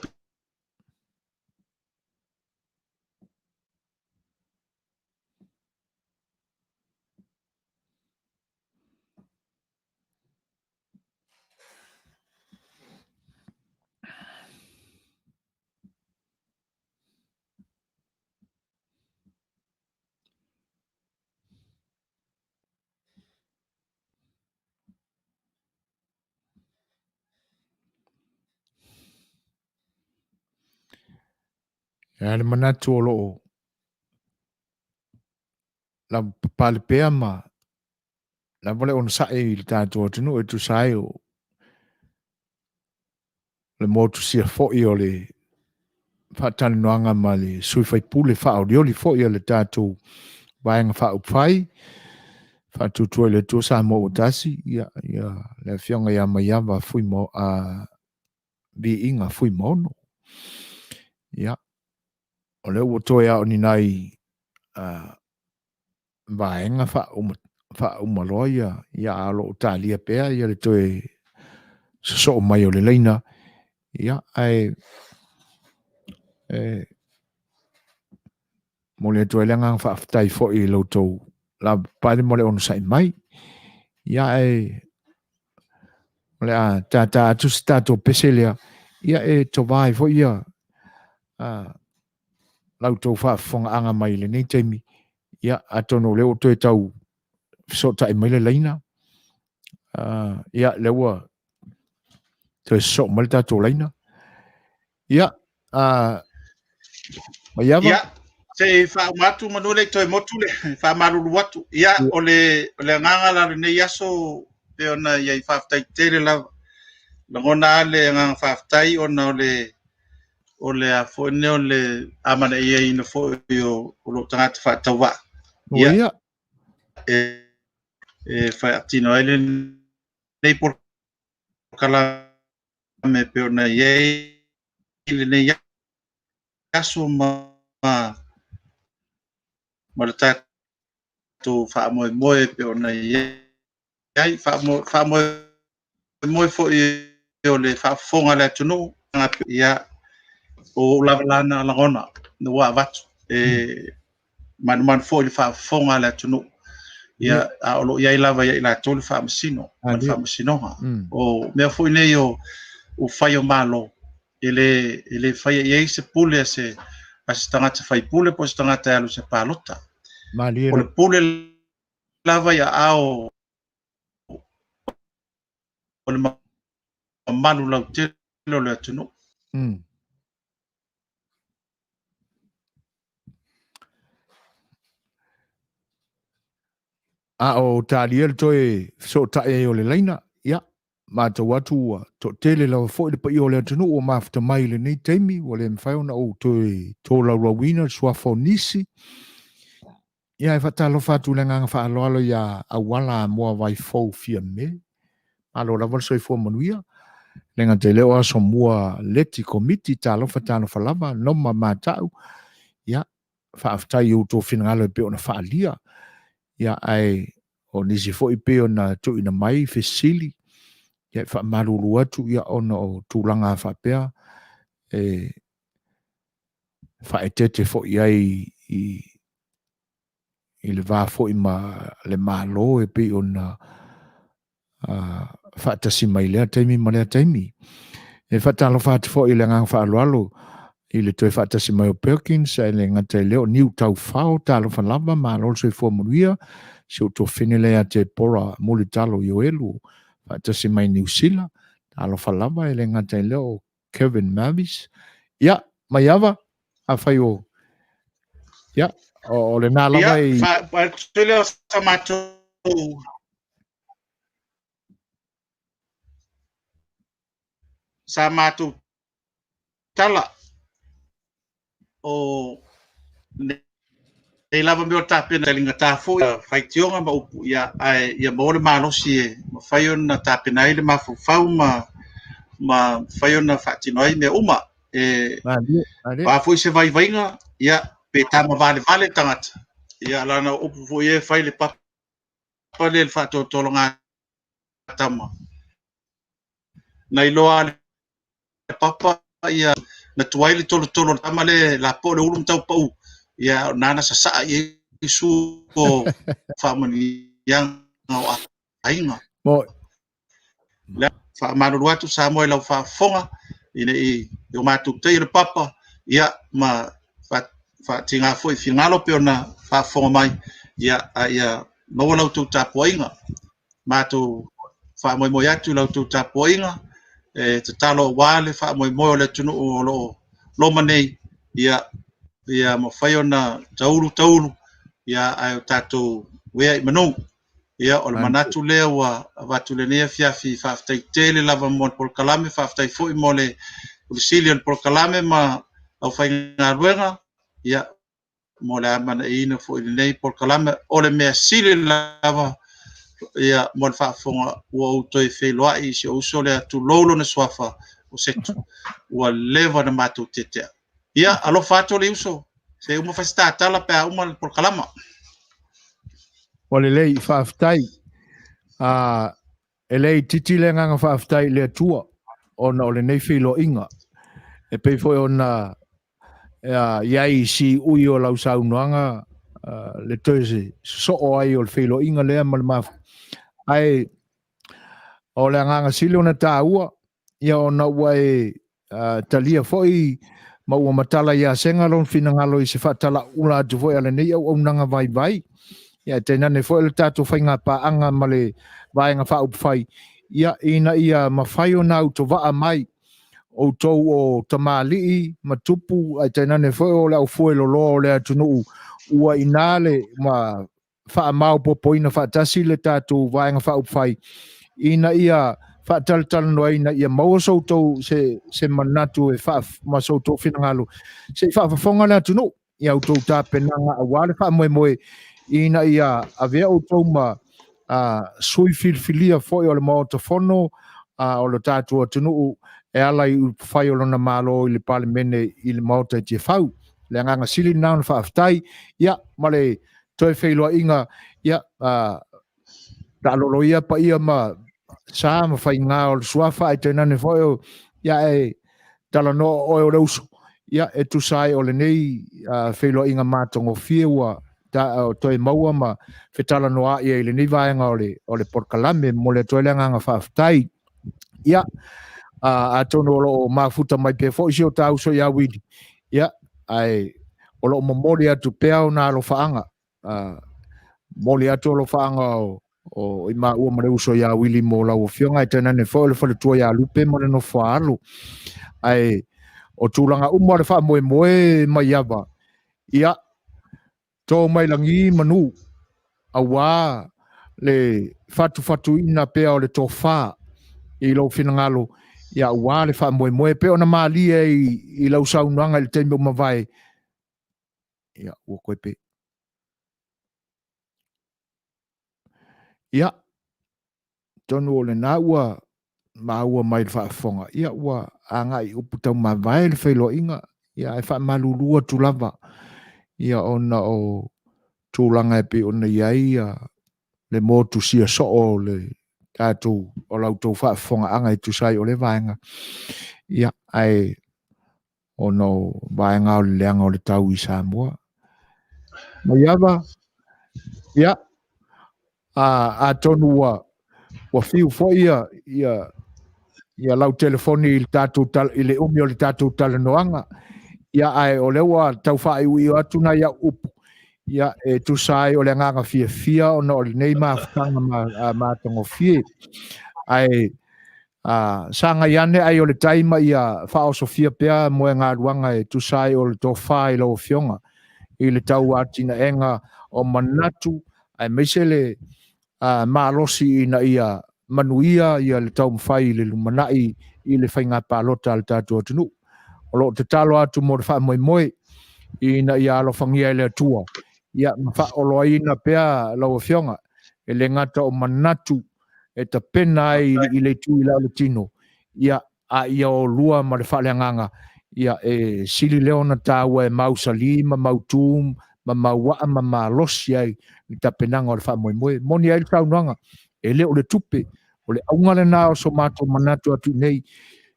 Ia le manatu o loo. La pale pēa ma. La vole on sae I le tātou atunu e tu sae o le motu sia foi o le whaatani noanga ma le sui fai pule wha o lioli foi o le tātou waenga wha upai. Wha tutua le tu sa mo o tasi. Ia le whionga ia Maiava Fuimaono bi inga Fuimaono. Ia. O le ua toi au ni nai vaenga wha umaloa ia alo o tālia pēa ia le toi so mai o le leina. Ia ai mo le toi lenga wha aftai fo I lautou la pale mo le ono sai mai. Ia ai mo le a tata atu stato peselea ia to vai fo ia lau tau whaafonga mai le nei teimi. Ia, atono leo toi tau so tai mai le leina. Ia, lewa toi so mai tatou leina. Ia, Maiava? Ia, se whaamatu manu le toi motu le, whaamaruru watu. Ia, o le nganga la nei aso, pe ona iai whaafitai tere la, ngona le nganga whaafitai, ona o le a fōne o le amana ia ina fōi o lo tangata whaatawa. Ia. Whaatino ele nei por kala me pe ona iai, le nei aso ma le tātou whaamoe pe ona iai, whaamoe fo i o le whaafonga le atunu, ia o lavalana alangona, na wā watu, man fo i le whaafonga le atunu, ia a olo iai lava iai la tolu whaamasino, man whaamasinoha, o mea fo i nei o whai o malo, ele whai iai se pule a se tangata whai pule, po se tangata alu se pālota. O le pule lava ia ao o le manu lau telo le atunu. O tālia le toi so tae o le leina, ia, mātou atu to tele lau fo le pa i o le atunu o mafta mai le nei teimi, o le mwhaiona o toi tō lau rawina, suafo nisi. Ia, e whatalo whatu le nganga whaaloalo ia awala mua vai fau fia me. Alo la valso i fua Manuia. Lenga te leo aso mua leti komiti talo whatano whalava, noma mātau. Ia, whaaftai u tō whinangalo e peo na whaalia. Ia, ai, o nisi fo i peo na tu ina mai fesili. Ia, whaamaruru atu, ia, ona o tūlanga whapea. Whaetete fo i ai i le vā fo i le mālo e peo na whaatasi mai lea taimi ma lea taimi. E whaatalo whaati fo i le ngang whaaloalo i le toi whaatasi mai o Perkins e le ngata i leo niu tau whao talo whalava ma lolo soi fua Manuia se o tō whenelea te pora muli talo i o elu whaatasi mai New Zealand talo whalava i le ngata i leo Kevin Mavis. Ia, Maiava, a whai o. Ia, o le nā lava i. Ia, tui leo sa mātou. Sa mātou tala o nei lava me o tāpena linga tāfo whai tionga ma upu ia maore mālosi e ma whai ona tāpena i le mawhau ma whai ona whaatino ai mea uma whafo i se vai vainga ia pe tāma vale tangata ia lana upu fo i e whai le papa le whaatotolo ngā tama nei loa papa ia na tuai le tolo tama le la po le ulum tau pau ia nana sa i su o famani yang no ainga mo la fa manu watu sa mo la fa fonga ine i o matu te le papa ia ma fa tinga foi finalo pe ona fa fonga mai ia no la tu tapoinga matu fa mo atu la tu tapoinga te talo wale fa mo le tunu o lo manei ia mo fai ona taulu ia ai tatou wea i manong ia o le manatu lea ua avatu lenea fiafi faafetai tele lava mo le polokalame faafetai fo'i mo le ulisili o le polokalame ma aufaigaluega ia mo le amanaʻiina fo'i lenei polokalame o le mea sili lava ia mo le fa'afoga ua outou feiloa'i i se o uso le atulou lona suafa o setu ua leva na matou tetea ia alofa atu o le uso se uma faistaatala pe a uma le polokalama o le lei whaafetai e lei titi le nganga whaafetai le atua ona o le nei whilo inga e pei foi ona iai si ui o lau saunoanga le toise so o ai o le whilo inga lea ma le mafu ai o le nganga sili ona tā ua ia ona ua e talia foi ma ua matala ia senga lon finangalo I se whaatala ula atu foi ale nei au nanga vai. Ia tēnā ne foi le tātou whai ngā pāanga ma le vai ngā whaupu whai. Ia ina ia mawhai o nā uto waa mai o tau o Tamālii, matupu, ai tēnā ne foi o le au fue lolo o le atunu ua inale ma wha mau popoina whaatasi le tātou vai ngā whaupu whai. Ina ia whaataltala noa ina ia maua soutou se manatu e ma soutou finangalo. Se whaafafonga le atunu, ia autou tāpenanga a wale whaamoe ina ia avea outou ma sui filifilia foi o le maotafono o le tātou atunu e ala I whai o lona malo I le palemene I le maota te whau. Le anganga sili nao na whaaftai, ia ma le toi whailoa inga, ia ta'alolo ia pa ia ma sa ma fai ngā o le suafa ai tēnā ne foi o ia e talano o le uso ia e tu sai o le nei whailo inga mātongo fia ua ta o toi maua ma fetala noa ia I le nei vaenga o le porkalame mo le toi le nganga whaaftai ia a tono o mafuta mai pe fo isi o tau so ia wili ia ai o lo momori atu pea o nā lo whaanga moli atu o lo whaanga o I ua mare uso ia wili mo lau o fionga I tēnā ne fo le whale tua ia lupe mo le no whaalo ai o tūlanga umo le wha moe Maiava ia tō mai langi manu a wā le fatu ina pea o le tō wha I lau finangalo ia wā le wha moe pea o na maalia I lau saunuanga I le teime umawai ia ua koe pe ia tonu o le nā ua ua mai le whaafonga ia ua angai upu tau mawai le whailo inga ia e wha malulua tu lava ia ona o tūlanga e pe ona iai le motu sia so o le tātou o lau tau whaafonga angai tu sai o le vaenga ia ai ona o vaenga o le leanga o le tau I Samoa Maiava ia a tonu ua fiu fo ia lau telefoni I tātou I le umi o le tātou talanoanga ia ai o lewa tau whae ui o atu na ia upu ia e tu sai o le nganga fia o le nei mawhanga mātango fie ai sanga iane ai o le taima ia whao sofia pea moe ngā ruanga e tu sai o le tō whae lau fionga I le tau atina enga o manatu ai meise le maalosi ina ia Manuia ia le tau mwhai le lumanai I le whainga pālota le tātua tunu. O lo te talo atu mo le wha moe ina ia alo whangia le atua. Ia mwha olo ina pea lau fionga e le ngata o manatu e ta pena I le tui la le tino. Ia a ia o lua ma le whale nganga. Ia e sili leona tāua e mausali ma mautum ma maua ma malosi ai I ta penanga o le wha moe. Moni ai le taunuanga. E le o le tupe, o le aungale nā o so mātou manatu atu nei,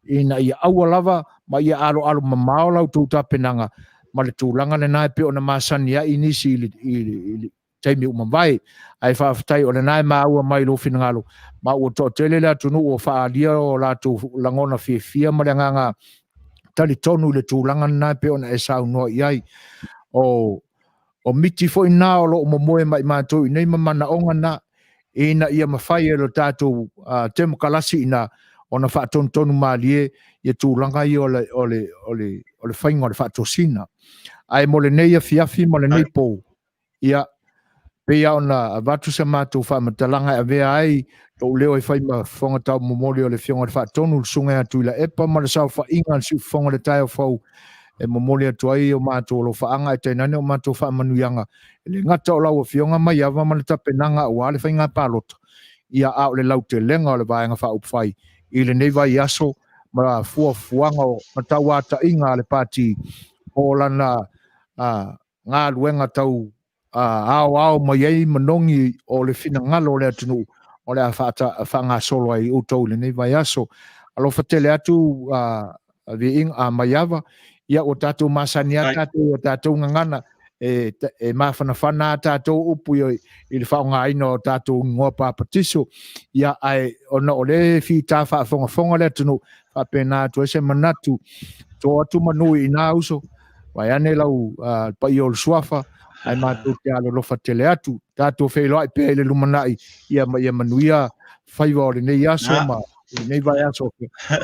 ina ia aua lava, ma ia alo mamao lau tau tāpenanga, ma le tūlanga le nāe pe o na māsani a inisi I taimi umawai, ai whaafatai o le nāe māua mai lo finangalo, ma ua tō tele le atunu o whaalia o lātou langona fia ma le nganga tali tonu le tūlanga le nāe pe o na e sau noa iai, o miti fo ina o lo momoe mai mātou, nei mamana onga na, ina ia mawhai e lo tātou temo kalasi ina o na whaatonu maalie ia tūlanga I o le whainga o le whaatosina. Ai mo le nei a fiafi mo le nei pou. Ia pea o na watu sa mātou whaamatalanga a vea ai tau leo e whai ma whonga tau momoli o le whionga le whaatonu le sunga atu ila epa ma le sau whainga le siu whonga le tai o whau e momoli atu ai o mātou lo whaanga e tainane o mātou whaamanuianga. Le ngata o lau o fionga Maiava ma le tapenanga o ale whainga pālota. Ia au le lau te lenga o le vaenga whaupwhai. I le nei vai aso ma fuanga o matauata inga le pāti o lana ngā luenga tau ao mai ei manongi o le fina ngalo o le atunu o le whanga solo ai utau le nei vai aso. Alo whatele atu vi ing a Maiava ia o tātou masania tātou o tātou ngangana e mawhanawhana tātou upu i le whaongaina o tātou ngoa pāpatiso ia ai ona o le fi tā whaafonga le atunu whapena atu ese manatu tō atu manui i nā uso wai ane lau pa i o le suafa ai mātou te alo lofa tele atu tātou whaeloa i pēle lumanai ia manuia whaiwa o le nei aso ma nei vai aso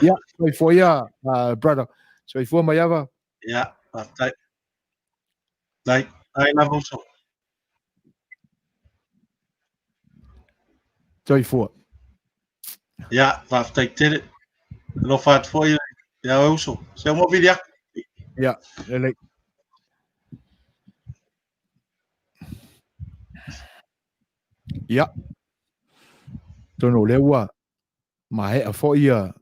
ia wai fōia brother so i fōa Maiava ia Like, I love also. Toi for. Ja, dat betekent het. Nog wat voor je. Ja, also. Zeg maar video. Ja, like. Ja. Tono lewa. Ma he a fo ia.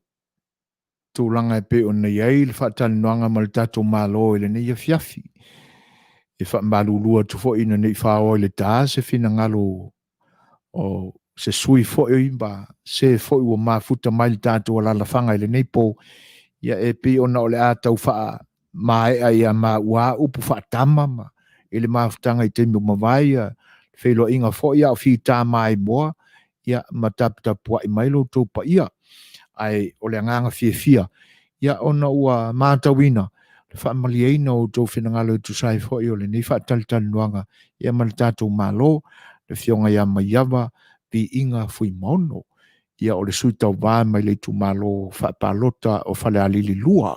Tūlanga e pe o nei ei le whaatanuanga ma le tatou malo le nei a fiafi. E whaamalulua tu fo ina nei whao le tā se fina ngalo o se sui fo i ba se fo i o mafuta mai le tatou ala la whanga le nei po ia e pe ona o le ātau wha mai ai a ma ua upu whaatama ma e le mafutanga i te mawai whelo inga fo ia o fi tā mai moa ia mataputapua i mailo tō pa ia ai o le nganga fia ia ona ua mātawina le whaamaliaina o tō whenangalo tu sai fo i o le nei whaatalitalinuanga ia ma le tātou malo le fionga ia Maiava pi inga Fuimaono ia o le sui tau wā mai le tu malo whaapalota o Falealili lua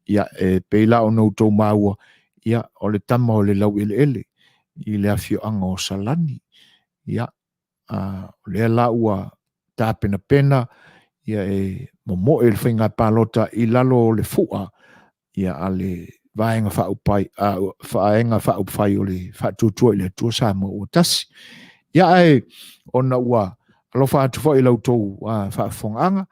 ia peila o nou tō maua ia o le tama o le lau ele i le afioanga o Salani ia o le la ua tāpena pena ia momo le whainga palota i lalo le fua ia ale vaenga whaupai whaenga whaupai o le whatutua i le tua sama o tasi ia ona ua alofa atu fo i lau tōu whaafonganga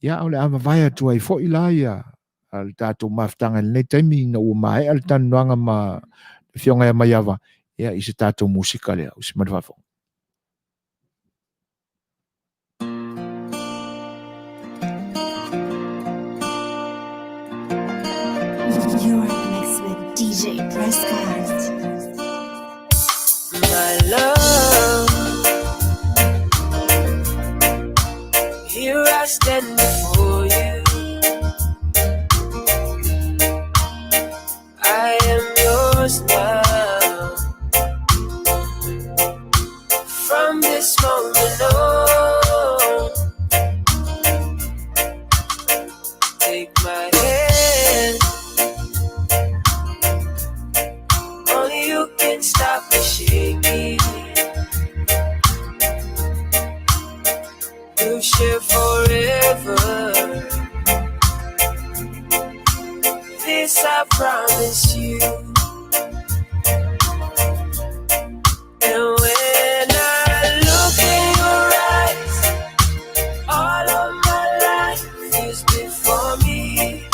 ia o le ama vai atu ai fo i la ia al tātou maftanga le taimi na ua mai al tanuanga ma fionga ia Maiava ia i se tātou musika lea o se madwafong. You're mixed with DJ Prescott. My love, here I stand before you. I am yours now. From this moment on, take my hand. Only you can stop me shaking. We'll share forever. This I promise you. And when I look in your eyes, all of my life is before me.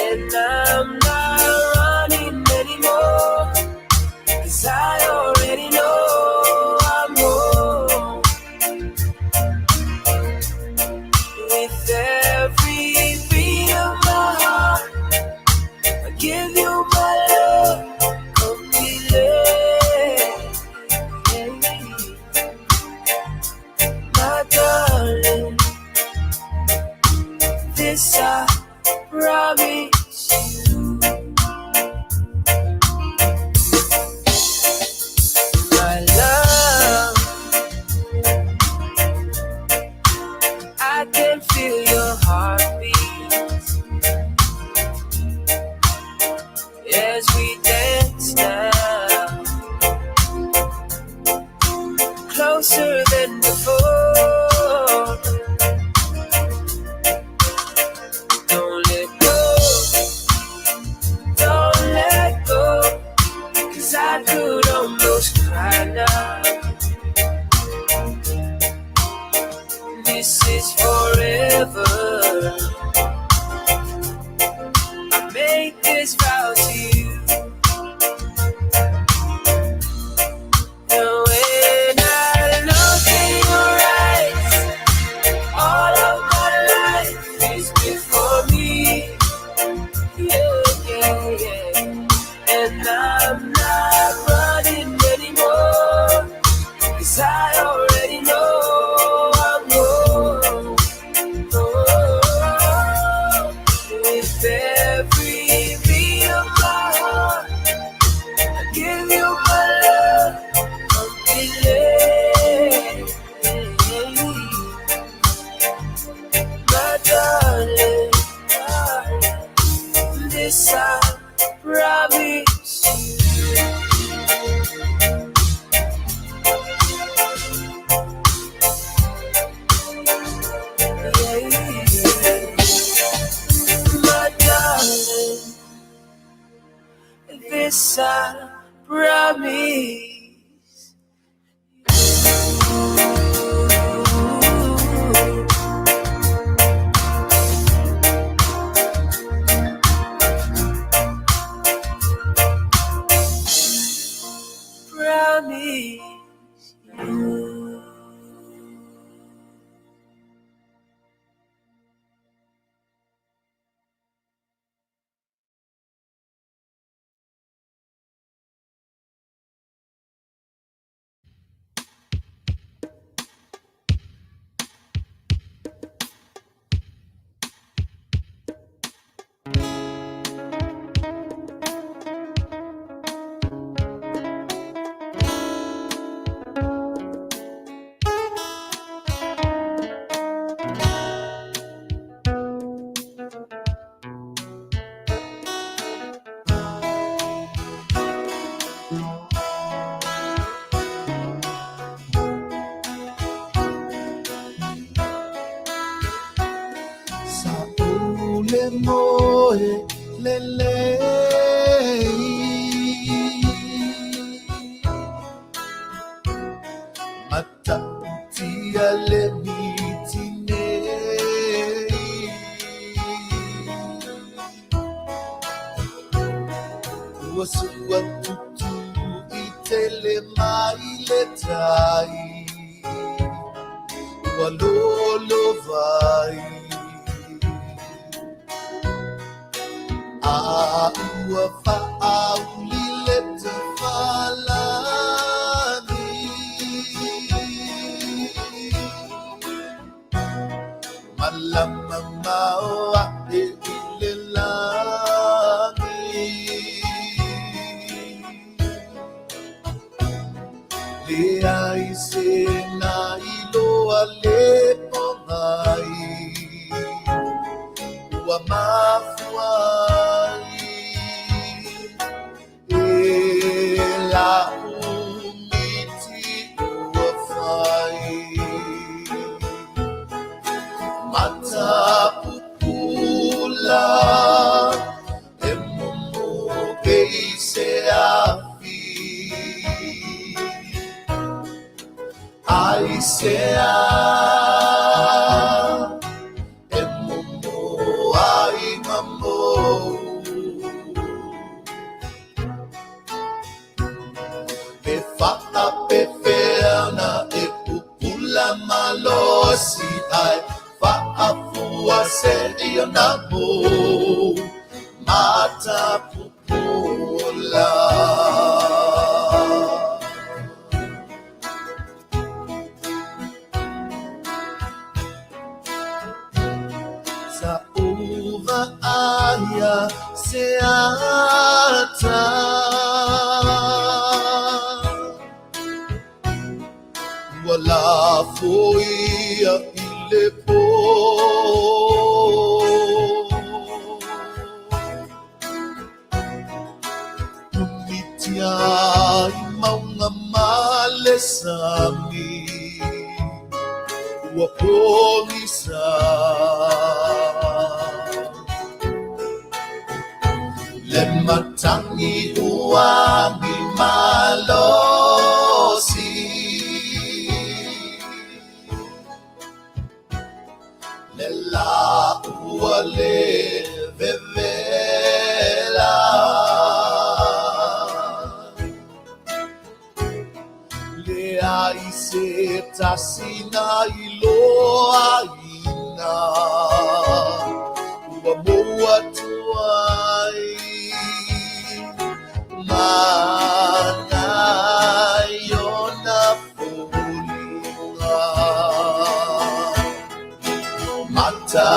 And I'm not running anymore, 'cause I already know I'm home. With every beat of my heart, I give you my love completely. My darling, this I promise you. My love, I can feel your heartbeat as we dance now, closer than before. Don't let go, 'cause I could almost cry now. This is forever. I make this vow to you. And when I look in your eyes, all of my life is before me. Yeah, yeah, yeah. promise. Promise you. Moe lele Matatia le mitine Suasua tutu itele mai le tai Walolo vai Ua fa'auli le te falani Malama maoa e ile lani Le ai se na iloa le pongai Ua mafuai La umiti ua fai Mata pupula E mumu kei se afi Ai se E mumu ai mambo Fa'a pefeana e pupula malosi ai fa'a fua se io nabo mata pupula sa uva aya se ata Wala foia i le po Umitia i maunga male sami Ua pomisa Le matangi uami malosi La ua le vevela Le ai se tasina i loa ina Ua moa tuai Mana iona fulinga Mata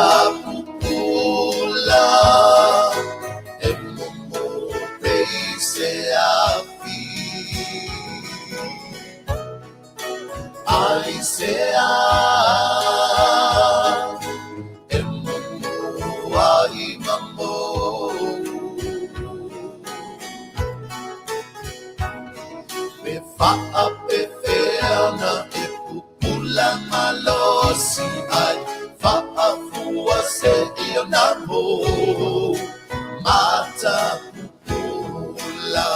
pupula E mumu pei se afi Ai se E mumu ai mambo Me fa'a pefeana e pupula malosi ai fa'a fua se io nabo mata pupula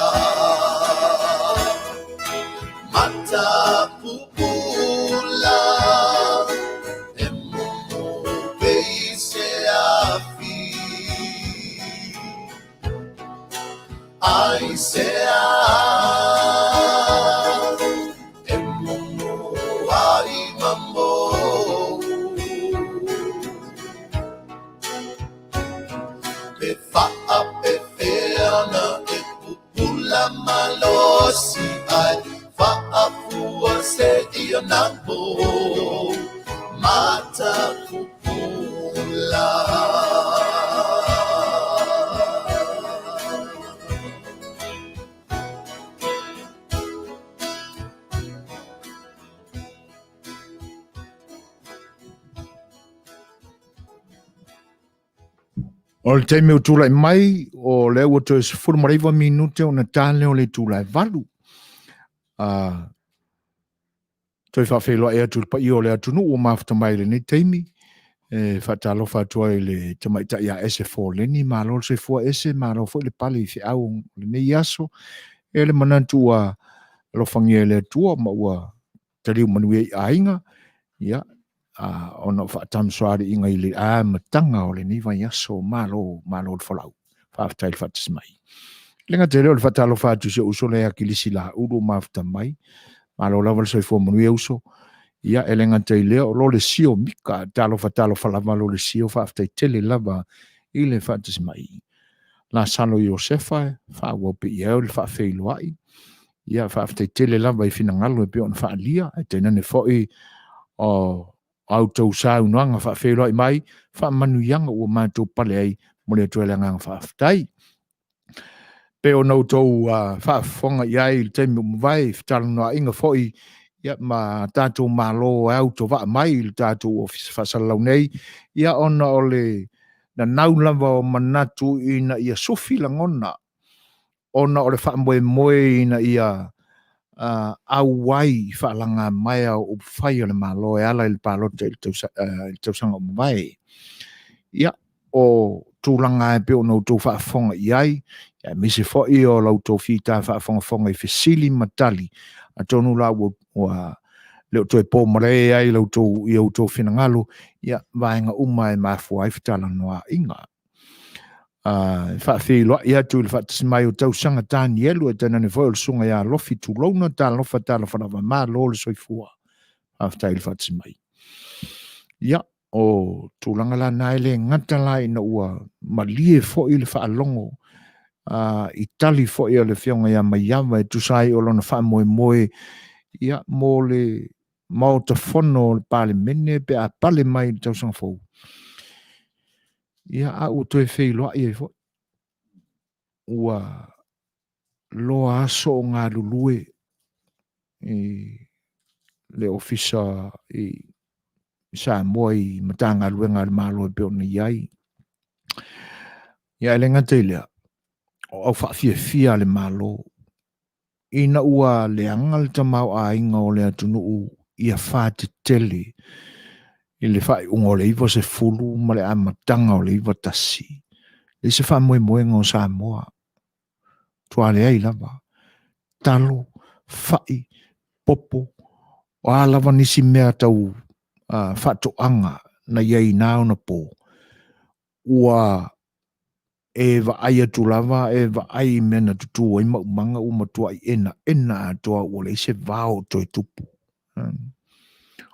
sea e mumu ai mambo pe fa a pe feana e pupula malosi ai fa a fua se ia nambo mata pupula O le teime o tūlai mai, o le ua toi se fulmaraiwa minute o na tāle o le tūlai valu. Toi whawhelo e atu pa i o le atunu o mafta mai le ne teimi. Whatalo whatua i le tamaita ia SF4 leni, malo se fua ese, malo fo le pale i au le ne iaso. E le manantu a lofangia le atua, ma ua tariu Manuia i ainga. Ia. Ona whaatam soari inga i le matanga o le niwa iaso malo le whalau. Whaaftai le whaatas mai. Lenga te reo le whaatalo whaatu se uso le akilisi la uru mafta mai. Malo lava le soifua Manuia uso. Ia elenga te leo lo le sio mika talo whalama lo le sio whaaftai tele lava i le whaatas mai. La salo Iosefa, whaawa pe iau le whaafeiloai. Ia whaaftai tele lava i finangalo e pe on whaalia. E tenane foi o autou sau noanga whaafeiloi mai, whaamanuianga ua mātou pale ai, mole atuelanga whaaftai. Pe o nautou whaafonga iai, le teimi umwai, whtala noa inga foi, ia ma tātou mālo auto wha mai, le tātou o whasalau nei, ia ona o le na naulava o manatu ina ia sofi langona, ona o le whaamboe ina ia au wai whaalanga mai au whai o le malo e ala il palote il tausanga mai. Ia, o tūlanga e peo no tō whaafonga iai, ia misi fo i o lau tō whita whaafonga i whisili matali, a tonu la o leo tō e pō mare ai lau tō i au tō whinangalo, ia vaenga uma e mafu ai whitala noa inga. Whaafeilua ia tu le whaatas mai o tausanga tāni elu e tēnane foi o le sunga ia lofi tu launa tā lofa tā la whanawa mā lo le soifua. Whaaftai le whaatas mai. Ia o tūlanga la naile ngata lai na ua malie foi le whaalongo i tali foi o le whionga ia Maiava e tusai o lona whaamoe ia mō le mauta whono le pale mene pe a pale mai le tausanga fau. Ia a o toi wheiloa i e fo. Ua loa aso o ngā lulue i le ofisa i Samoa i matanga luenga le malo e peo ni iai. Ia elenga te lea. O au whaafia le malo. Ina ua le angal tamau a inga o le atunu ia whaate tele. I le whae ungo le iwa se fulu ma le amatanga o le iwa tasi. Le se wha moe ngā Samoa. Tuale ai lava. Talo, whai, popo. O a lava nisi mea tau whato anga na iei nāo na pō. Ua e wa ai atu lava, e wa ai mena tutua i maumanga umatua i ena atoa o le se vao toi tupu.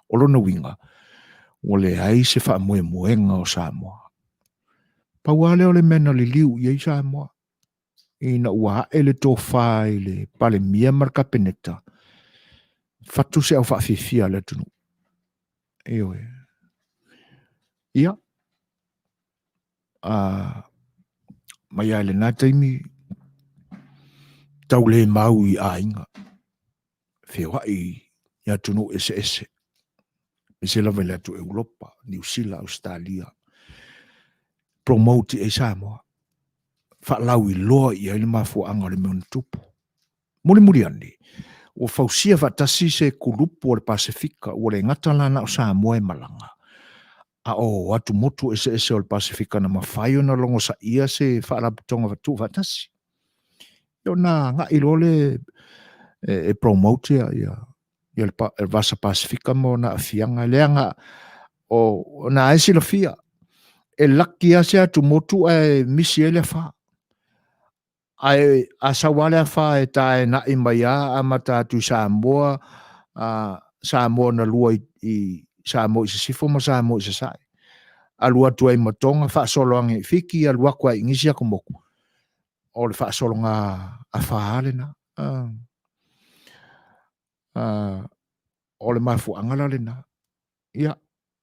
O lona winga. O le ai se wha moe ngā o Samoa. Pauale o le mena li liu i ei Samoa. Ina ua ele tō whai le pale mia marka peneta. Fatu se au whaafifia le tunu. Eoe. Ia. Mai ai le nā taimi tau le mau i a inga. Whiwa i ia tunu ese. E se lawa le atu Europa, New Zealand, Australia. Promote e Samoa. Whaalau i loa i aile mafua anga le meona tupu. Muri ane. O fausia whatasi se kulupu o le Pasifika o le ngatalana o Samoa e malanga. A o atu motu ese o le Pasifika na mawhaio na longo sa ia se whaaraputonga watu whatasi. Io na nga ilole e promote ia el vasa Pasifika mo na afianga leanga o na esi la fia. E laki ase atu motu e misi ele wha. ai asawale fa e tae na I mai a mata tu Samoa Samoa na lua I Samoa I se sifo ma Samoa I se sai alua tu ai matonga fa solo ange fiki alua kwa ingisi ako moku o le fa solo nga a faale na o le mafu angala le na ia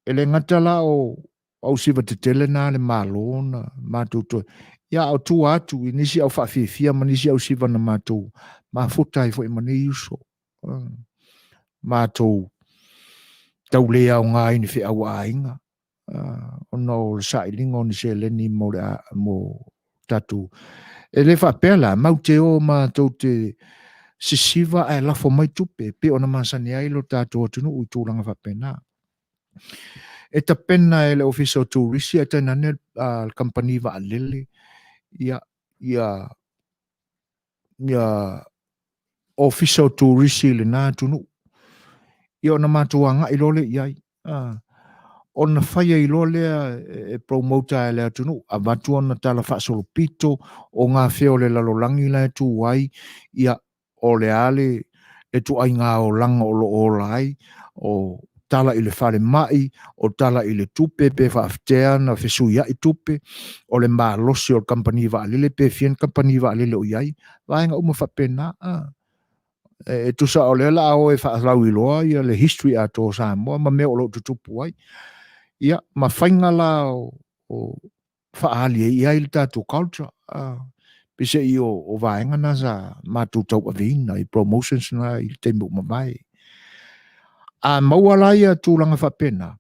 ele ngata la o au siva te tele na le malo na matuto ia au tu atu inisi au fa fia manisi au siva na matu mafuta I fo imani yuso matu tau lea o ngā ini fi au ainga ono le sailinga o ni se leni mo tatu e le fa pela mau te o matu te sisiva ai lafo mai tupe pe ona masani ai lo tatu o tunu uitulanga fa pena e ta pena e le official tourist e ta nane al company va alele ia official tourist le na tunu ia ona matuanga I lole iai ona faia I lole e promoter le tunu a vatu ona tala fa solo pito o ngā feo le lalolangi le tu wai ia o le ale e tu ai ngā o langa o lo o lai o tala I le fale mai o tala I le tupe pe fa aftea na fesu ia I tupe o le malosi o company va lele pe fien company va lele o iai vaenga uma fa pena e tu sa o le la o e fa lau I loa ia le history a to Samoa ma me o lo tutupu ai ia ma fainga la o fa ali ia I le tatu culture pise I o vaenga na sa matu tau avina I promotions na I te mu mamai a mauala ia tūlanga whapena.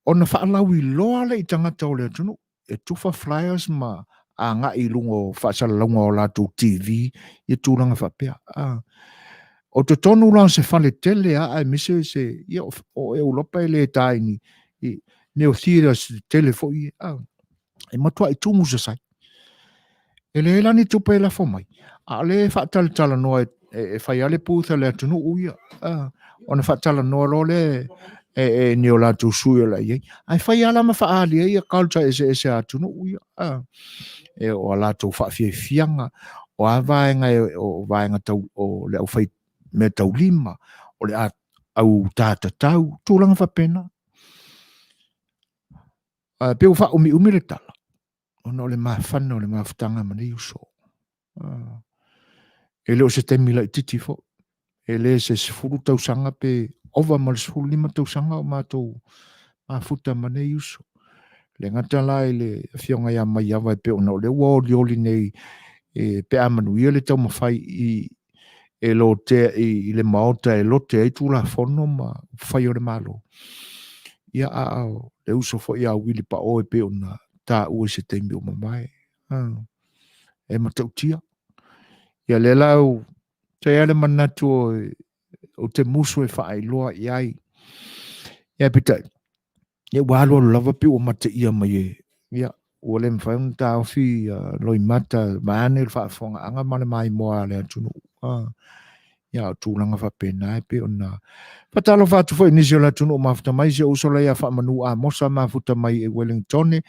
Ona whaalawi loa le I tangata o le tunu, e tufa flyers ma a ngā I lungo whaasalaunga o lātou TV, I tūlanga whapea. O te tonu lan se whale tele a mise se, ia o e ulopa e le taini, neo thira se telefo I, e matua I tumu sa sai. E le elani tupa e la fomai. A le whaatala noa e whaiale pūtha le atunu uia. Ona whaatala noa lo le e neo la tu sui la iei. Ai whaiala ma whaali e culture ese atunu uia. E o la tu whaafie fianga. O a vaenga o vaenga tau o le au whai me tau lima. O le au tāta tau. Tūlanga whapena. Peo wha umi le tala. Ona o le mawhana o le mawhtanga mani uso. E leo se temila I titi fo. E le se sifuru tau sanga pe ova ma le sifuru lima tau sanga o mātou mafuta mane uso. Le ngata la e le fionga ia Maiava e pe ona o le ua o lioli nei pe a Manuia le tau mawhai e lo te I le maota e lo te eitu la fono ma whai o le malo. Ia a le uso fo ia wili pa o e pe ona tā ua se teimi o mamai. E matautia. Ia le lau te ale manatu o te musu e whaailoa iai. Ia pita, ia walo lava pi o mata ia mai e. Ia, ua le mwhaun tā ofi loi mata maane le whaafonga anga mane mai moa le atunu. Ia, tūlanga whapena e pe ona. Patalo whatu fo inisi o le atunu o mafuta mai se usola ia whaamanu a mosa mafuta mai e Wellington.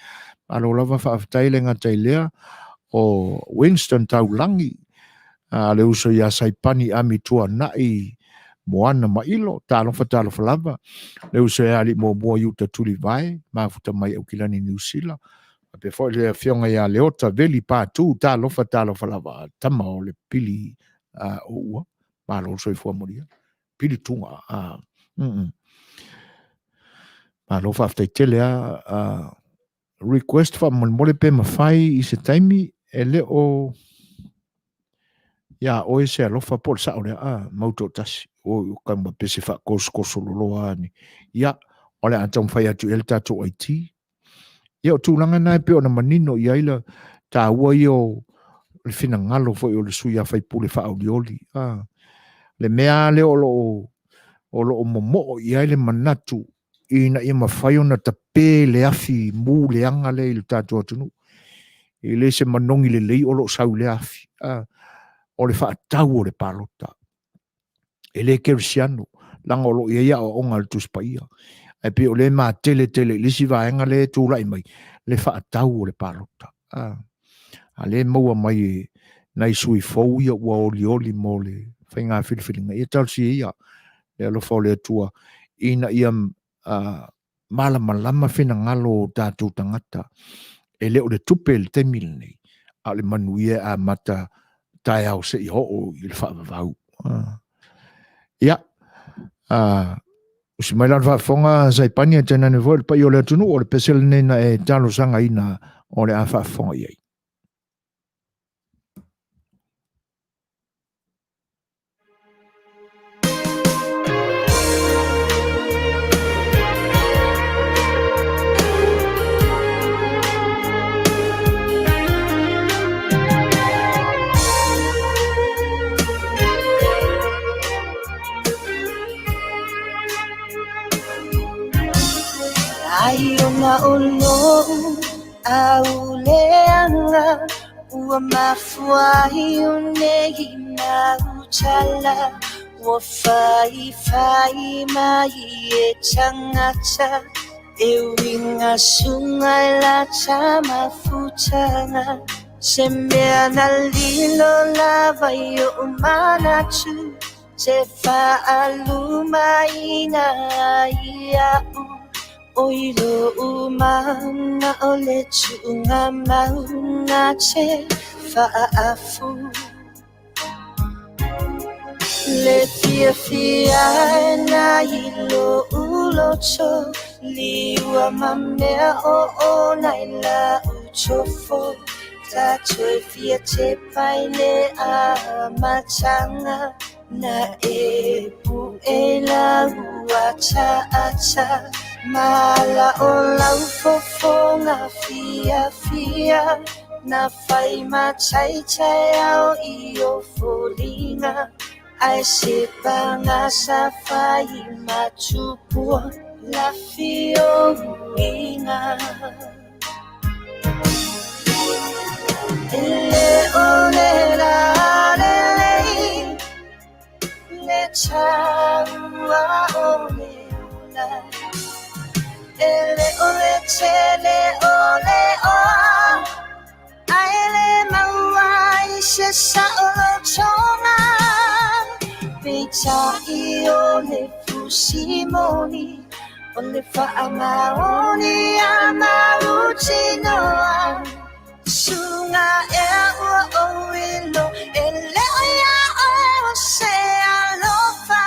Alo lava whaafutai le ngatai lea o Winston Taulangi. Le uso ia saipani ami tua nai moana mailo, talo lava. Le uso ia li mo yuta tuli vai, mafuta mai au kilani New Zealand. Pe foi le fionga ia leota veli pātū, talo lava, tama o le pili o ua, malo soi fua moria. Pili tunga. Malo whaftai tele request fa mole pe mawhai I se taimi, e le o ia o se alofa por sa ole mauto tasi o kamba pese fa kosko loloa ni ia ole antam fai atu el tato IT ia o tūlanga nai pe ona manino ia ila ta ua o le fina ngalo foi o le suia fai pule fa aulioli le mea le o lo momo ia le manatu ina ia mawhai ona tape le afi mu le anga le il tato atunu I le se manongi le lei o lo sau le afi o le whaatau o le palota. E le kerisiano, langa o lo ia o onga le tuspaia. E pe o le maa tele, lisi vaenga le tūlai mai, le whaatau o le palota. A le maua mai nei sui fou ia ua oli mo le whainga whiriwhiringa. Ia tausi ia, le alofa o le atua, ina ia malama whina ngalo o tātou tangata, e leo le tupe le temil nei, a le manuia a mata tae au se i ho i le whaavavau. Ia, usi mai lan whaafonga Saipani e tēnā nevo, le pai o le atunu o le pesele nena e talo sanga ina o le a whaafonga iei. Ayona olo au leanga ua mafuai unegi na uchala wa fai mai e changata e winga sunga la chama futana semea na lilo lava yo manatu se fa aluma ina ia oilo umana ole chunga mauna che faafu le fia na ilo ulocho liwa mamea o naila uchofo tacho fia che paile a machanga na epu ela uacha acha mala o lau fofonga fia na fai machai au iyo folinga ai sepanga sa fai machupua Lafi o winga ole la le chaua ole la ele ole chele ole o aele mawai se sa o chonga picha I ole fusimoni ole fa amaoni amauchino sunga e o ilo ele ya o se alofa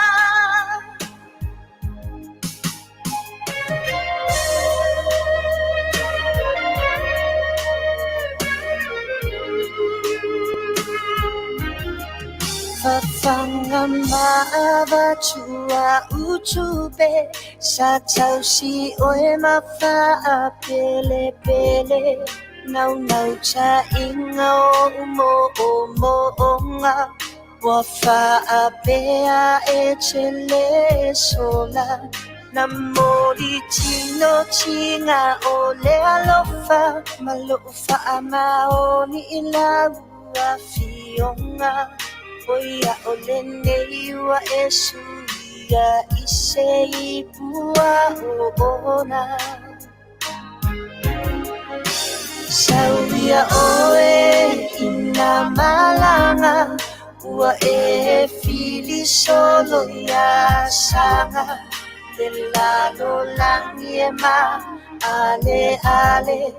Fafanga maava chua uchube sa tausi oe mafa pele nau cha inga o nga wafa bea e chele sola namori chino chinga o le alofa malofa amaoni ila fionga oia ole neiwa esuia isei pua ona sauia oe ina malanga ua e fili solo ya sanga de lalo langie ma ale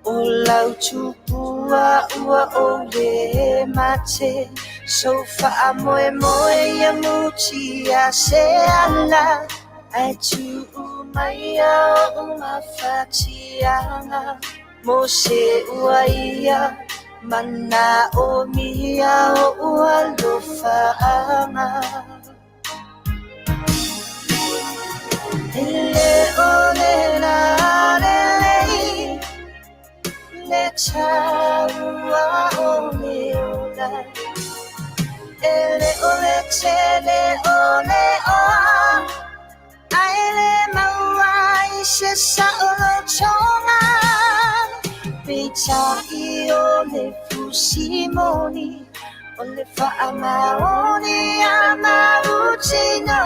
o lau tupua ua ole mate sofa amoe ya muchi ya se ala ai tu maia o mafatianga mo se uaia mana o mia o alofaanga ele ole la le chaua ole ola ele ole chele ole o aele mawai se sa o chonga picha I ole fusimoni ole fa amaoni amauchino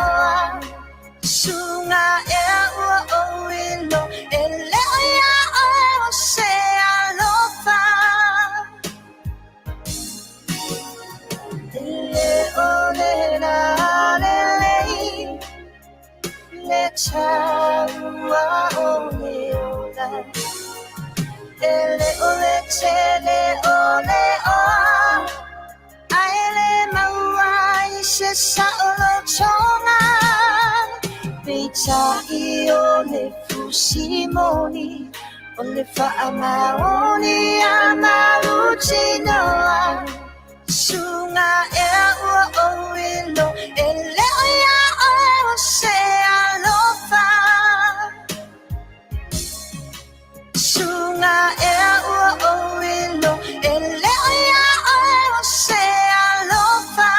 sunga e o ilo ele ya o se alofa Saafi A Le Fai'oa O le whaamaoni a marutinoa Sunga ua o ilo e leo ia o se alofa Sunga ua o ilo e leo ia o se alofa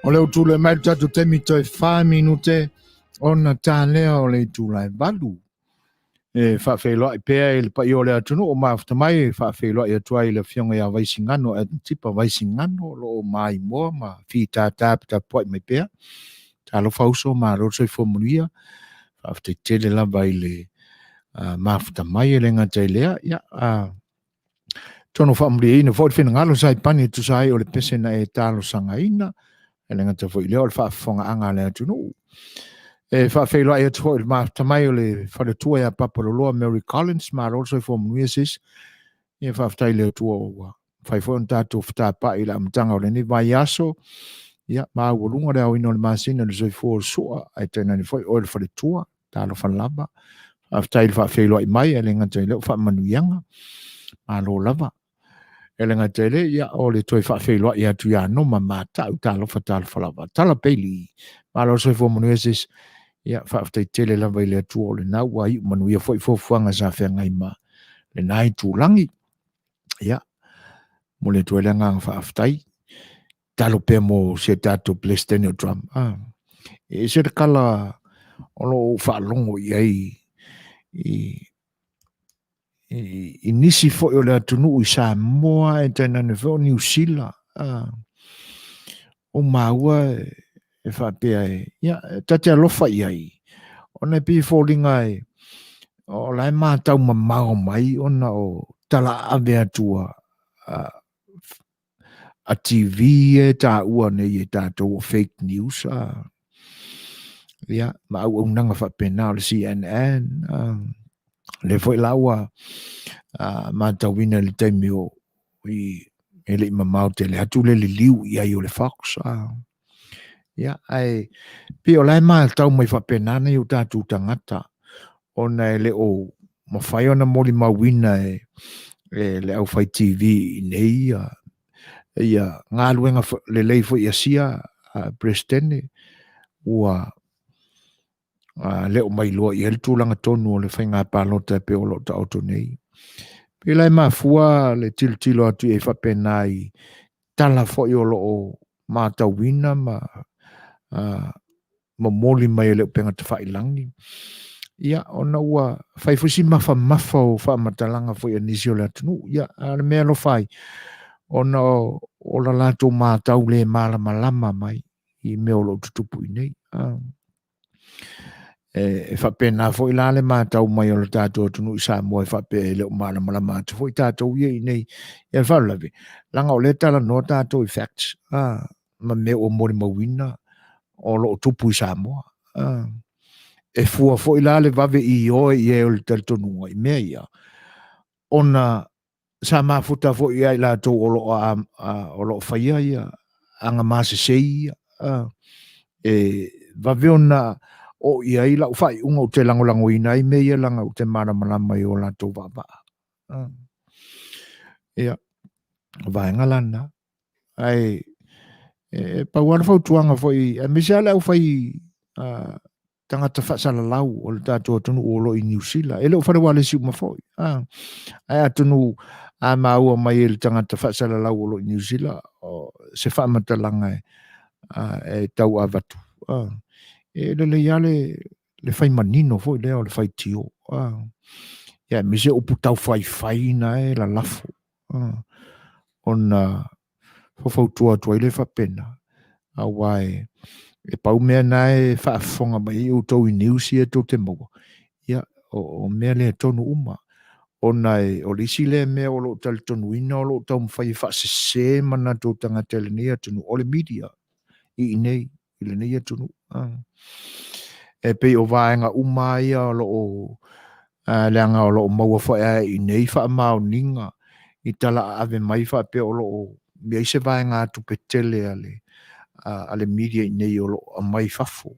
O le utule mai tatu temi toi 5 minute ona tālea o le tūlai valu. E whawhelo i pēa i le pai o le atunu o maafta mai whawhelo i atua i le fionga i a waisingano e tipa waisingano lo mai moa ma fi tāpita poi mai pēa. Talo fauso ma roto i Manuia whawhte tele lava i le maafta mai e le ngata i lea. Ia, tono whamuri ina fōi whina ngalo sai pani tu sai o le pesena e talo sanga ina. E le ngata fōi leo le whaafonga anga le atunu. E whawhelo ai atu hoi ma tamai o le whaletua ia papaloloa Mary Collins ma roto i Manuia sis. Ia whawhtai le atua o whaifo on tātou whātapa i la amtanga o le ni vai aso. Ia ma urunga rea o ino le masina le zoi Suasua ai tēnā ni whai o le whaletua tālo whalaba. Whawhtai le whawhelo ai mai e le ngata i leo whamanuianga ma lo lava. E le ngata i le ia o le toi whawhelo ai atu ia no ma mata u tālo whalaba. Tala peili ma roto i Manuia sis. Ia whaafatai tele lava i le atua o le nau wa i Manuia fwoi fofuanga sa whea ngai ma le nai tūlangi. Ia, mo le tuele ngang whaafatai. Talo pē mo se tātou Palestinian drum. E se te kala o lo whaalongo i ai i nisi fwoi o le atunu i Samoa e tēnā ne whao New Zealand. O maua e whapea e, ia, tate alofa i ai. O ne pi fōringa e, o lai mātau ma mao mai, ona o tala ave atua a TV e tā ua ne i e tātou o fake news. Ia, ma au nanga whapena o le CNN. Le fwoi laua mātau wina le teimi o i ele i mamau te le atu le liu i ai o le Fox. Ia, ai, pi o lai maa tau mai whapenana i o tātou tangata. O nei le o mawhai ona moli mawina le au whai TV i nei. Ia, ngā luenga le leifo i asia, Prestene, ua le o mai loa i el tūlanga tonu o le whainga pālota pe o lota auto nei. Pi lai maa fua le tilo atu e whapena i tala fo i o lo o mātau wina ma moli mai le penga te whailangi. Ia, ona ua whaifusi mafa o whamatalanga fo i anisio le atunu. Ia, le mea lo whai. Ona o la lato mātau le malama mai i meo lo tutupu i nei. E whapena fo i lale mātau mai o le tātou atunu i Samoa e whape le o malama atu fo i tātou i nei. Ia whaulawe. Langa o le tala no tātou i facts. Ma meo o mori mawina. O lo tupu i Samoa. E fua fo i lale vave i oe i e o le taltonunga i mea ia. Ona sa mafuta fo i ai lato o lo whaia ia. Anga mase sei ia. E vave ona o i ai lau whai unga o te langolango i nai mea ia langa o te maramalama i o lato vava. Ia. Vaenga lana. Ai pauana fau tuanga foi misala au fai tangata whaasala lau o le tātou atunu o lo i New Zealand. E leo whare wale si uma foi. Ai atunu a maua mai e le tangata whaasala lau o lo i New Zealand. Se whamatalanga e tau avatu. E le iale le whai manino foi leo le whai tio. Ia mise upu tau whai na e la lafo. Ona fau tua i le whapena. Awai, e pau mea nai whaafonga mai o tau i niusi e tau te maua. Ia, o mea le tonu uma. O nai, o lisi le mea o lo tali tonu ina, o lo tau mwhai whaasese mana tau tanga tele nei atunu. O le media, i nei, i le nei atunu. E pei o vaenga uma ia o lo leanga o lo maua whaia i nei wha mao ninga. I tala ave mai wha pe o lo mea ise vai ngā tupetele ale media i nei o lo a mai whafo.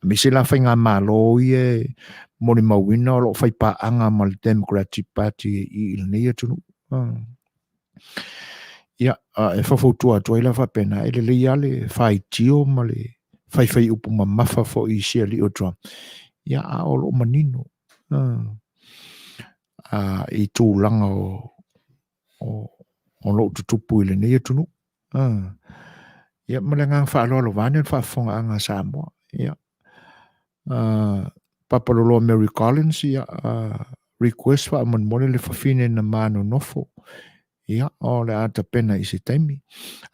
Me se la whai ngā mālo i e moni mawina o lo whai paanga ma le Democratic Party i il nei atunu. Ia, e whawhautua atua i la whapena, e le lei ale whai tio ma le whai upu ma mawha fo i sia li o Trump. Ia, a o lo manino. I tūlanga o lo tutupu i le nei atunu. Ia, ma le ngā whaaloalo vāne al whaafonga anga Samoa. Ia. Papalolo Mary Collins, ia, request wha amon mole le whawhine na mano nofo. Ia, o le ata pena i se taimi.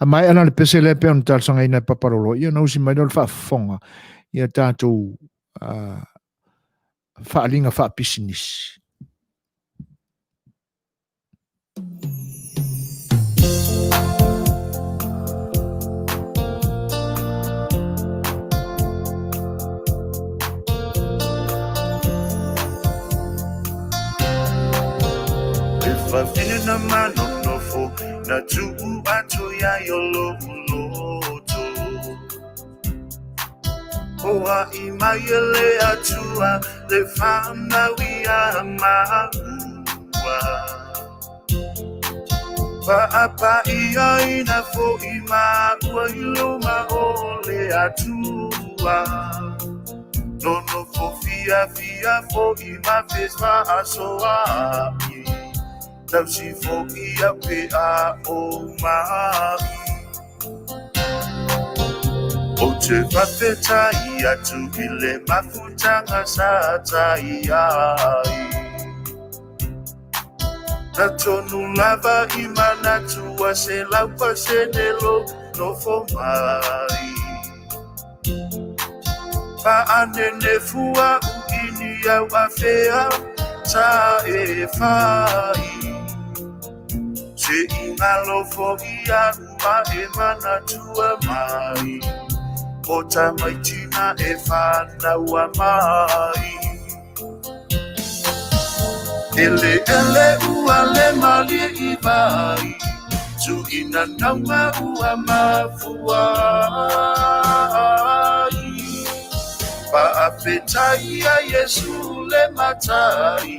A mai ana le pese le pe on talsanga ina paparolo. Ia, nausi mai le whaafonga. Ia tātou whaalinga whaapisinisi. Whawhine na mano nofo, na tuu atu ya yolo uloto. Oa I mai le atua, le whana wia maua. Paapa ia ina fo I maua iluma o le atua. Nono fo fia fo I ma fesma asoa. Tau si fo ia pe a o mai. O te whawhetai atu I le mafutanga sa tai ai. Na tonu lava I manatua se laupa se nelo no fo mai. Pa anene fua u ini au a fea ta e fai. Se ingalo fo ia rua e manatua mai. O tamaitina e whanaua mai. Ele ua le mali I vai. Tu ina naunga ua mafuai. Pa apetai a Yesu le matai.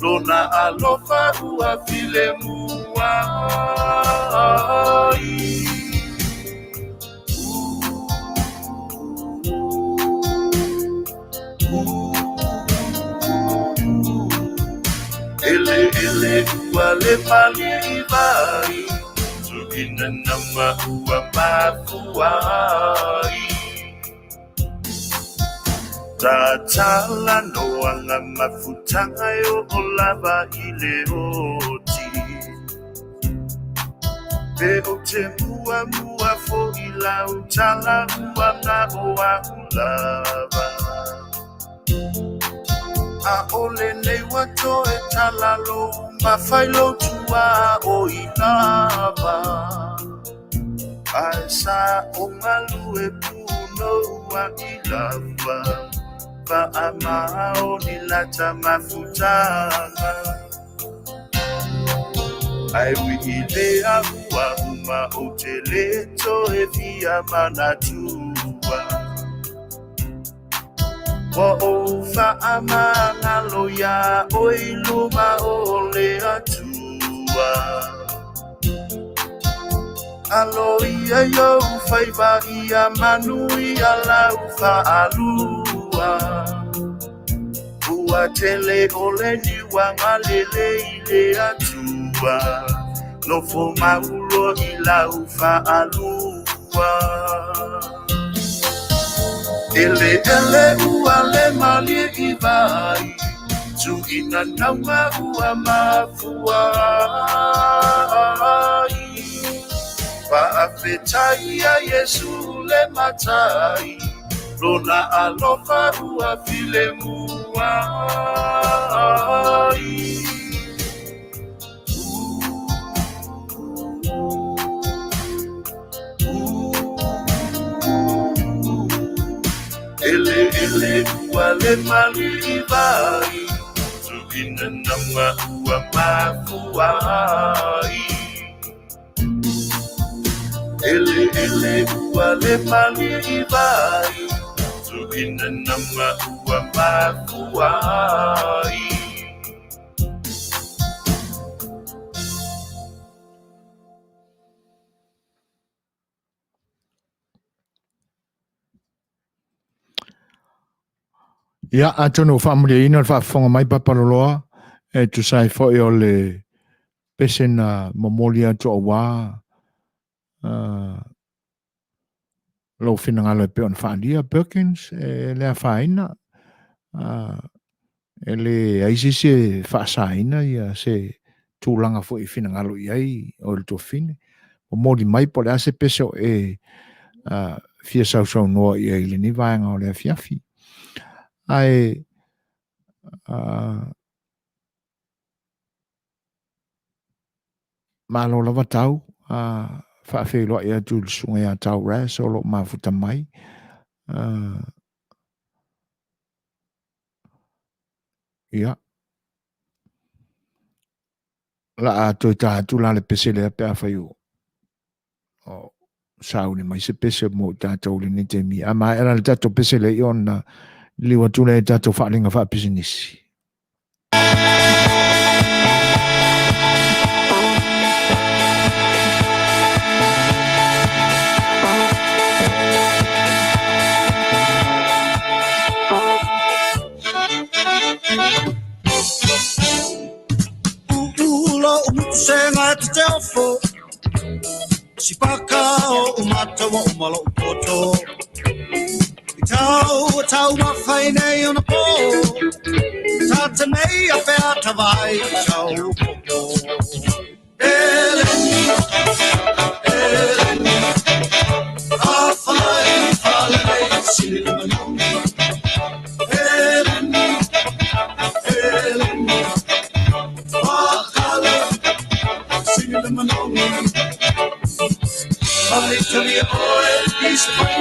Lona alofa ua file muai. Ele ua le mali I vai. Tukina nama ua mafuai. Tatala noanga mafutanga yo olava I le oti. Pe o te mua fo I la utala ua na oa ulava. A ole nei wato e talalo mafailo tua o inava. A sa o malu e puno wa ilava. Pa amao ni lata mafutanga. Ai wile awa uma o te leto e via manatua. Wa o fa amanga loya o iluma o le atua. Alo ia yo faiva ia Manuia la ufa alua. Ua tele ole niwa ngalele ile atua. No fo maulo ila ufa alua. Ele ua le mali I vai. Tu ina naunga ua mafuai. Pa apetai a Yesu le matai. Lona alofa ua file muai. Ele ua le mali I vai. Tu ina nama ua ua mafuai. Ele ua le mali I vai, tukina nama ua mafuai. Ia atono family ina fa fonga mai papaloloa e tu sai fo o le pesena momolia to wa lo finanga le pe on fandia Perkins e le faina e le aisi se fa saina ia se tulanga fo I finanga lo iai o le to fine momoli mai po le ase peso e fia sau no ia I le ni vaanga o le fiafi ai malo lava tau fa fe lo ia tu sunga ia tau ra so lo mafuta mai ia la a to ta tu la le pese le pe a fai o sau ni mai se pese mo ta to le ni te mi ama era le tato pese le on liwa tu le tato fa linga fa business Senga te telefo si paka o umata wa umalo poto tau ma fai nei ona po tata nei a pe ata vai tau popo eleni a fai sili manoni eleni I tell you, oh, it's my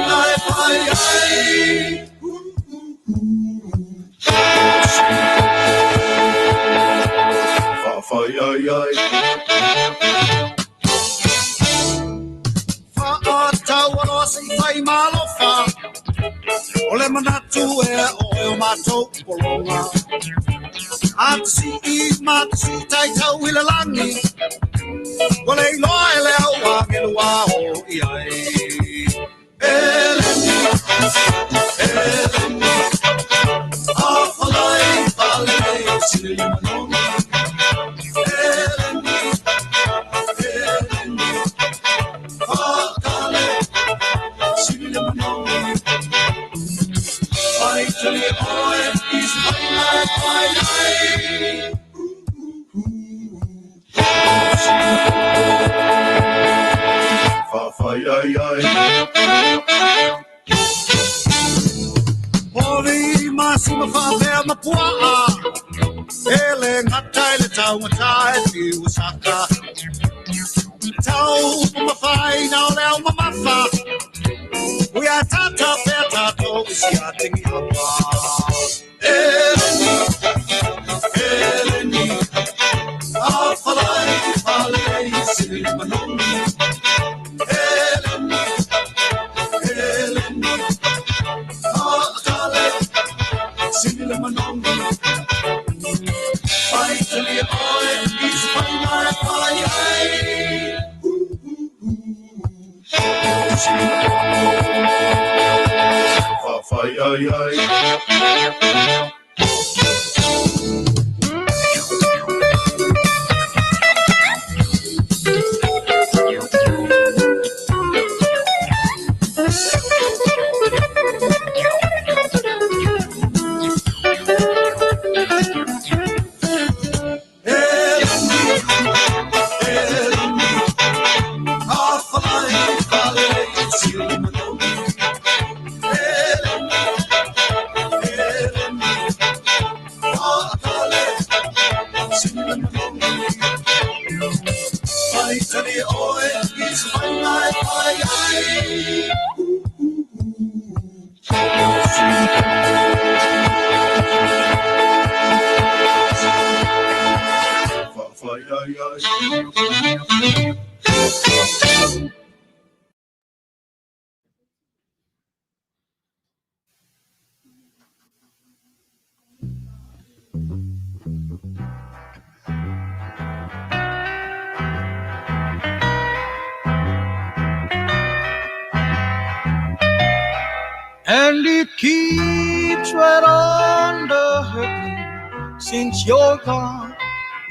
And it keeps right on the hurting since you're gone.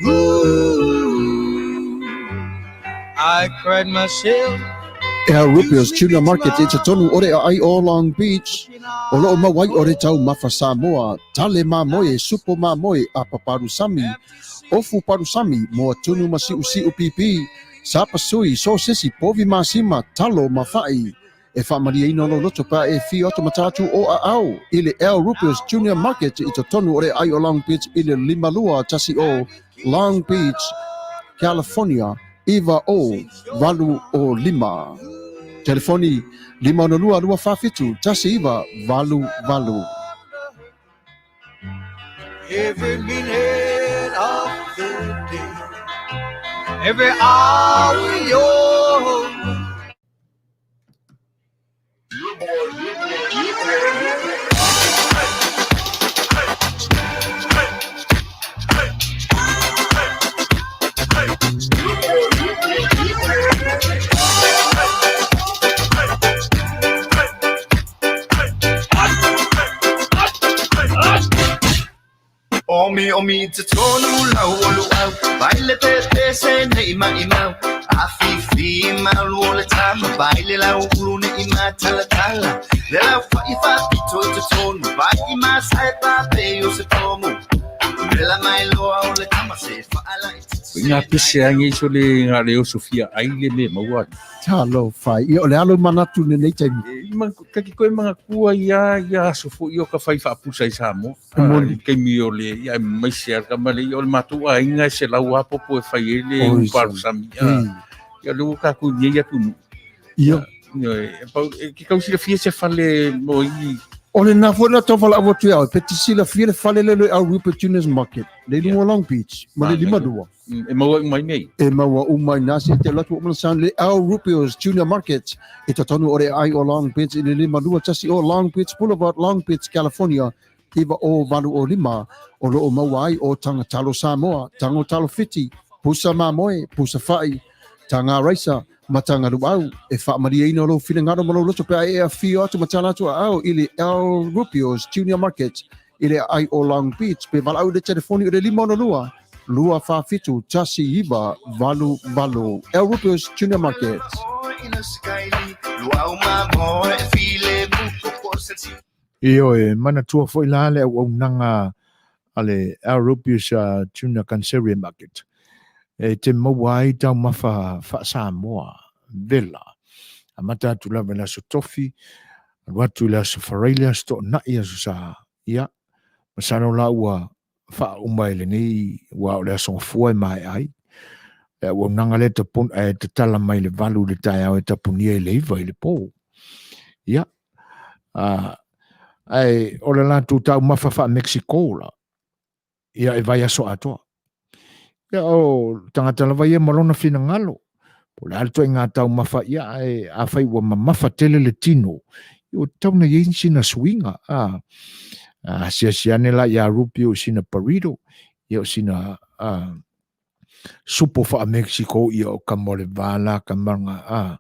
Ooh, I cried myself. Rupios Tuna Market it's a tonu ore ai o Long Beach. O loo mawai ore tau mafa Samoa. Tale mamoe, supo mamoe a paparusami. Ofu parusami mo tunu masi usi upipi. Sapa sui so sisi povi masima talo mafai. E whamaria ino no loto pa e fi oto matatu o a au. Ile El Rupios Junior Market it's a tonu ore ai o Long Beach ile limalua tasi o Long Beach, California. Iva o valu o lima. Telefoni 502 tasi iva valu. Every minute of the day, every hour yours. Omi te tonu lau olu au Baile pepe se ne ima imau Afifi malu ole tama Baile lau ulu ne ima tala tala Le lau whaifa pito te tonu Bai ima sai pape o se tomu Le la mai loa ole tama se whaala Ngā pese angi so le ngā leo Sofia aile me maua. Talo fai. I ole alo manatu ne nei taimi. Kaki koe mga kua ia sofo i o ka whai whaapusa i Samoa. Kei mi o le ia maise ar kamale i o le matua inga se lau apopo e whai ele uparu sami. Ia leo kaku nia tunu. Ia. Ki kausi la fia se whale mo i. Ole na fona to fala avo tu au petisi la fia le fale le au Rupert Juniors Market. Le lungo Long Beach. Ma le lima dua. E maua umai nei. E maua umai nasi te latu o san le au Rupert Junior Market. E ta tonu ore ai o Long Beach le lima dua tasi o Long Beach Boulevard, Long Beach, California. Iva o valu o lima. O lo o mawai o tanga talo Samoa, tango talo fiti, pusa mamoe, pusa fai, tanga raisa. Matanga luau e whaamaria ino lo whiringaro malo loto pe ai a whio atu matana atu au ili El Rupios Junior Market ili ai o Long Beach pe walau de telefoni o de limona lua whawhitu tasi iwa valu El Rupios Junior Market. Io e mana tua foi lale o nanga ale El Rupios Junior Canceria Market. E te mawai tau mawha Samoa, vela. A mata tu la vela so tofi, watu la so Falealili sto na ia so sa ia. Masano la ua wha umaile ni wa o le so fua mai ai. E ua nanga le te pun e te tala mai le valu le tai au e te punia i le iwa i le po. Ia. Ai o le la tu tau mawha Mexico la. Ia e vai aso atoa. Ia o tangata lawa ia malona whina ngalo. Po le alto e ngā tau mawha ia e a whai ua mawha tele le tino. Ia o tauna yin sina swinga. Sia la ia Rupio sina burrito. Ia o sina supo wha a Mexico ia o kamole vala kamanga.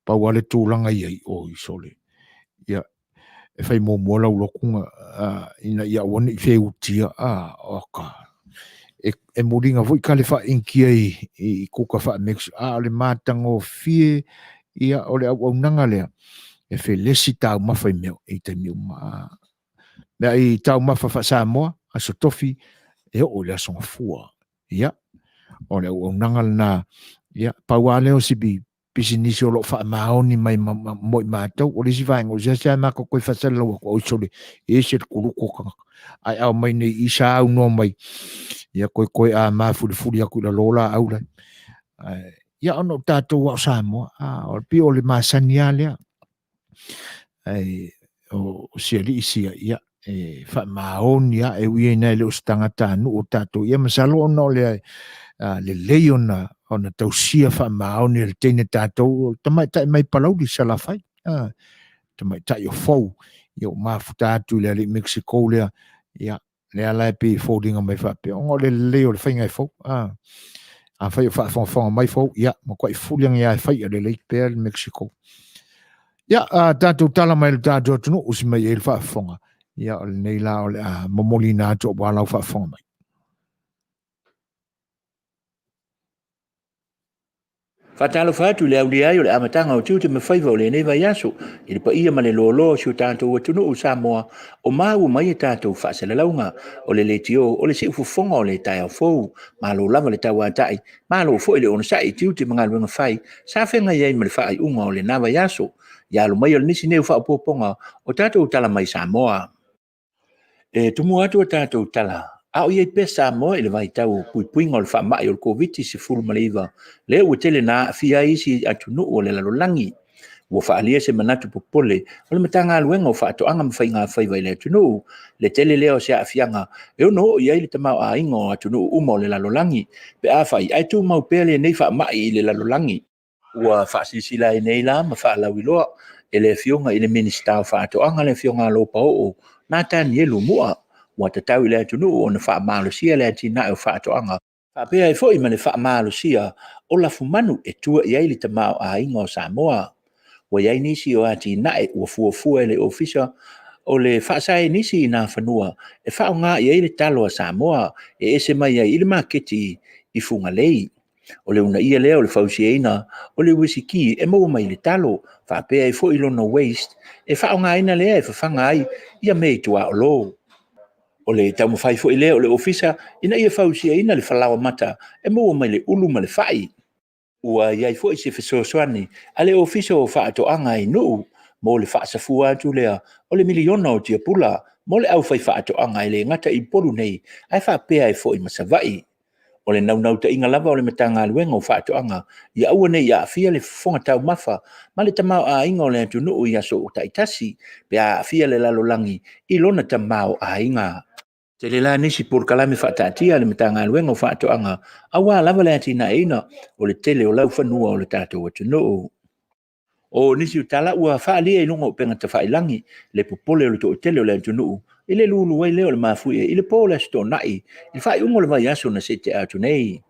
Pau ale tūlanga ia i o i sole. Ia e whai mō mola ulokunga ina ia wane i wheutia. Oka. E moringa voi kale wha inkia i kuka wha Mexico. Le mātango fie ia o le au nanga lea. E whi lesi tau mawha i meo i te miu maa. Mea i tau mawha wha Samoa, aso tofi, e o le asonga fua. Ia, o le au nanga na, ia, pau a leo sibi, pisi nisi o lo wha maoni mai moi mātau, o le si vaenga, o sia mako koe whasala wa ko oisole, e se kuruko kanga. Ai au mai nei isa au no mai. Ia koe a mafuri aku la lola au lai. Ia ono tātou wa Samoa, o pi o le masani alea. Ai o siali isia ia e fa maoni ia e wi nei le ustangata nu o tātou ia masalo ono le le leona ona tausia whaamaoni le teine tātou tamai tai mai palau di salafai tamai tai o fau i o mafuta atu le ali Mexico lea ia le ala pe folding mai whapea o le leo le whainga i fau a whai o whafonga mai fau ia ma koi fuliang ia whai le lake pea le Mexico ia tātou tala mai le tātou tunu usi mai e le whafonga ia o le nei la o le momolina atu o walau whafonga mai. Fatalo fatu le aulia yo le amatanga o tutu me faiva o le neva yaso i le paia ma le lolo si o tātou atunu o Samoa o mau mai e tātou whaasele launga o le letio o le si ufufonga o le tai au fou ma lo lava le tau atai ma lo fo le ona sai tutu mga luenga fai sa whenga iei ma le whaai unga o le nava yaso ya lo mai o le nisi neu wha poponga o tātou tala mai Samoa e tumu atu o tātou tala a o iei pesa mo ele vai tau puipuinga o le whaamai o le COVID si fulumaliva le ua tele na fia isi atunu o le lalolangi ua whaalia se manatu popole o le matanga aluenga o whaatoanga mawhainga whaiva le atunu le tele leo se afianga e ono o iei le tamau a inga o atunu uma o le lalolangi pe a whai ai tu mau pele nei whaamai i le lalolangi ua whaasisila e nei la ma whaalauiloa e le fionga i le minista o whaatoanga le fionga lopa o na tani elu mua wa te tau le tunu o na whaamalosia le tina o whaatoanga. Whapea e fwoi mane whaamalosia o la fumanu e tua i eili te mao a inga o Samoa. Wa iei nisi o ati nae ua fuafua le ofisa o le whaasai nisi i nā whanua e whao ngā i eili talo a Samoa e ese mai ai ili maketi i funga lei. O le una ia leo le fausiaina o le wisiki e mau mai le talo whapea e fwoi lona waste e whao ngā ina lea e whawhanga ai ia mei tua o lo. O le tau mawhai fo i leo le ofisa ina ia fausia ina le whalawa mata e mua mai le ulu ma le whai. Ua iai fo i se fesosoani a le ofisa o whaatoanga i nuu mo le whaasafua atu lea o le miliona o tia pula mo le au whai whaatoanga i le ngata i poru nei ai whapea e fo i masavai. O le naunau ta inga lava o le matanga aluenga o whaatoanga i aua nei a fia le fonga tau mafa ma le tamau a inga o le atu nuu i aso o taitasi pe a fia le lalolangi i lona tamau a inga. Te le la nisi por kalame whaatatia le matanga aluenga o whaatoanga awa lava le atina eina o le tele o lau whanua o le tātou atunuu. O nisi utala ua whaalia i lunga o penga ta whailangi le popole o le to tele o le atunuu i le lulu wai leo le mafui i le pole sto nai i whai ungo le vai aso na se te atu nei.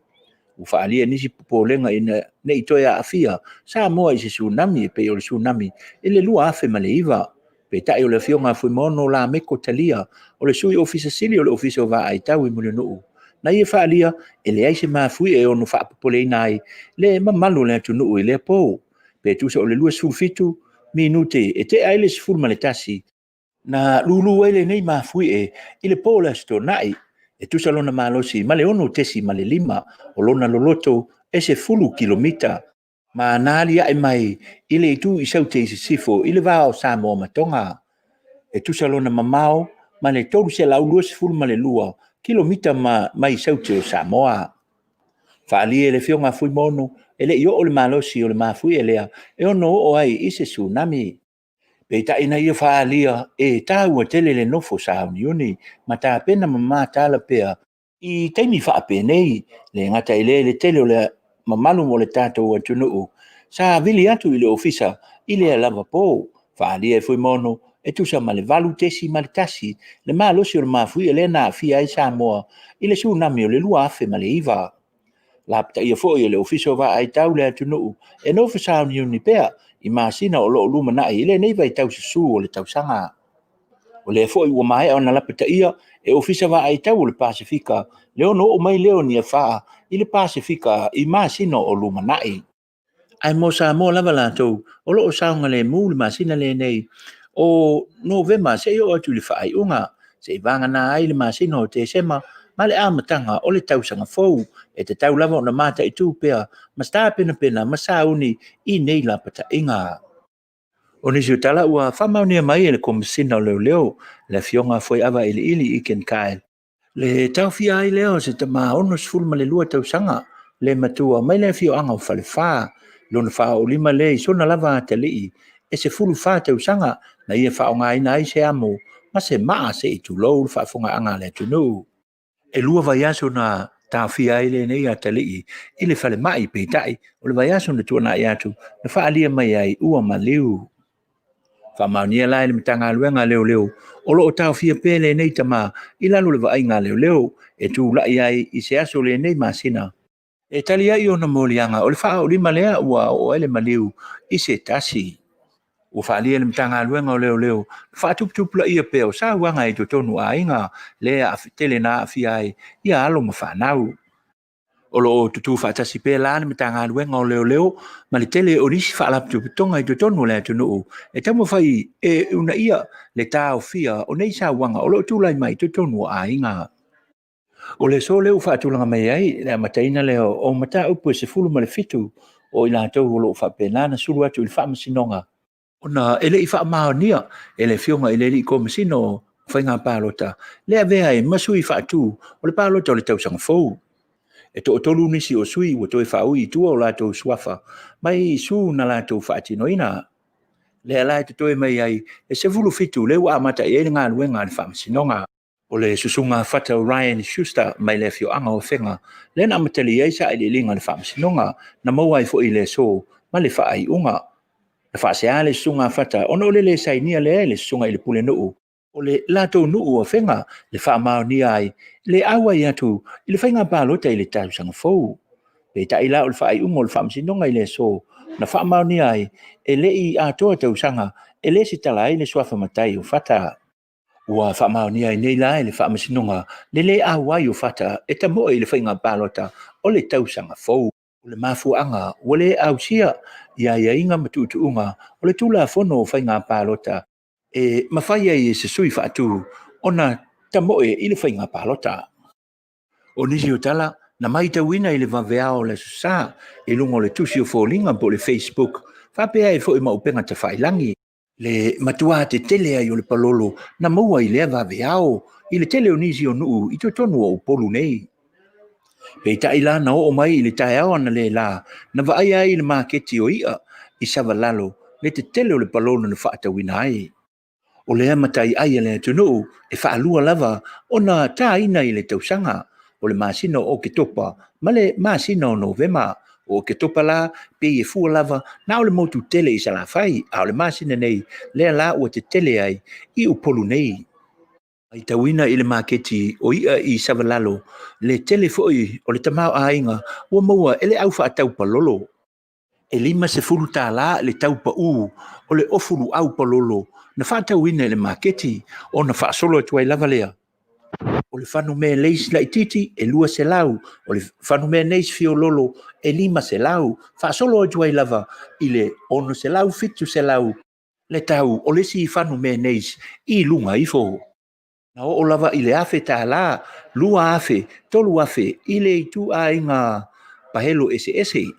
U whaalia nisi popolenga i ne itoia afia sa moa i se tsunami e pe o le tsunami i le lua afe ma le iwa. Pe tai o le fionga Fuimaono la meko talia o le sui ofisa sili o le ofisa o va ai tau i muli nuu. Na ia whaalia e le aise mafui e ono whaapopole i nai le mamalu le atu nuu i le pou. Pe tusa o le lua sulfitu minute e te aile sifuru ma le tasi. Na lulu ele nei mafui e i le pou le sto nai e tusa lona malosi ma le ono tesi ma le lima o lona loloto e se fulu kilomita. Ma nalia e mai ile itu i saute i sifo ile vao Samoa matonga e tusa lona mamao ma le tolu se lau lua sifuru ma le lua kilomita mai saute o Samoa. Whaalia le fionga Fuimaono ele i o le malosi o le mafui elea e ono o ai i se tsunami. Pe ta ina ia whaalia e tāua tele le nofo sa unioni ma tā pena mamā tāla pea i teimi whaapenei le ngata ile le tele o le mamalu mo le tātou atunuu. Sa vili atu i le ofisa i le lava po. Whaalia e Fuimaono e tusa ma le valu tesi ma le tasi le malosi o le mafui e le na fia i Samoa i le tsunami o le lua afe ma le iwa. Lapta ia fo i le ofisa o va ai tau le atunuu e nofo sa unioni pea i masina o loo luma na i le nei vai tau susu o le tau sanga. O le fo i ua mai o na lapta ia e ofisa va ai tau o le Pasifika le ono o mai leo ni e faa i le Pasifika i masina o luma nai. Ai mo Samoa lava lātou o loo saunga le mū le masina le nei o Novema se o atu le whaai unga se i vanga na ai le masina o te sema ma le amatanga o le tausanga fou e te tau lava o na mata i tū pea ma sta pena pena ma sauni i nei la pata inga. O nisi utala ua whamaunia mai e le komisina o leo leo le fionga Fuimaono ili i ken kael. Le tau fia ai leo se ta maa ono sifuru ma le lua tausanga le matua mai le fio anga o whalewha lona wha o lima le i sona lava te lii e se fulu wha tausanga na ia wha o ngā ina ai se amo ma se maa se i tu lou wha fonga anga le tunu. E lua vai aso na tawhia i le nei atali i le whale mai peitai o le vai aso na tuana i atu na whaalia mai ai ua ma liu. Whamaunia lai le mitanga luenga leo leo o lo o tawhia pele nei tama i lalo le vainga leo leo e tū lai ai i se aso le nei masina. E tali ai o na molianga o le wha o lima lea ua o ele maliu i se tasi. O whaalia le mitanga luenga o leo leo whaatuptupula ia peo sa wanga i to tonu a inga lea a tele na a fia ai ia alo ma whanau. O lo tutu whaatasi pe la le mitanga luenga o leo leo ma le tele o nisi whaalaptuputonga i to tonu lea tunu e tamu whai e una ia le tau fia o nei sa wanga o lo tūlai mai to tonu a inga. O le so leo whaatulanga mai ai le mataina leo o mata upu se fulu ma le fitu o ila tau o lo whapenana suru atu il whaamasinonga. Ona ele i whaamaonia ele fionga ele li ko masino whainga pālota lea vea e masu i whaatu o le pālota o le tausanga fau. E to tolu nisi o sui o toi whaui i tua o lātou suafa mai su na lātou whaatinoina. Lea lai te toi mai ai e se fulu fitu leo a mata e ngā luenga le whaamasinonga. O le susunga whata Ryan Schuster mai le fio anga o whenga, le na amatali ai sa ele linga le whaamasinonga na mauai fo i le so ma le whaai unga. Le whaasea le susunga whata, ono le sainia le susunga i le pule nuu. O le lato nuu o whenga, le whaamao ni ai, le awa i atu, i le whainga pālota i le tausanga fau. Pe ta ila o le whaai unga o le whaamasinonga i le so, na whaamao ni ai, e le i atoa tausanga, e le si tala ai le suafa matai o whata. Ua whaamaunia i nei lai le whaamasinonga, le awai o whata e ta moe i le whainga pālota o le tausanga fau. O le mafuanga, o le ausia, ia inga matutuunga, o le tula fono o whainga pālota, e mawhaia i se sui whaatu, o na ta moe i le whainga pālota. O nisi o tala, na maita wina i le waweao le susa, e lungo le tusi o fōlinga po le Facebook, whapea e fo i maupenga ta whailangi. Le matua te tele ai o le palolo na maua i lea vaveao i le tele o nisi o nuu i to tonu o polu nei. Pei ta ila na o mai i le tae au ana le la na vaai ai le maketi o ia i savalalo le te tele o le palolo na whaatawina ai. O lea matai ai le tunu e whaalua lava o na ta ina i le tausanga o le masino o ke topa ma le masino o Novema. O ke topa la pe e fua lava na o le motu tele i salafai a o le masina nei lea la ua te tele ai i upolu nei. Ai tawina i le maketi o ia i savalalo le tele foi o le tamau ainga ua maua ele au whaatau palolo. E lima se fulu tā la le tau pa u o le ofulu au palolo na whaatawina i le maketi o na whaasolo tuai lava lea. O le whanu mea leis la ititi e lua se lau, o le whanu mea neis fio lolo e lima se lau, whaasolo o tuai lava i le ono se lau fitu se lau, le tau o le si whanu mea neis i lunga i fo. Na o lava i le afe tā la, lua afe, tolu afe, i le itu a inga pahelo ese.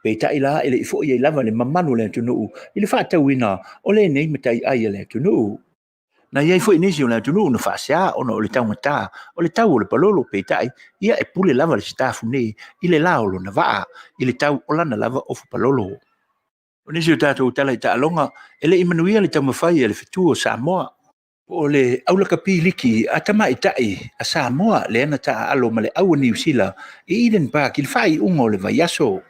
Pei ta ila ele i fo i lava le mamanu le tunu, i le whaatawina o le nei matai ai le tunu. Na iai foi nisi o le tunu na whaasea ona o le taumata, o le tau o le palolo peitai, ia e pule lava le stafu nei, i le laolo na waa, i le tau o lana lava ofu palolo. O nisi o tātou tala i ta alonga, ele i Manuia le taumawhai e le fitu o Samoa. O le aulaka piliki a tama i tai a Samoa le ana ta alo ma le aua New Zealand, i Eden Park il whai unga o le vaiaso.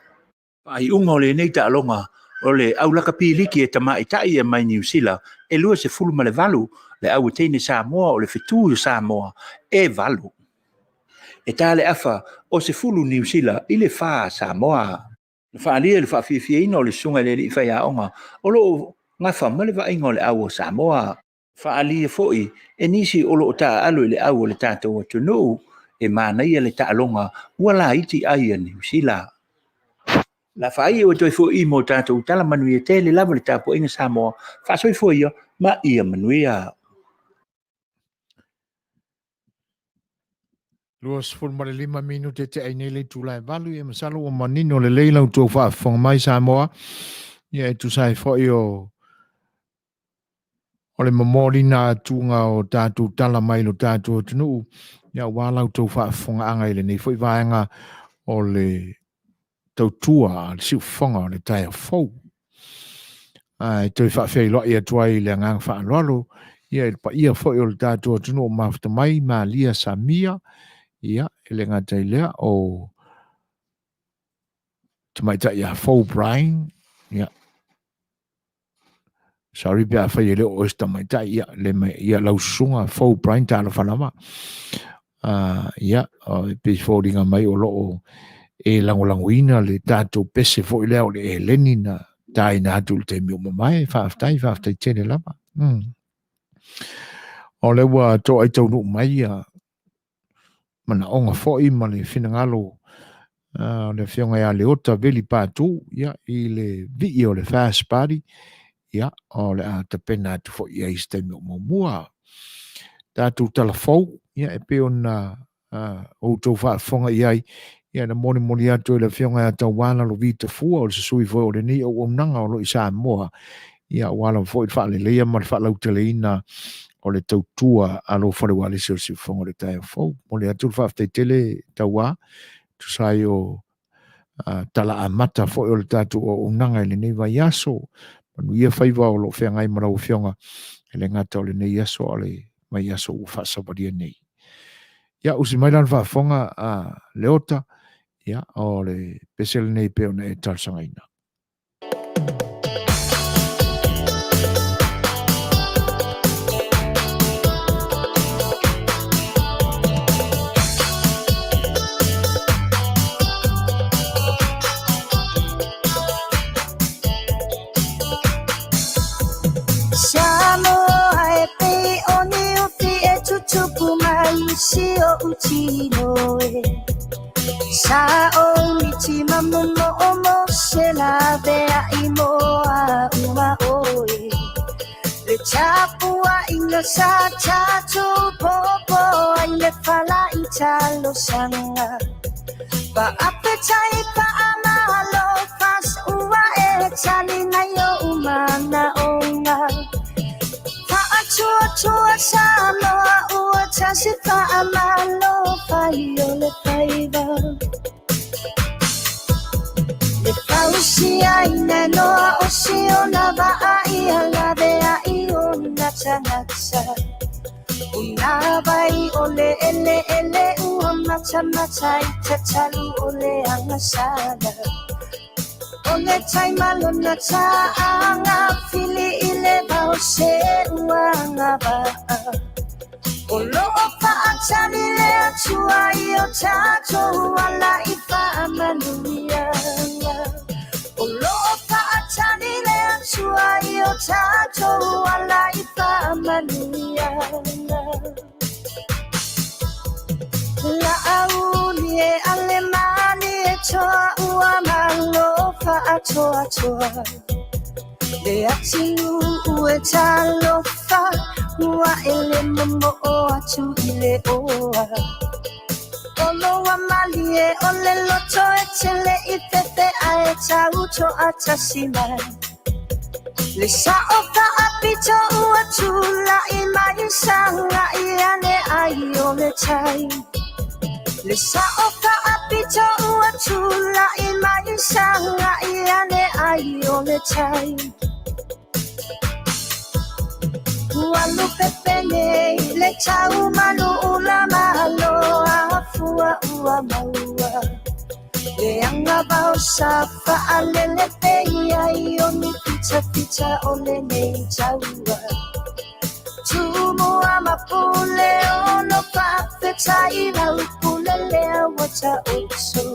Whai unga o le nei ta alonga, o le aulaka piliki e tama i tai e mai New Zealand, e lua se fulu ma le valu, le au teine Samoa o le fitu o Samoa e valu. E tale afa o se fulu New Zealand i le wha Samoa. Na whaalia le whaafifia ina o le sunga le li whai aonga o lo ngafa ma le vainga o le au o Samoa. Whaalia foi e nisi o lo ta alu le au o le tātou atu nuu e mānaia le taalonga ua la iti ai a New Zealand. La whaia o toi foi mo tātou tala Manuia te le lava le tāpo inga Samoa whaasoi foi ma ia Manuia. Luas ful ma le 5 minute te ai nei le tūlai valu e masalo o manino le leila utou whaafonga mai Samoa. Ia e tu sai foi o le mamorina tunga o tātou tala mai lo tātou tunu. Ia wala utou whaafonga anga ile nei foi vaenga o le Tautua, le siu whanga o le tai a fau. Ai toi whaafei loa ia tuai le ngang whaalolo. Ia il pa ia foi o le tātou tunu o mafta mai ma lia Samia. ia ele ngata ilea o tamaita ia Faux Brian ia sorry pia fa ile o esta maita ia le mai ia lausunga Faux Brian ta la fanama ia pe foldinga mai o lo e langolangoina le tatou pese fo ile o le lenina taina atu te mi mai fa aftai tele lava o le wa to ai tau no mai mana onga fo I ma le finangalo le fionga ia le ota veli patu ia I le vi o le fast party ia o le a te pena tu fo ia iste mi mua tatou talafou ia e pe ona o to fa fonga ia na moni atu le fionga ia tau wana lo vita fua o le sui fo o le ni o nanga o lo isa moa ia wala fo fa le ia ma fa lau tele ina o le Tautua alo Falealili se fonga le tai fo mo le atu fa te tele taua tu sai o tala amata fo o le tatu o nanga le nei vai aso Manuia faiva o lo fengai marau fionga ele ngata o le nei aso o le mai aso u fa sabadia nei ia usi mai lan fa fonga le ota ia o le pesel nei pe ona e talsangaina Shio uchino sa o michima momo omo shela bea imoa uma oe le chapua inga sa chacho popo ai le fala italo sanga pa apechai pa amalo pas ua e chali na yo umana onga Chua Samoa ua tasi pa amalo Fai O Le Fai'oa Le pausia ina noa o si o na vaa I ala vea I o na tanatsa Una vai o le ele ua mata I tatalu o le angasala O le taimalo na taanga fili I le bao se uanga vaa O loo paatani le atua I o tato ala I pa Manuia O loo paatani le atua I o tato ala I pa Manuia La auni e alemani e toa ua malo toa Le atiu ue talofa Ua ele momo o atu I le oa Oloa mali e ole loto e tele I pepe a e tau to atasima Le sao pa apito ua tula I mai sanga I ane ai o le tai Le sao pa apito ua tula I mai sanga I ane ai o le tai Walu pepe nei le tau malu ula malo Afua ua maua Le anga bao safa ale le peia I o mi pita o le nei taua Tumu ama pule ono papeta I lau pule lea wata oso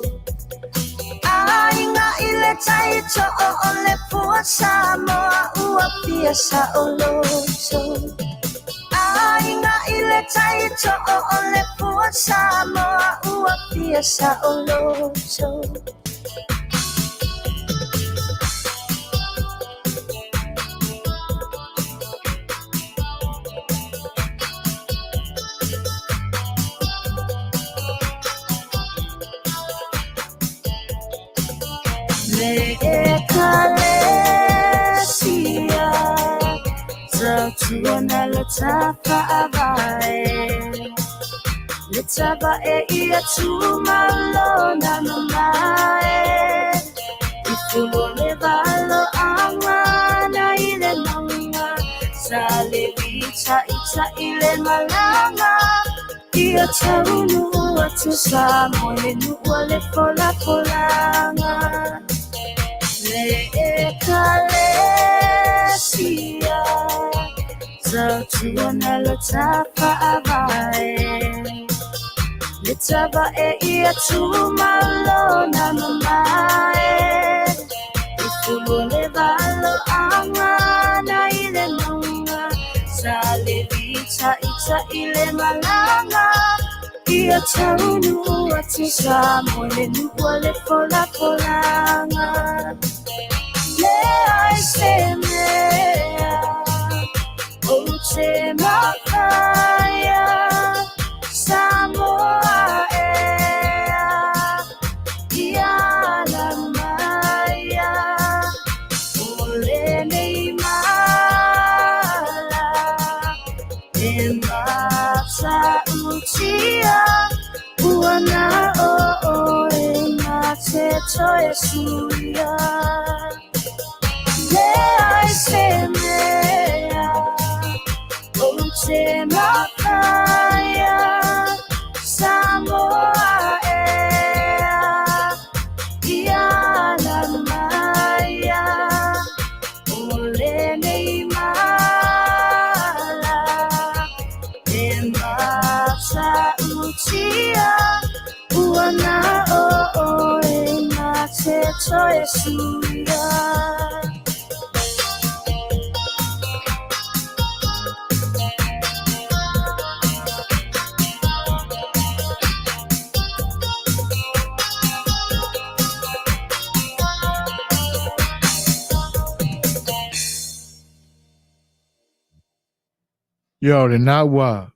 Ainga ile taito o le pua Samoa ua piasa o loto Ainga ile taito o le pua Samoa ua piasa o loto Le ekalesia Tautua na le tapa avae Le tapa e ia tumalo na mamae Ifuo le valo angana I le nanga Sa le ita I le malanga Ia taunu atu sa moe nua le pola polanga le ekalesia Tautua lo tapa avae le tapa ia tu malo na mamae ifulu le valo anga na ile nunga sale vita ita ile malanga ia taunu atu sa moe nua le pola polanga le ai semea Temakaya Samoa Ialamaya Ulene Mala Emasa Utia Uana o Emate Toya Suya Le I Semea Temakaya Samoa Ialamaya Ulene Mala Emasa Utia Uana o Emate Toya Suya Ia le naua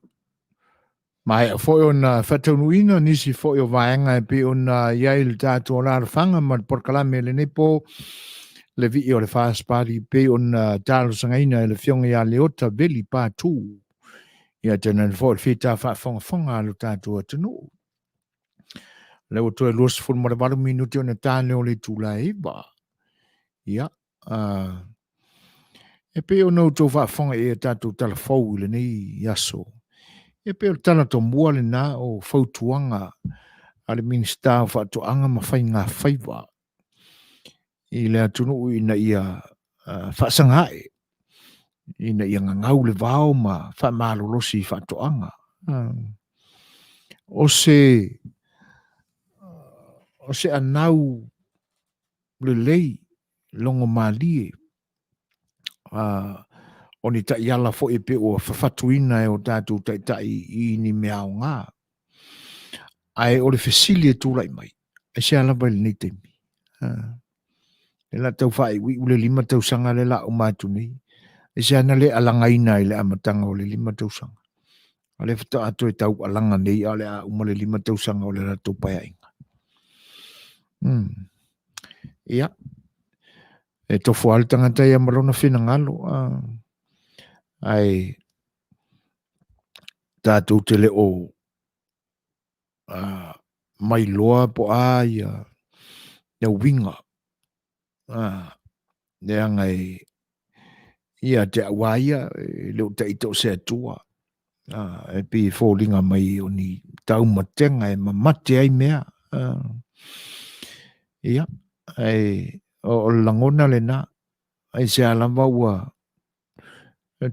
mai foi ona fatanuina nisi foi o vaenga e pe ona iai le tātua la rafanga ma le porkalame le nepo le vi o le fast party pe ona talo sangaina le fionga ia le ota veli pātū ia tena le foi le fita whaafonga lo tātua tanu le o toe luas fun ma le varu minuti ona tāne o le tūla iba ia e pe ona utou whaafonga e tātua talafou le nei yaso e pe o tana to mua le na o fautuanga a le minista o whaatoanga ma whai ngā whaiwa i le atunu ina ia whaasangae ina ia ngangau le vao ma whaamālolosi whaatoanga o se anau le lei longo malie o ni ta iala fo e pe o whawhatuina e o tātou tai i ni mea o ngā. Ai o le whesilia tūrai mai. E se ala bai le nei teimi. E la tau whai ui ule 5 tau sanga le la o mātu nei. E se ana le alangaina i le amatanga o le 5 tau sanga. A le whata ato e tau alanga nei a le a uma le 5 tau sanga o le rato pai ainga. Ia. E tofu al tangata ia marona whina ngalo. Ai tātou te le o mai loa po ia winga. Nea ngai ia te awaia leo te ito se atua. E pi fōlinga mai o ni tau matenga e mamate ai mea. Ia. Ai o langona le na. Ai se alama ua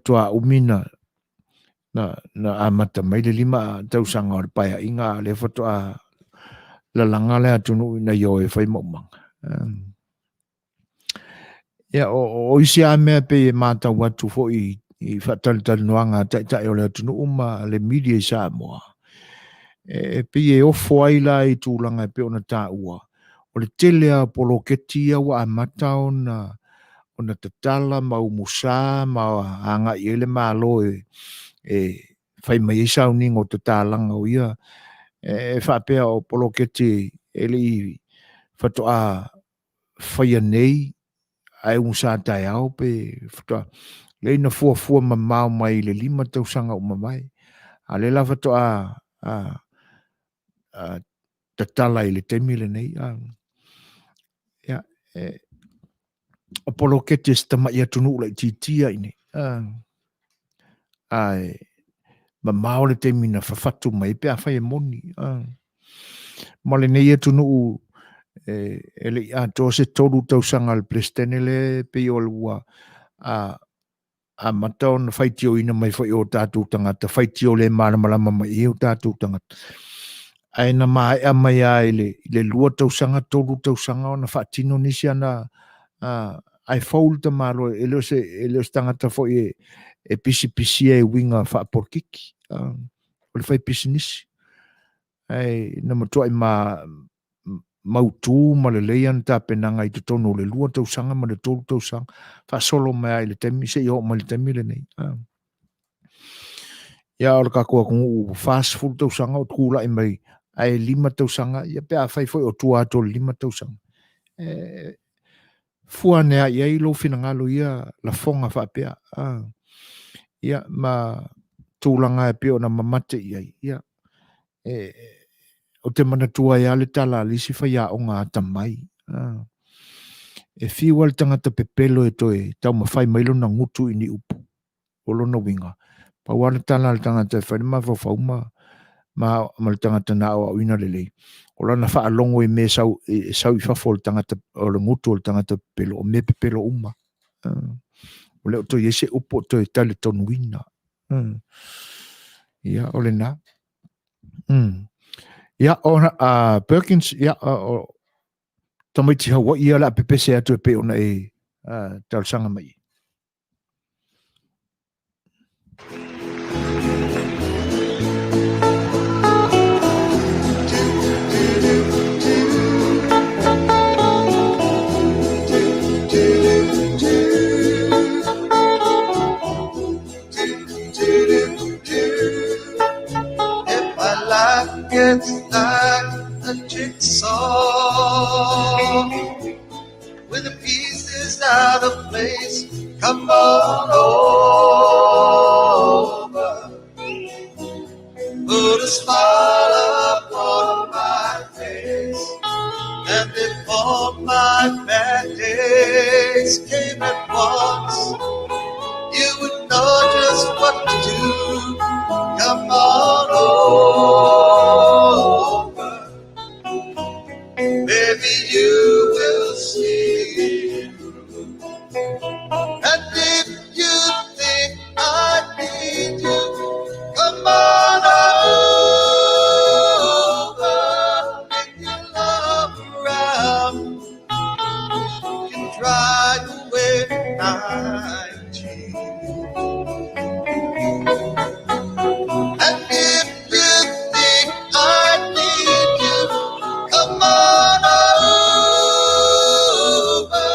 tua umina na amata mai le 5 tau sanga o le paia inga le foto a la langa le atunu ina yo e fai momanga. Ia o isi a mea pe mata watu fo i fatal noanga tai o le atunu uma le media i Samoa. E pe e ofo ai la i tūlanga pe ona tā ua. O le tele a poloketia wa amata ona tatala ma umusa ma hanga i ele malo fai mai isa uningo te tālanga o ia whapea o poloketi ele i whatoa whaia nei ai umusa tai au pe whatoa leina fua mamau mai le 5 tausanga o mamai a le la whatoa tatala i le temile nei ia o poloketi stama ia tunu ula i titia ini ai mao le te mina whawhatu mai pe a whai e moni. Ma le nei atu nuu e le a tō se tōru tausanga le prestene le pe o lua a matau na whaitio ina mai whai o tātou tangata, whaitio le malamalama mai e o tātou tangata. Ai na mai a mai a le lua tausanga, tōru tausanga o na whaatino nisi ana ai faulta malo e leo se tangata whai e pisi e winga whaaporkiki. O le whai pisi nisi. Ai na matua i mautu ma le leian ta penanga i te tono le lua tausanga ma le tōru tausanga. Wha solo mai ai le temi se i ho ma le temi le nei. Ia o le kakua kungu fast food tausanga o tukula i mai ai 5 tausanga. Ia pe a whai foi o tua ato 5 tausanga. Fua nea ia i lo fina ngalo ia la fonga wha pia. Ia ma tūlanga e pio na mamate ia. Ia o te manatua ia le tala lisi whai a o ngā tamai. E whiwa le tangata pepelo e toi tau ma whai mailo na ngutu i ni upu. O lona winga. Pa wale tala le tangata e whai ma whawhauma ma le tangata na o awina lelei. O lana wha alongo i me sau i whafo le tangata o le ngutu o le tangata pepelo o me pepelo uma. O leo toi ese upu o toi tale tonu wina. Ia o le na. Ia o Perkins, ia o tamaiti hawa ia la pepese atu e pe ona e tausanga mai. It's like a jigsaw with the pieces out of place. Come on over, put a smile upon my face, and if all my bad days came at once, you would know just what to do. Come on over, baby, you will see. And if you think I need you, come on over, make your love around. You can dry away my tears. And if you think I need you, come on over,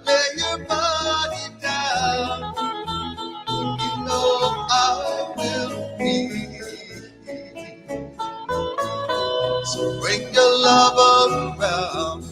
lay your body down. You know I will be. So bring your love around.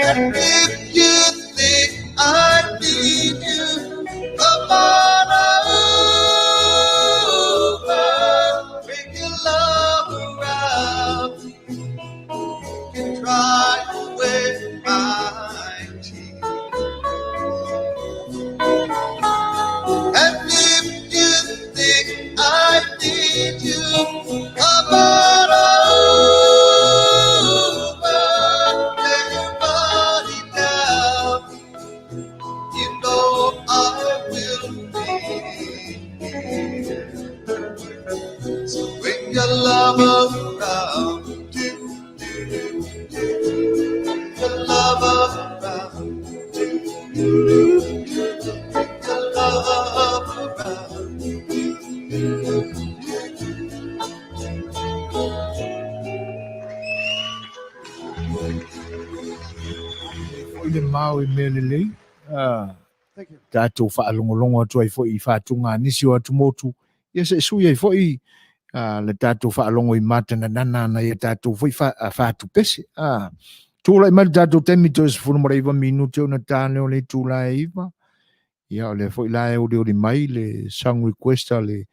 And if you think I need you, come on over, bring your love around. You can dry away my tears. And if you think I need you, come on over, lay your body down. You know I will be here. So bring your love around. Bring your love around. Bring your love around. le mau I me lelei. Tātou whaalongolongo atu ai fo I whātunga nisi o atu motu. Ia se sui ai fo I le tātou whaalongo I mātana nana na ia tātou fo I whātu pese. Tūla I mara tātou temi to se whunu mara iwa minute o na tāne o le tūla e iwa. Ia o le fo I lae o le mai le song requesta le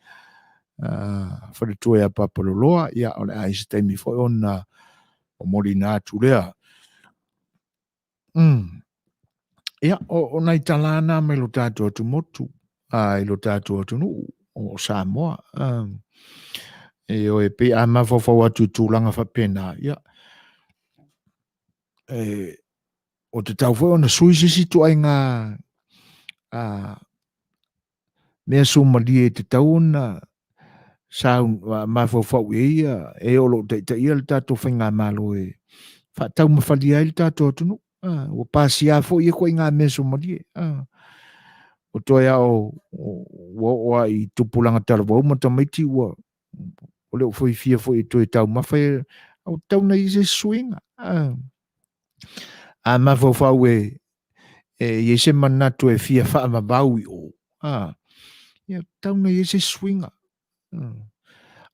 whare a papaloloa. Ia o le aise temi fo I ona o mori nā tūlea. Ia, o nei talana me lo tātou atu motu, I lo tātou atu nuu, o Samoa. E o e pe a mawhawhau atu tūlanga whapena, ia. O te tau whai ona suisisi tu ai ngā mea sumali e te tauna, sau mawhawhau e ia, e olo te ia le tātou whainga malo e. Whatau mawhali ai le tātou atu nuu. O pasi a fo ia koe ngā meso mari. O toi au o I tupulanga tarawau matamaiti ua o leo foi fia foi toi tau mawhai au tau na I se swinga. A mawhau e se manatu e fia wha mabau I o. Ia tau na I se swinga.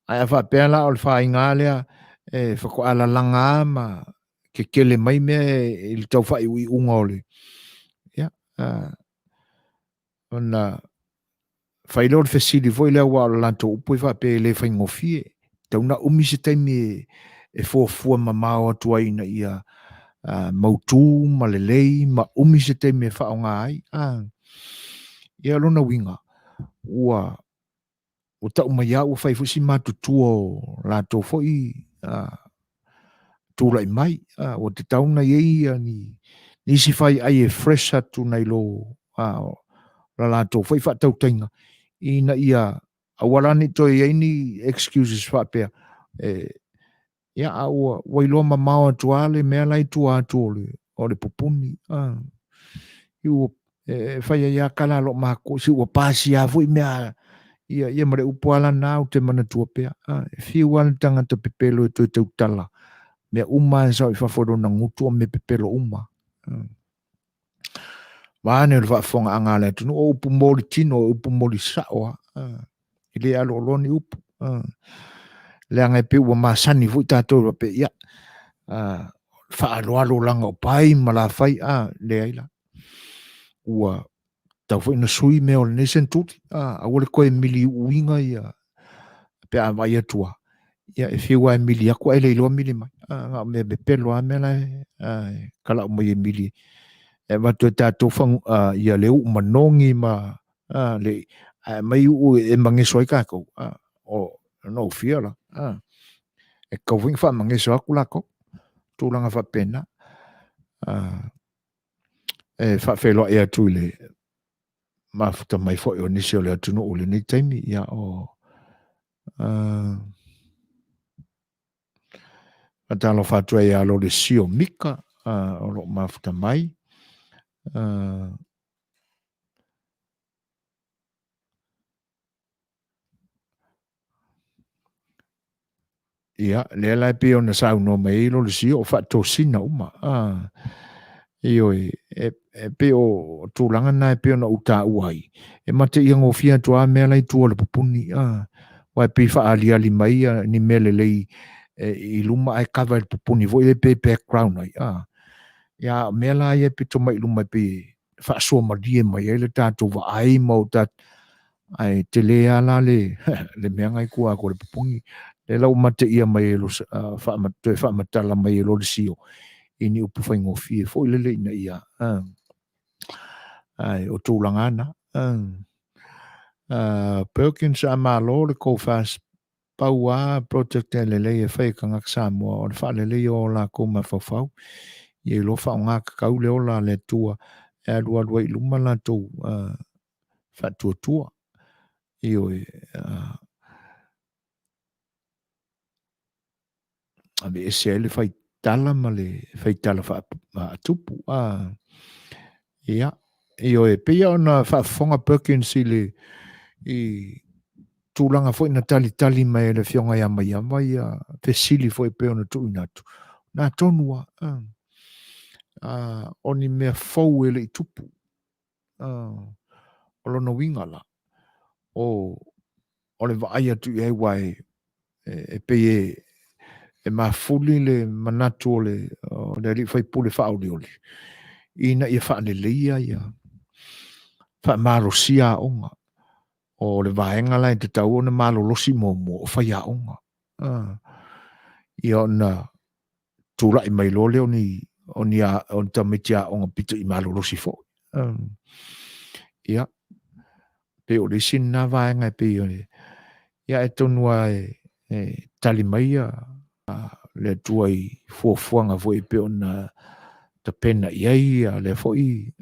Ai a wha pēla o le wha inga lea e whako ala langa ma ke kele mai mea I tau whai ui unga ole. Ia. Ona whailo le fesili foi lea wa o lanto upo I whape le whai ngofie. Tau na umi se taimi e fuafua mamao atua ina ia mautu, malelei, ma umi se taimi e whao ngā ai. Ia lona winga. Ua o tau mai au whai fusi matutua o lanto foi tūlai mai, o te tauna ia ni si whai ai e fresh atu nei lo la lato, whai whatau tainga, ina ia awalani toi ei ni excuses whapea, ia aua wailoa mamao atu ale, mea lai tu atu o le pupuni, iu whai ia kala lo mako, si ua pasi a fui mea, ia mare upuala nao te mana tuapea, fiu ana tangata pepelo e toi tau tala, me uma sa I whawhoro na ngutu o me pepelo uma. Wāne ule whafonga angale atu, o upu mori tino, o upu mori saoa. I le alo loni upu. Le angai pe ua masani fui tātou rape, ia. Whaalo langa o pai, mala whai, le aila. Ua tau fui na sui meo le nesen tuti, a wale koe mili uinga ia, pe a vai atua. Ia e whiua e mili aku ai leiloa mili mai. Ngā me pelo a mela kala o mai e mili. E watu e tātou whangu ia leu manongi ma le mai u e mangeso ai kākou. O no fia la. E kau wingi wha mangeso aku lako. Tūlanga wha pena. E wha whelo e atu le mafuta mai fo o nisi o le atu no ule ni taimi. Ia o atalo fatua ia lo le sio mika o lo mafuta mai ia le la pe ona sa no mai lo le sio fa to sina uma io e pe o tulanga na pe ona uta uai e mate ia ngo fia to a mela I tu le pupuni wa pe fa ali mai ni mele lei I luma ai cover le pupuni vo e pe background ai ia mela ia pe to mai luma pe fa so ma die mai ele tato va ai mo tat ai te le ala le mea ngai kua ko le pupungi le lau mate ia mai lo fa matala mai lo le sio ini upu fai ngofi fo ile le ina ia ai o tūlangana Perkins a malo le ko fast paua project le le e fai kanga Samoa o le fa le o la ko ma fafau ye lo fa nga ka le o la le tua e lua I luma la tu fa tua io ave se le fai tala ma le fai tala fa tupu ia io e pe ona fa fonga Perkins le I tūlanga foi na tali mai le fionga ia mai ia fesili foi pe ona tu inatu na tonua Oni mea fau ele I tupu. O lona wingala. O le vaai atu I wai e pei e mafuli le manatu o le li fai pule whaoli oli. Ina ia whaane leia ia. Wha marosia onga. O le vaenga lai te tau o na malolosi mo o whai a onga. Ia ona tūla I mai lole oni tamitia onga pita I malolosi fo. Ia. Pe o le sinna vaenga pe o le. Ia e tonua e tali mai le tua I fuafuanga foi pe ona te pena iai le foi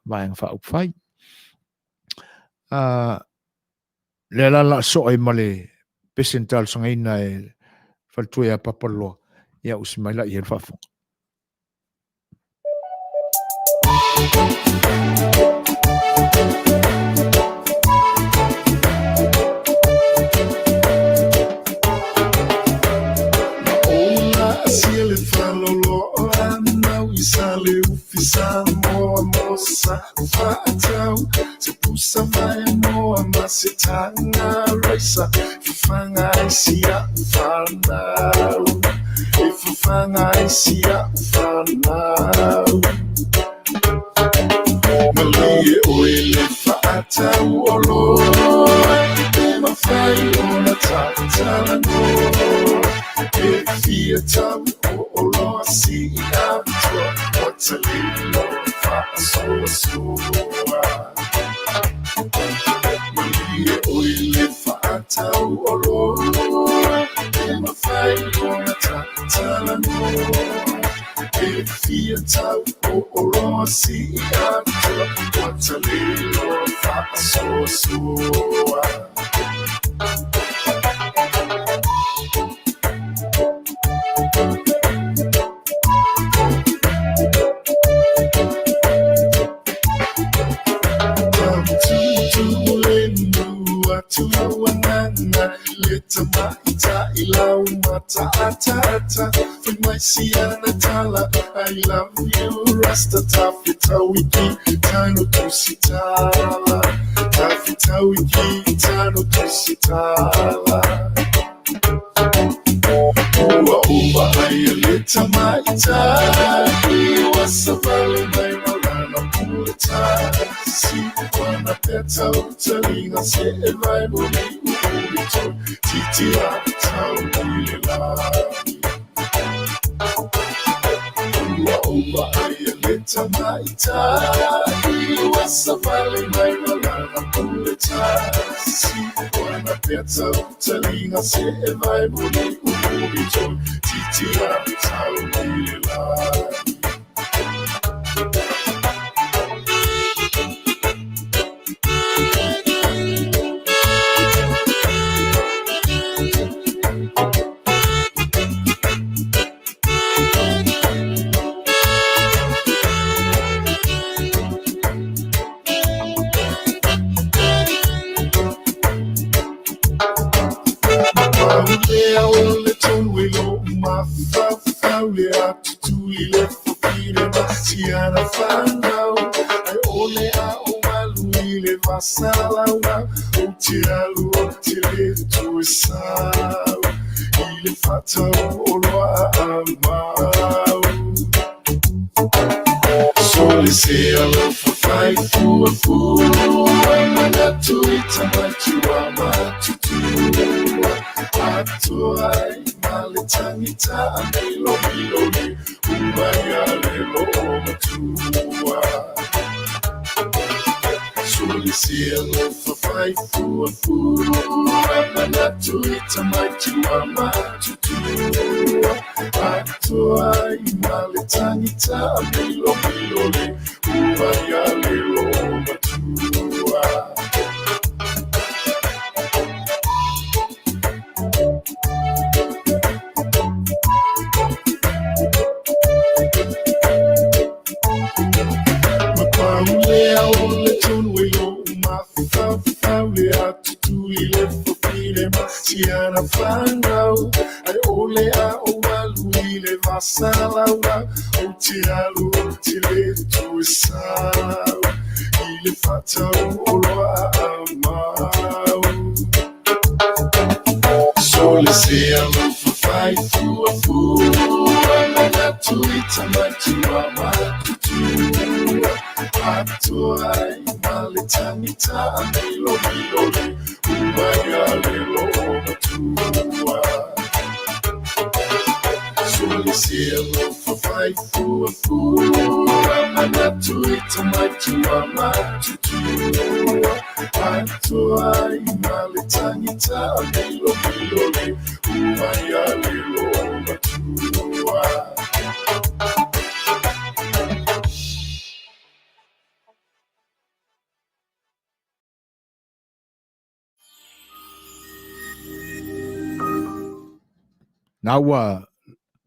vaenga wha upwhai. Le la so ai male percental sanga ina e faltua papaloa. Ia usimaila I el fafonga. Sale ufisa moa mosa fatau se pusa vai moa masetanga raisa fanga isia fanau fanga isia fanau malie oele fatau olo ma fai ona tatala no e fia tau olo si What's a little Suasua? Manuia oile whaatau olo ma whai ona tatala no e fia tau olo si atua What's a little Suasua? Tematic ilau mata ata Fuimaono tala I love you Rasta tafita wiki tano tusitala Tafita wiki tano tusitala Uwa ayale tamaita Iwasavale nainalana pulita Si wana peta utalinga se evai boni Titi la tau la Uwa ayale tamaita Iwasavale nainalana pulita Si wana peta utalinga se evai boni Titi la tau la Salawa, Utialu, Tiletu, Sao, Il Fatal, Oloa, Amau. Solisi, I love for fight, fool, I'm not to it, I'm not to Atuai, Malitanita, and Lobby, Umaya, Lelo, Solisi, I love for fight, fool, I'm not to it, I'm not to Atuai, Malitanita, and Lobby, Umaya, Lelo, le masiana whanau ai ole a o alu i le vasalaura o te alu o te le tu sau i le whatau o loa a mau so le se alu fai fua na tuita matua matutua atua ai male tanita amilo milole umaya lelo matua sole cielo fai fua na tuita matua matutua atua ai male tanita amilo milole umaya lelo matua Naua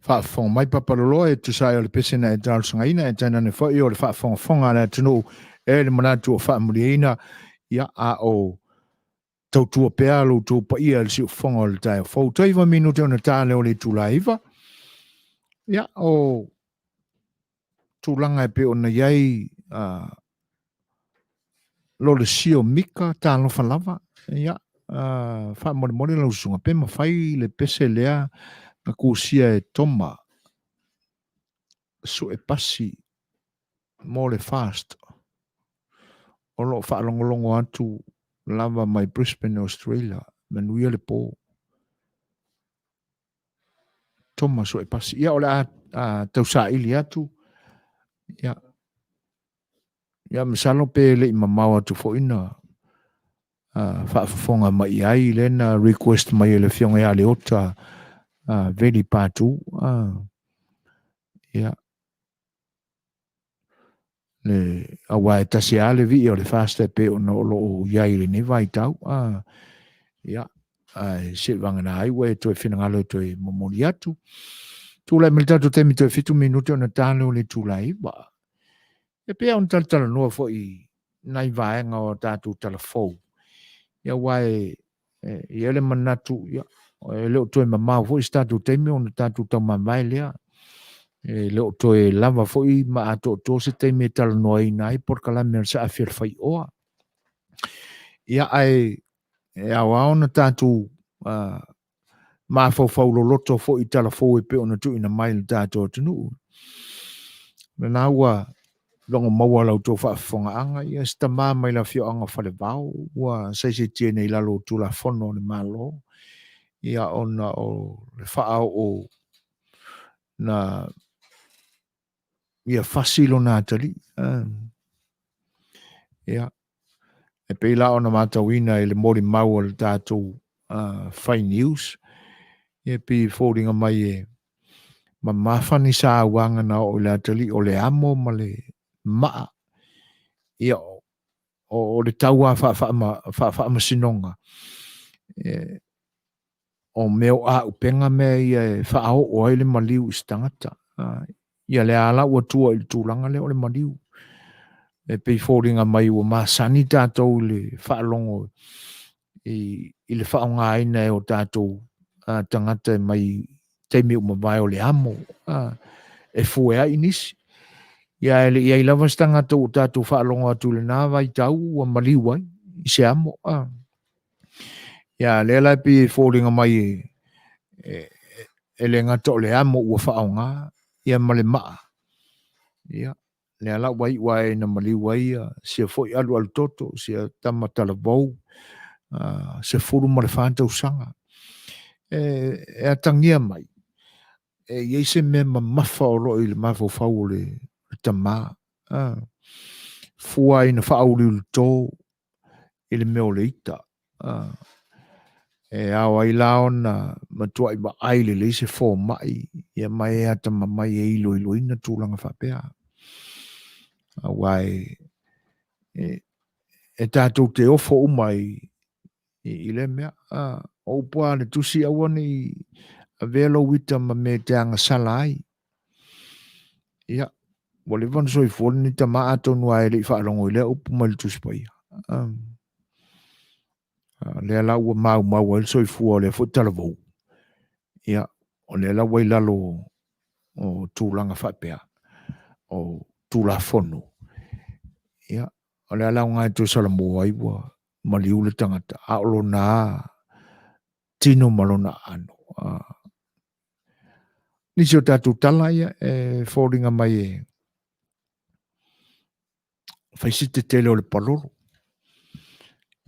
whaafong mai papalolo e tu sai o le pesena e tal sangaina e tana ne whai o le whaafong fonga na tunu e le manatu o whaamuriina ia a o tautua pea lo tau pa ia le si o fonga o le tai o fau taiva minuto na tāle o le tūlaiva ia o tūlanga e pe o na iai lo le si o mika tālo whalava ia whaamore lau sunga pe ma whai le pese lea na kūsia e toma so e pasi mo le fast o lo whaalongolongo atu lava mai Brisbane, Australia Manuia le po toma so e pasi ia o le a tausaili atu ia masalo pe le mamau atu fo ina whaafafonga mai ai lena request mai le fionga ia le ota veli patu ia le awa e tasi ale vi o le fasta pe o no lo iai le ne vai tau ia se vanga na ai we to fina ngalo to momoli atu tu la militatu temi to fitu minuto na tano le tu lai ba e pe on tal no fo I nai vai nga o tatu telefo ia wai ia le manatu ia le to mama fo statu temi on tatu to mamai le le to lava fo I ma to se temi tal no ai nai por kala mer sa afir Fai'oa ia ai awa ona tatu ma fo lo loto fo I telefo e pe ona tu ina mai le tatu tunu na ua longo maua lau tō whaafonga anga ia sta mā mai la fio anga whale vau ua se tiene I lalo tū la whono le malo ia ona o le whaao o na ia fasilo nā tali ia e peila ona mātawina I le mori mau le tātou fine news ia pi fōringa mai e ma mawhani sā wanga na o le atali o le amo ma le maa ia o le taua wha sinonga o meo a upenga me ia whaao o ele maliu istangata ia le ala ua tua I tūlanga le o le maliu e pei fōringa mai ua masani tātou le whaalongo I le whaonga aina e o tātou tangata mai teimi o mawai o le amo e fuea inisi ia ia I lava stanga tō tātou whaalongo atu le nāwa I tau ua maliu ai I se amo ia le lai pi fōringa mai e le ngata o le amo ua whaonga ia male maa ia le ala wai wai na maliu ai sia foi alu toto sia tamatala vau se furu male whāntau sanga e atangia mai e se me mafa o roi le mafo fau le tama fua ina whauri le tō I le meo le ita e awa I lao na matua I ma ai le se fō mai ia mai ata mamai e ilo ina tūlanga whapea awai e tātou te ofo umai I le mea o pua le tusi awane a velo wita ma me te anga salai ia wale van soi fōn ni ta maa tonu ai le whaalongo I le upu ma le tusi pai Le la ua mau el soifua le fotalavou. Ia, o le la wai lalo o tūlanga whapea, o tūlafono. Ia, o le ala ngai tu salamoa iwa, maliu le tangata, aolo nā tino malona ano. Nisi o tātou tala ia, fōringa mai e, whaisite tele o le palolo.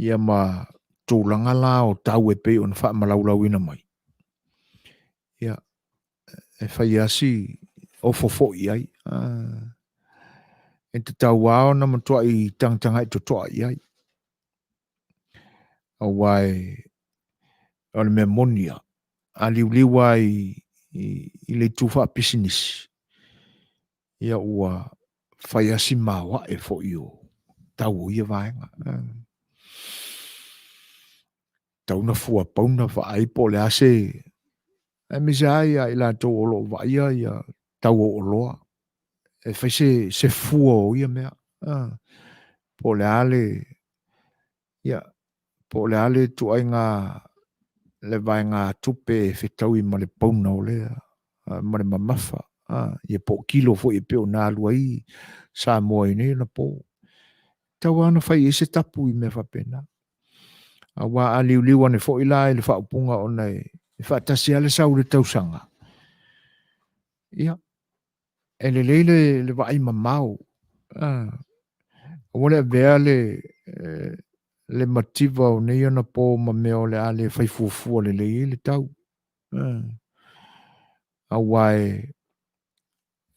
Ia ma tūlanga la o tau e pe o na wha malaulau ina mai. Ia, e whai asi o fofo i ai. E te tau wao na matua i tangtanga i totoa i ai. A wai, o le mea monia. A liuliwa i le tuwha pisinisi. Ia ua whai asi mawa e fo i o tau ia vaenga. Tau na fua pauna wha aipo le ase. E misa ai a ila tau olo vaia ia tau o oloa. E whai se fua o ia mea. Po le ale, ia, po le ale tu ai ngā le vai ngā tupe e whetau i ma le pauna o lea. Ma le mamafa. Ia po kilo fo i peo nā lua i sa moa i nei na po. Tau ana whai e se tapu i mea whapena. A wā a liu ane fo i la i le whaupunga o nei. E whaatasi ale sau le tausanga. Ia. E le leile le vai mamau. O le vea le mativa o nei ana po ma mea o le ale whai fuafua le le tau. A wai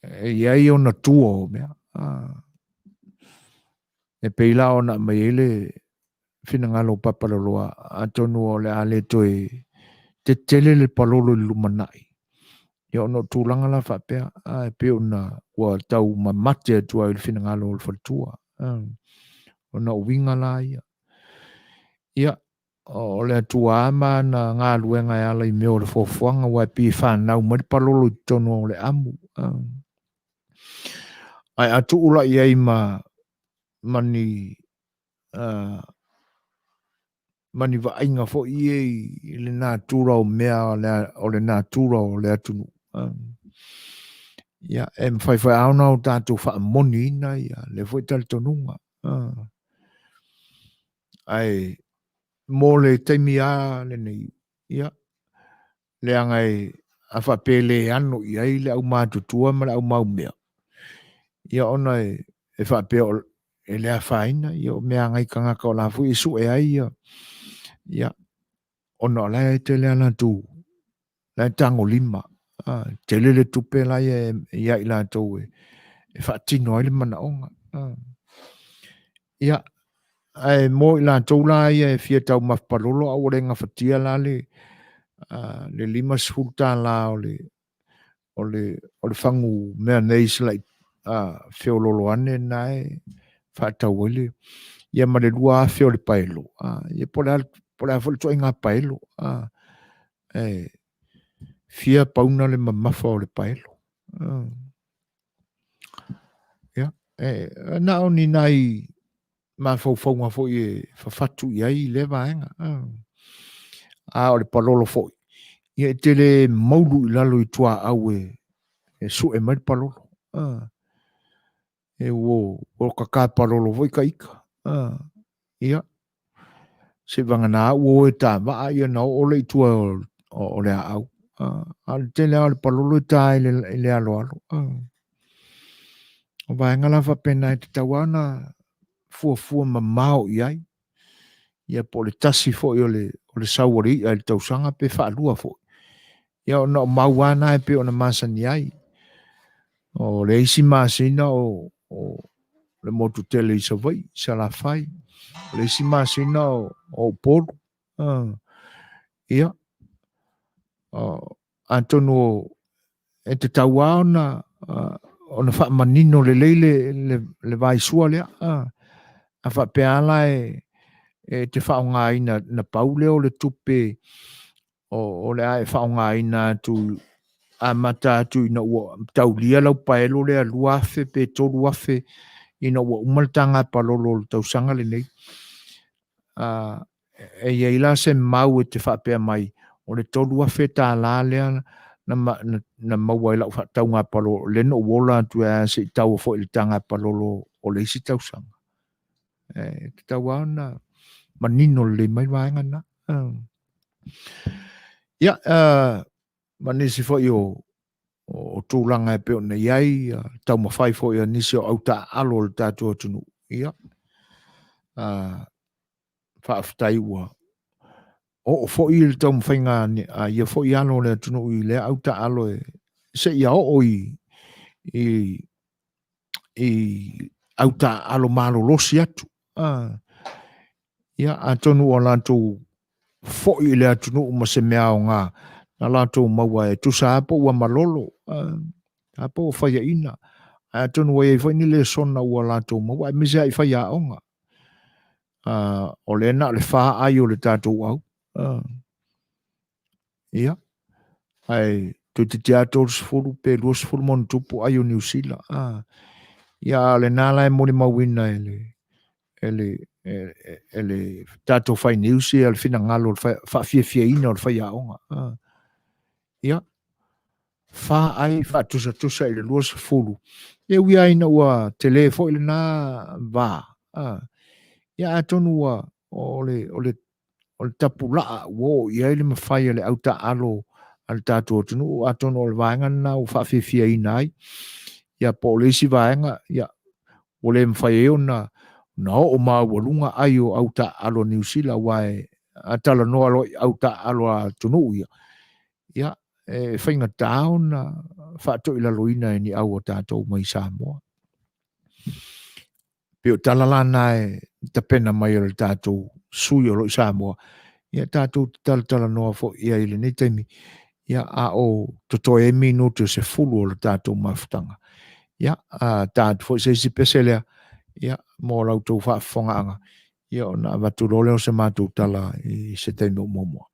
e iai o na tua o mea. E peila o na mai ele fina ngalo papaloloa atonu o le ale toi te tele le palolo i lumanai. Ia ono tūlanga la whapea e peo na ua tau mamate atua i fina ngalo o le whatua. Ona winga la ia. Ia o le atua ama na ngā luenga e ala i meo le fofuanga wai pi whanau mari palolo i tono o le amu. Ai atu ula iai mani mani va inga fo i le natura o mea o le natura o le atunu. Ia, e mwhai auna o tātou wha moni ina ia, le fo i tali tonunga. Ai, mō le teimi a le nei, ia, le angai a wha pele anu ia i le au mātutua ma le au mau mea. Ia ona e wha peo e le a whaina, ia o mea ngai kangaka o la fu i su e ai ia. Ia, ona la e te le ana tu, la e tango lima, te le tupe la ia i la tau e whaatino ai le mana onga. Ia, ai mo i la tau la ia e fia tau mawpalolo au re nga whatia la le lima sfulta la o le whangu mea neis lai whiololo ane nai whaatau ele. Ia ma le lua feo le paelo. Ia po le afole toi ngā paelo. Fia pauna le mamafa o le paelo. Ia. Na o ni nai ma fau fo i whawhatu i ai le vaenga. O le palolo fo i. Ia te le maulu i lalo i tua au e su e mai palolo. E o kaka palolo fo i ka ika. Ia. Se vangana o e tā waa ia na o le itua o le au. Al te le ale palolo e tā i le alo. O vaenga la whapena e te tawana fua ma mao i ai. Ia po le tasi fo i o le sawari i le tausanga pe whaalua fo. Ia o na mau ana e pe o na masani ai. O le isi masina o le motu tele i savai, sa la fai. Le isi masina o polo. Ia. Antono e te taua ona wha manino le leile le vai sua lea. A wha peala e te wha o ngā ina na paule o le tupe o le ae wha o ngā ina tu a mata tu ina ua tau lia lau paelo lea luafe pe tolu afe ina ua umaltanga palolo tau sanga le nei. e ia la se mau te whapea mai, o le tolua Fetalaiga na maua ila fa tau nga palo le no wola tu se tau fo il tanga palolo o le si tau sang te tau ana manino le mai vanga na ya manisi fo yo o tūlanga e peo nei ai tau mawhai fo ia nisi o auta alo le tātua tunu ia whaaftai ua o fo i le tau mwhainga ia fo i alo le tunu i le auta alo e se ia o i auta alo malo losi atu. Ia atonu o lantou fo i le atunu ma se mea o ngā na lantou maua e tusa apo ua malolo apo o whaia ina atonu e whai ni le sona ua lantou maua e misa i whaia onga o le na le wha ai o le tātou au ia ai tu te teatro sfuru pe luos furu mon tupu ai o New Zealand ia le nala e mori mawina ele tato fai niusi al fina ngalo fa fia ina o fai aonga ia fa ai fa tusa ele luos fulu e wi ai na ua telefo ile na va ia atonu ua ole tapula wo ia ile mafai ele auta alo al tato tunu atonu ole vaenga na u fa fia ina ai ia polisi vaenga ia ole mfai ona na o mawalunga ai o auta alo New Zealand wae atala no alo auta alo a tunu ia e whainga tau na whaato ila loina ni au o tātou mai Samoa. Peo talalana e tapena mai o tātou sui o lo Samoa. Ia tātou tala noa fo ia ili ni teimi. Ia a o toto e minuto se fulu o tātou mafutanga. Ia tātou fo se si peselea. Ia mō lautou whaafonga. Ia o na watulole o se mātou tala i se teimi o momoa.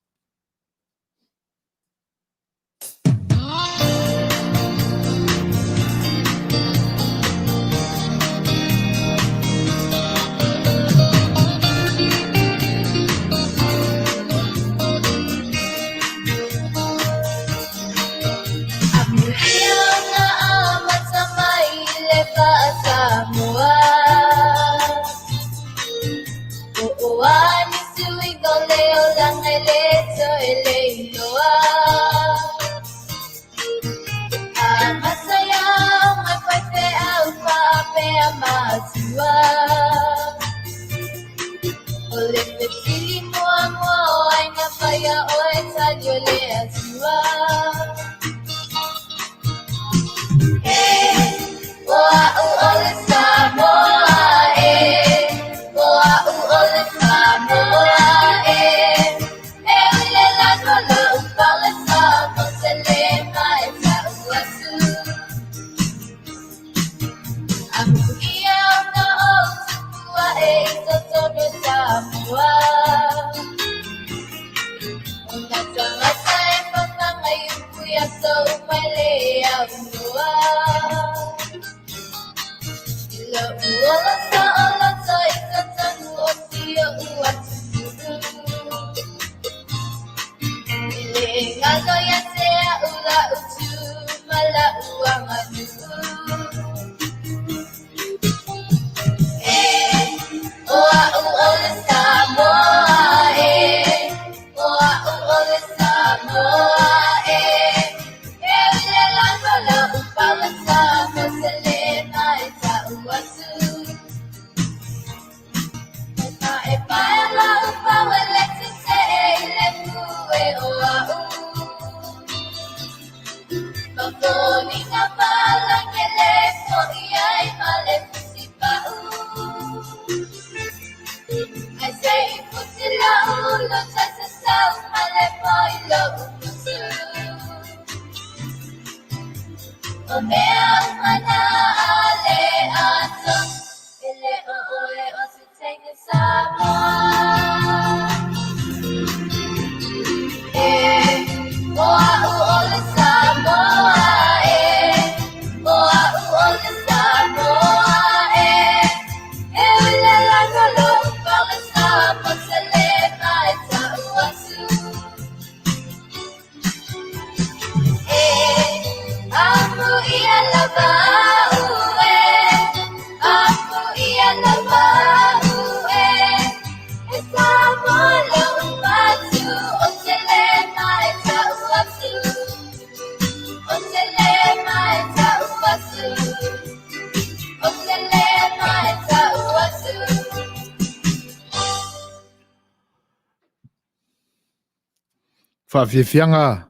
Whawhiawhianga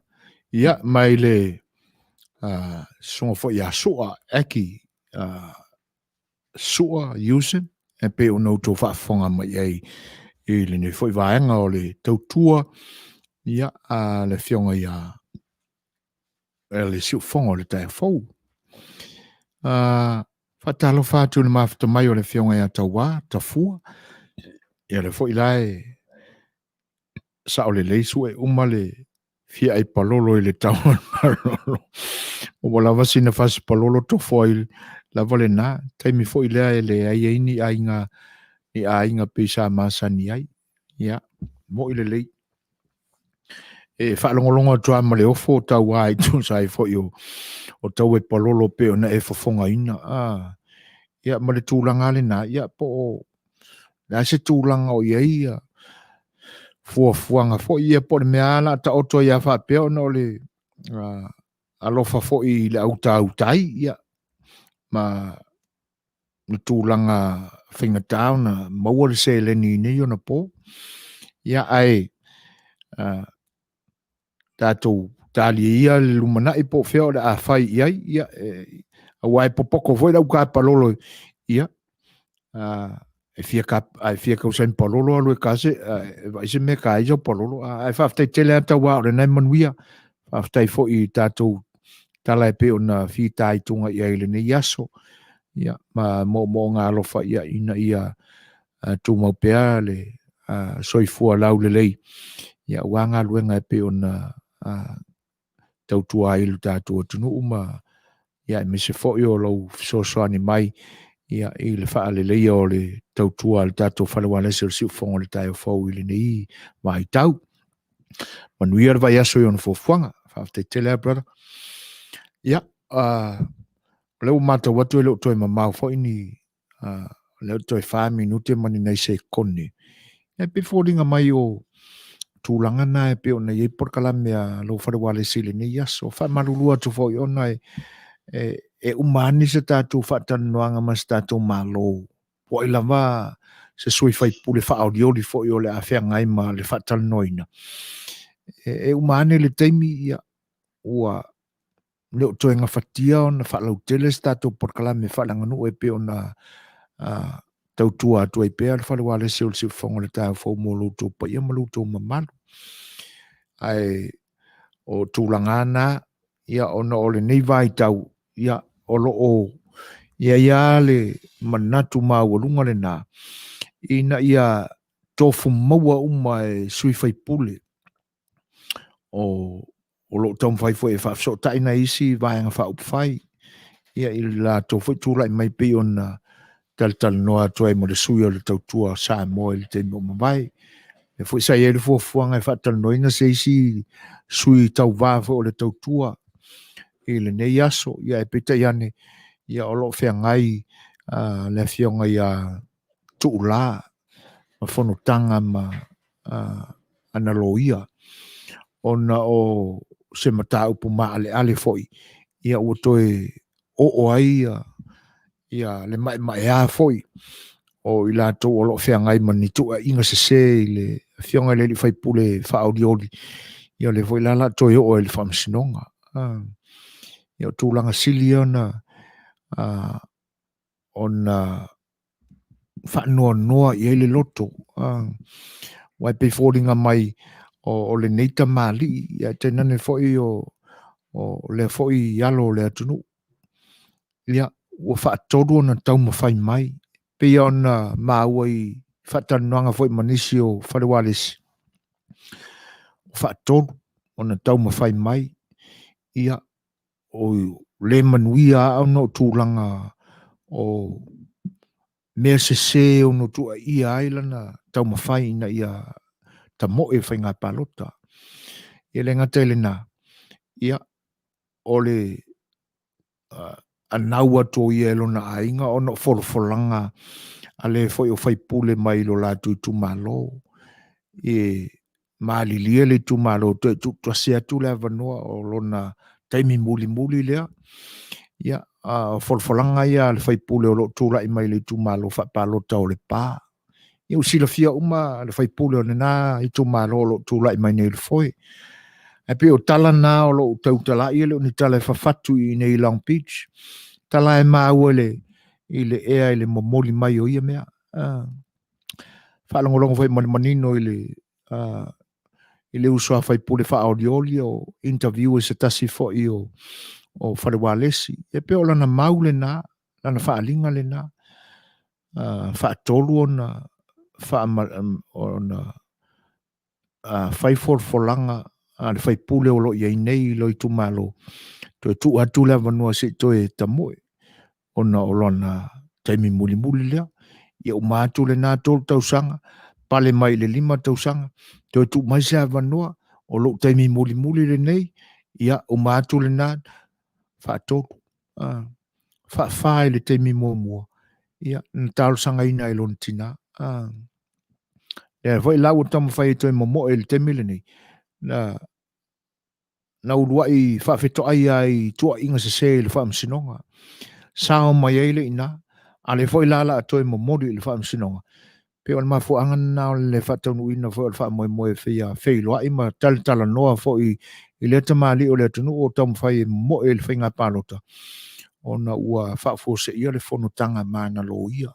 ia mai le songa fo ia soa eki soa using e pe o no to whaafonga mai ei i le ne fo i vaenga o le tautua ia le whionga ia e le siu fonga o le tai fau. Whatalo whātu le mawhita mai o le whionga ia taua, tafua, ia le fo i lai sa o le leisu e umale fia ai palolo i le taua palolo. O wala wasi na fasi palolo to foil la vale na taimi fo i lea e le ai eini a inga pesa masani ai. Ia, mo i le lei. E whaalongolonga tua ma le ofo tau ai tu sai fo i o tau e palolo pe o na e fafonga ina. Ia, ma le tūlanga le na, ia po o na se tūlanga o ia fuanga fo ia po le mea ala ta oto ia wha peo no le alofa fo i le autai ia ma le tūlanga whingatau na maua le se le ni nei o na po ia ai tātou tāli ia le lumana i po feo le a whai iai ia a wai popoko foi lau ka palolo ia e fia ka usain palolo alu e kase vai se me ka iso palolo ai whaftai tele ata wa o le nai manuia whaftai fo i tātou tala e pe o na fi tai tunga ia ile ne yaso ia ma mo ngā alofa ia ina ia tu mau pea le soifua lau le lei ia wanga luenga e pe o na Tautua ilu tātou tunu uma ia me se fo i o lau sosoani mai ia i le fa'alelei o le Tautua le tātou Falealili o le siufonga le tai o fau i le nei mai tau Manuia vai aso i ona fofuanga whaftai tele brother ia leo mata watu e leo toi mamau fo ini leo toi 5 minute mani nei se koni e pe fōringa mai o tūlanga na e pe o nei e porkalame a lo Falealili sile nei aso wha marulua tu fo i ona e umani se tātou whaatanoanga ma se tātou malo po i lava se sui fai pule whaaudioli fo i o le awhea ngai ma le whaatanoina e umani le teimi ia ua leo toi ngā whatia o na whaalau tele se tātou porkalame whaalanganu e pe o na Tautua tu ai pea le Falealili se o le siufonga le tāu fau mo loutou pa ia ma loutou mamalu ai o tūlangana ia ona o le nei vai tau ia o loo ia le manatu maualunga le nā ina ia tofu maua uma e sui fai pule o loo tau mwhai fo e whaafso taina isi vaianga whaupwhai ia i la tofu tūlai mai pe ona tal noa toi mo le sui o le Tautua sa mo le te mo mai e foi sai ele fo fuanga e fatal noina se isi sui tau va o le Tautua e le nei aso ia e peta iane ia o lo fea ngai le fionga ia tuula ma fono tanga ma analoia ona o se mata upu ma ale foi ia o toi o ai ia le mai a foi o i la to o lo fea ngai mani tu inga se le fionga le fai pule fa audioli ia le foi la to o le fam sinonga ia tu langa siliona ona fa no ia le loto wai pe fordinga mai o le neita mali ia tenane foi o le foi yalo le atunu ia ua whaatoru na tau mawhai mai. Pe ona maua i whaatanoanga foi manisi o Falealili. Whaatoru ona tau mawhai mai. Ia o le Manuia au no tūlanga o mea se o no tua ia ailana tau mawhai ina ia ta moe whai ngā palota. Ia le ngata ele nā. Ia o le anaua tō ia elona ainga o no wholofolanga Ale foi o fai pule mai lo la tu malo. E malilia le tu malo tu se tu le vanoa o lona taimi muli lea. Ia folfolanga ia le fai pule o lo tu la mai le tu malo fa palo tau le pa. Ia usila fia uma le fai pule o na i tu malo lo tu la mai le foi. E pe o tala na o lo tau tala ia le ni tala fa fatu i nei Long Beach. Tala e maua le i le ea i le momoli mai o ia mea. Whalongolongo fai manino i le usua fai pule wha aulioli o interview e se tasi fo i o Falealili. E pe o lana mau le na, lana wha alinga le na, wha tolu o na, whai forfolanga, le whai pule o lo iei nei lo i tu malo. To tu atu le vanua se to e tamoe. Ona o lana taimi muli lea. Ia umatu le nā tolu tausanga, pale mai le 5 tausanga, to tu mai se avanoa, o lo taimi muli le nei, ia umatu le nā, wha tolu, wha le taimi mua, ia ntalo sanga ina e lon tina. Ia vai lau tamu whai toi momo e le taimi le nei, na urua i wha wheto ai tua inga se le wha msinonga, sao mai eile ina, ale foi lala atoe momori le fa msinonga pe on ma fo anga na le fa tonu ina fo fa mo fia feilo ai ma tal noa fo i le tamali o le tonu o tam fai mo el finga palota ona ua fa fo se ia le fono tanga mana lo ia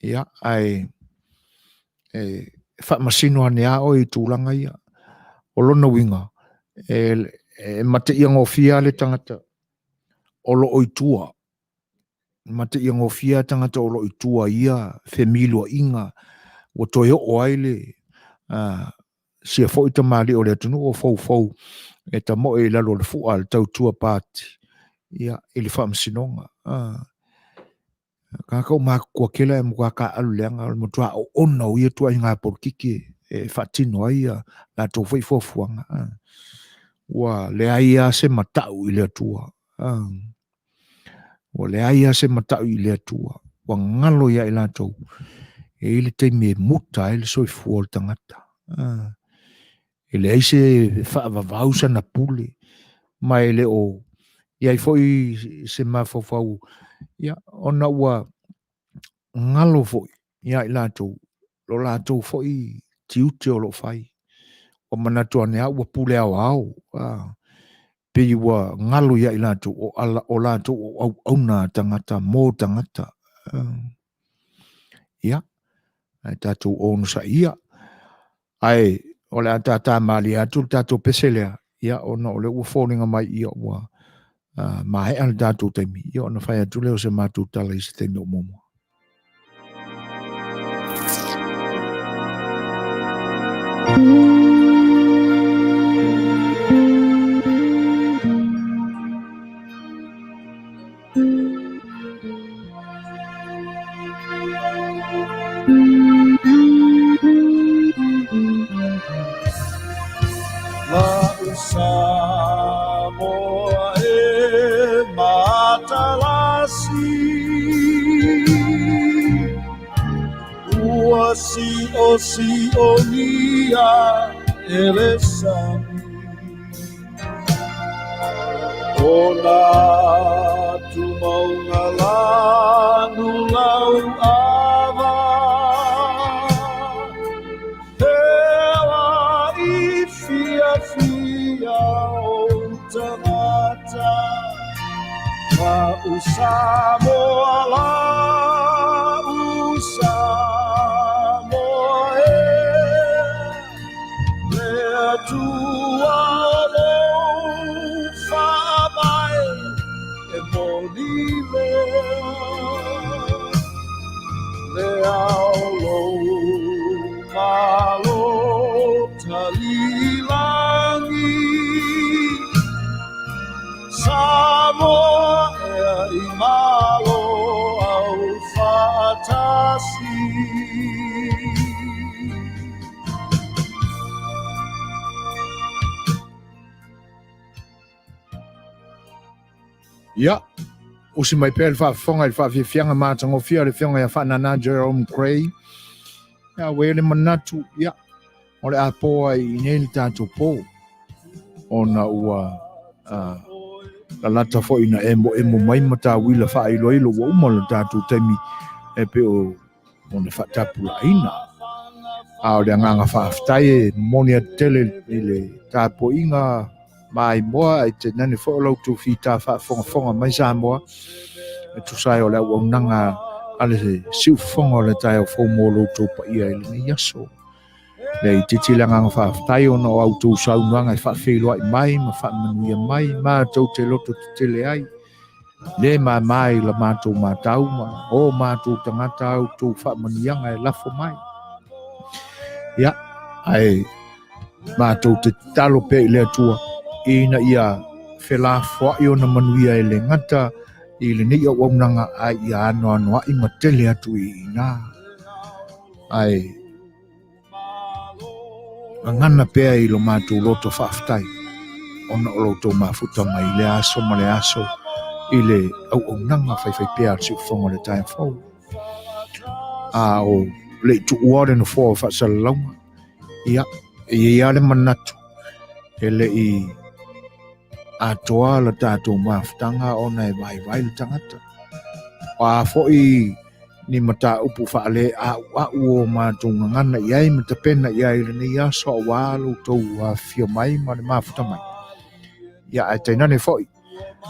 ia ai fa masino ane a o i tulanga ia o lona winga mate ia ngofia le tangata o lo oitua mate ia ngofia tangata o lo itua ia femilo inga o toyo o aile sia fo ita mali o le tunu o fou e ta mo e lalo le fu al Tautua pati ia ele fam sinonga ka ko ma ko kela e mo ka alu lenga mo tua o ona o ia tua inga por kiki e fatino ia la to foi fofuanga wa le aia se matau ile tua o le aia se matau i le atua, wa ngalo ia i latou, e ile te me muta, ele soi fuol tangata. Ele aise whaavavausa na pule, ma ele o, ia i foi se mafofau, ia ona ua ngalo foi, ia i latou, lo latou foi tiute o lo fai, o manatua nea ua pule au, pe iwa ngalo ia i latou o latou au na tangata mo tangata ia ai tatou onu sa ia ai o le tata mali atu tatou peselea ia ona o le ua fōninga mai ia ua mai al tatou taimi ia ona whai atu leo se mātou tala i se taimi o momo Samoa e matalasi ua si o nia elesami ona tu maunga lanu lau ava Ewa i fia o tangata Wa Samoa la Samoa Lea tua lo whamai e moni Lea lo malo talilangi Samoa e malo au fatasi ia usi mai pe fa fonga fa fianga mata ngofia le fianga ya fa nana Jerome Cray ya wele manatu ya ole apo ai nei tato po ona ua la lata fo ina emo mai mata wila fa ilo wa umo tato temi e pe o ona fa tapula ina a o nganga fa aftai monia tele ile tapo inga mai moa e te nani fo lo tu fita fa fonga mai sa moa e tu sai o la o nanga ale siu fonga le tai o fo mo lo tu pa ia ile ni yaso le titi la nganga fa tai o no auto sa unanga fa felo mai ma fa manuia mai ma to te loto te le ai le mai la ma to ma tau ma o ma to tangata auto fa manuia ngai la fo mai ya ai ma to te talo pe le tua ina ia fela fo io na manuia ele ngata ile ni o nanga ai ia no ai matele atu ina ai ngana pe ai lo matu loto faftai ona loto mafuta mai le aso ile o nanga fai pe atu fongo le time fo o le tu ward no fo fa salong ia le manatu ele I atoa la tato maftanga ona e vai le tangata wa foi ni mata upu fa le a o matunga ngana iai mata pena iai le ni aso walo to wa fio mai ma le mafuta mai ya aitaina ne foi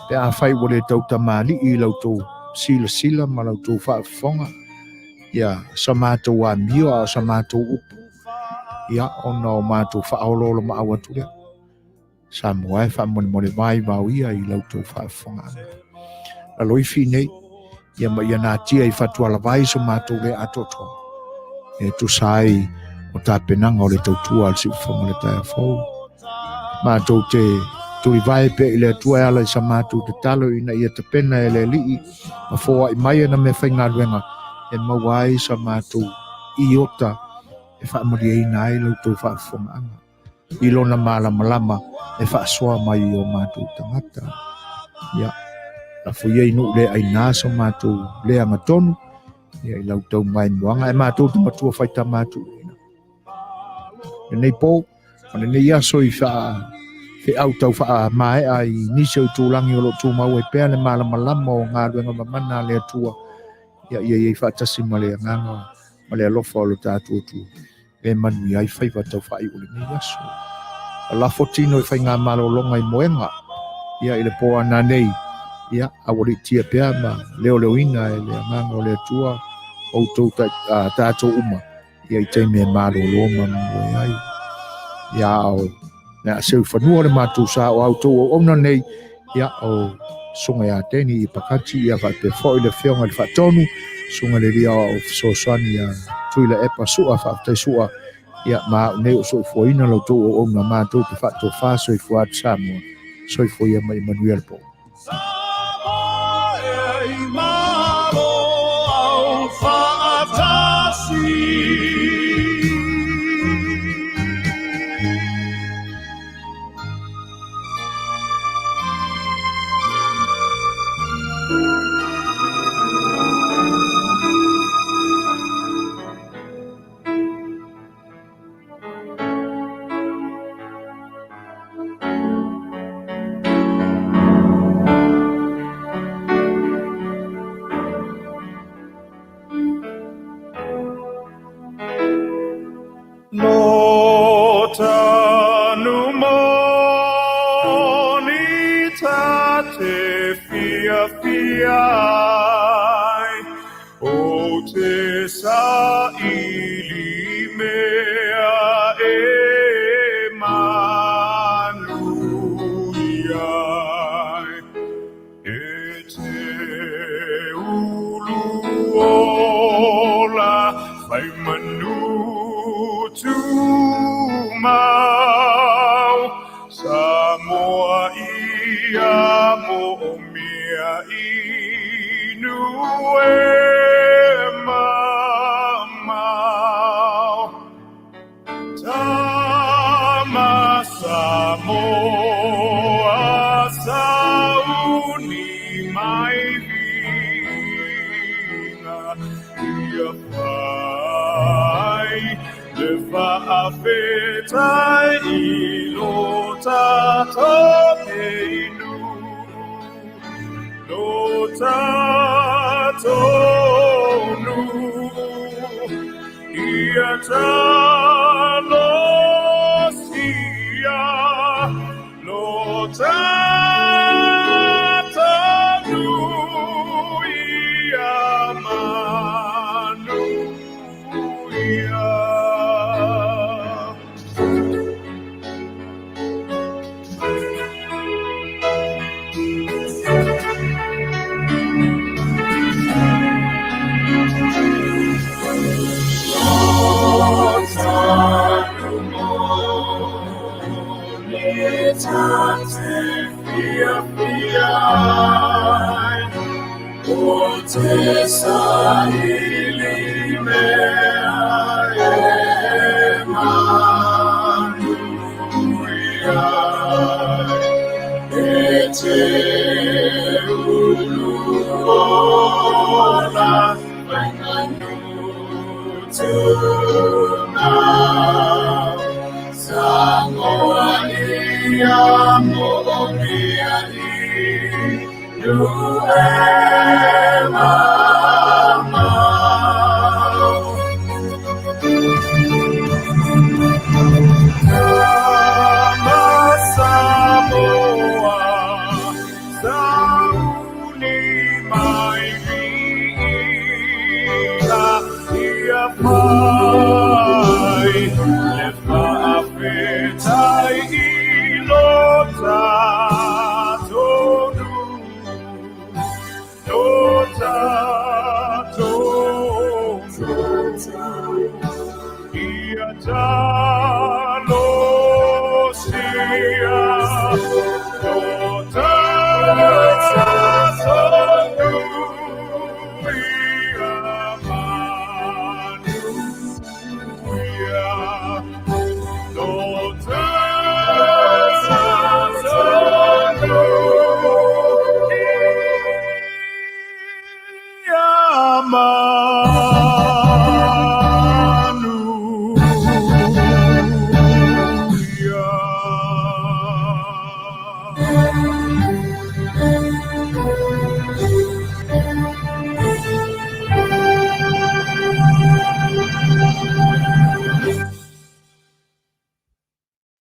te a fai wole tau tamali I lo to sila ma lo to fa fonga ya samato wa mio a samato upu ya ona mato fa olo ma awatu le Samoa fa mon vai va ia I lauto fa fonga la loifi nei ia ma ia na tia I fatua la vai so mato le atoto e tu sai o tapenanga o le Tautua al si fonga le tai fo mato te tu vai pe le tua ala sa mato te talo ina ia te pena ele li ma fo I mai na me fainga luenga e ma wai sa mato iota e fa mo dia ina I lauto fa fonga ilo na malama e fa soa mai o matu tangata ya la fuia inu le ai naso matu le angatonu ya I lau tau mai moanga e matu te matua faita matu nei po ona nei aso I fa fe au tau fa mai ai niso tulangi o lo tu mau e pea le malama o ngā ruenga mamana le atua ya ia fa tasi male nganga male alofa o lo tātua tu e Manuia I faiva tau fa I ule nei aso la fotino e fai ngā malolonga I moenga ia I le poa nā nei ia awari tia pea ma leo ina e le nganga o le atua o tau tātou uma ia I teime malolonga moe ai ia o na seu fanua le matu sa o auto o ona nei ia o sunga ia teni I pakati ia fa pe fo I le fionga le fatonu sunga le ria o Suasani ia tuila epa sua fa te sua ia ma nei o so foina lo to o na ma to te fa to fa so I fuat samo so I foi mai Manuel po Samoa sauni mai ia whai le whaawhetai I lo tātou e inu lo tātou nu ia talosia lo tātou nu ia Manuia. Te sahili mea e Manuia e te uluona whainganu tuna sangoa ia mo'omia Ia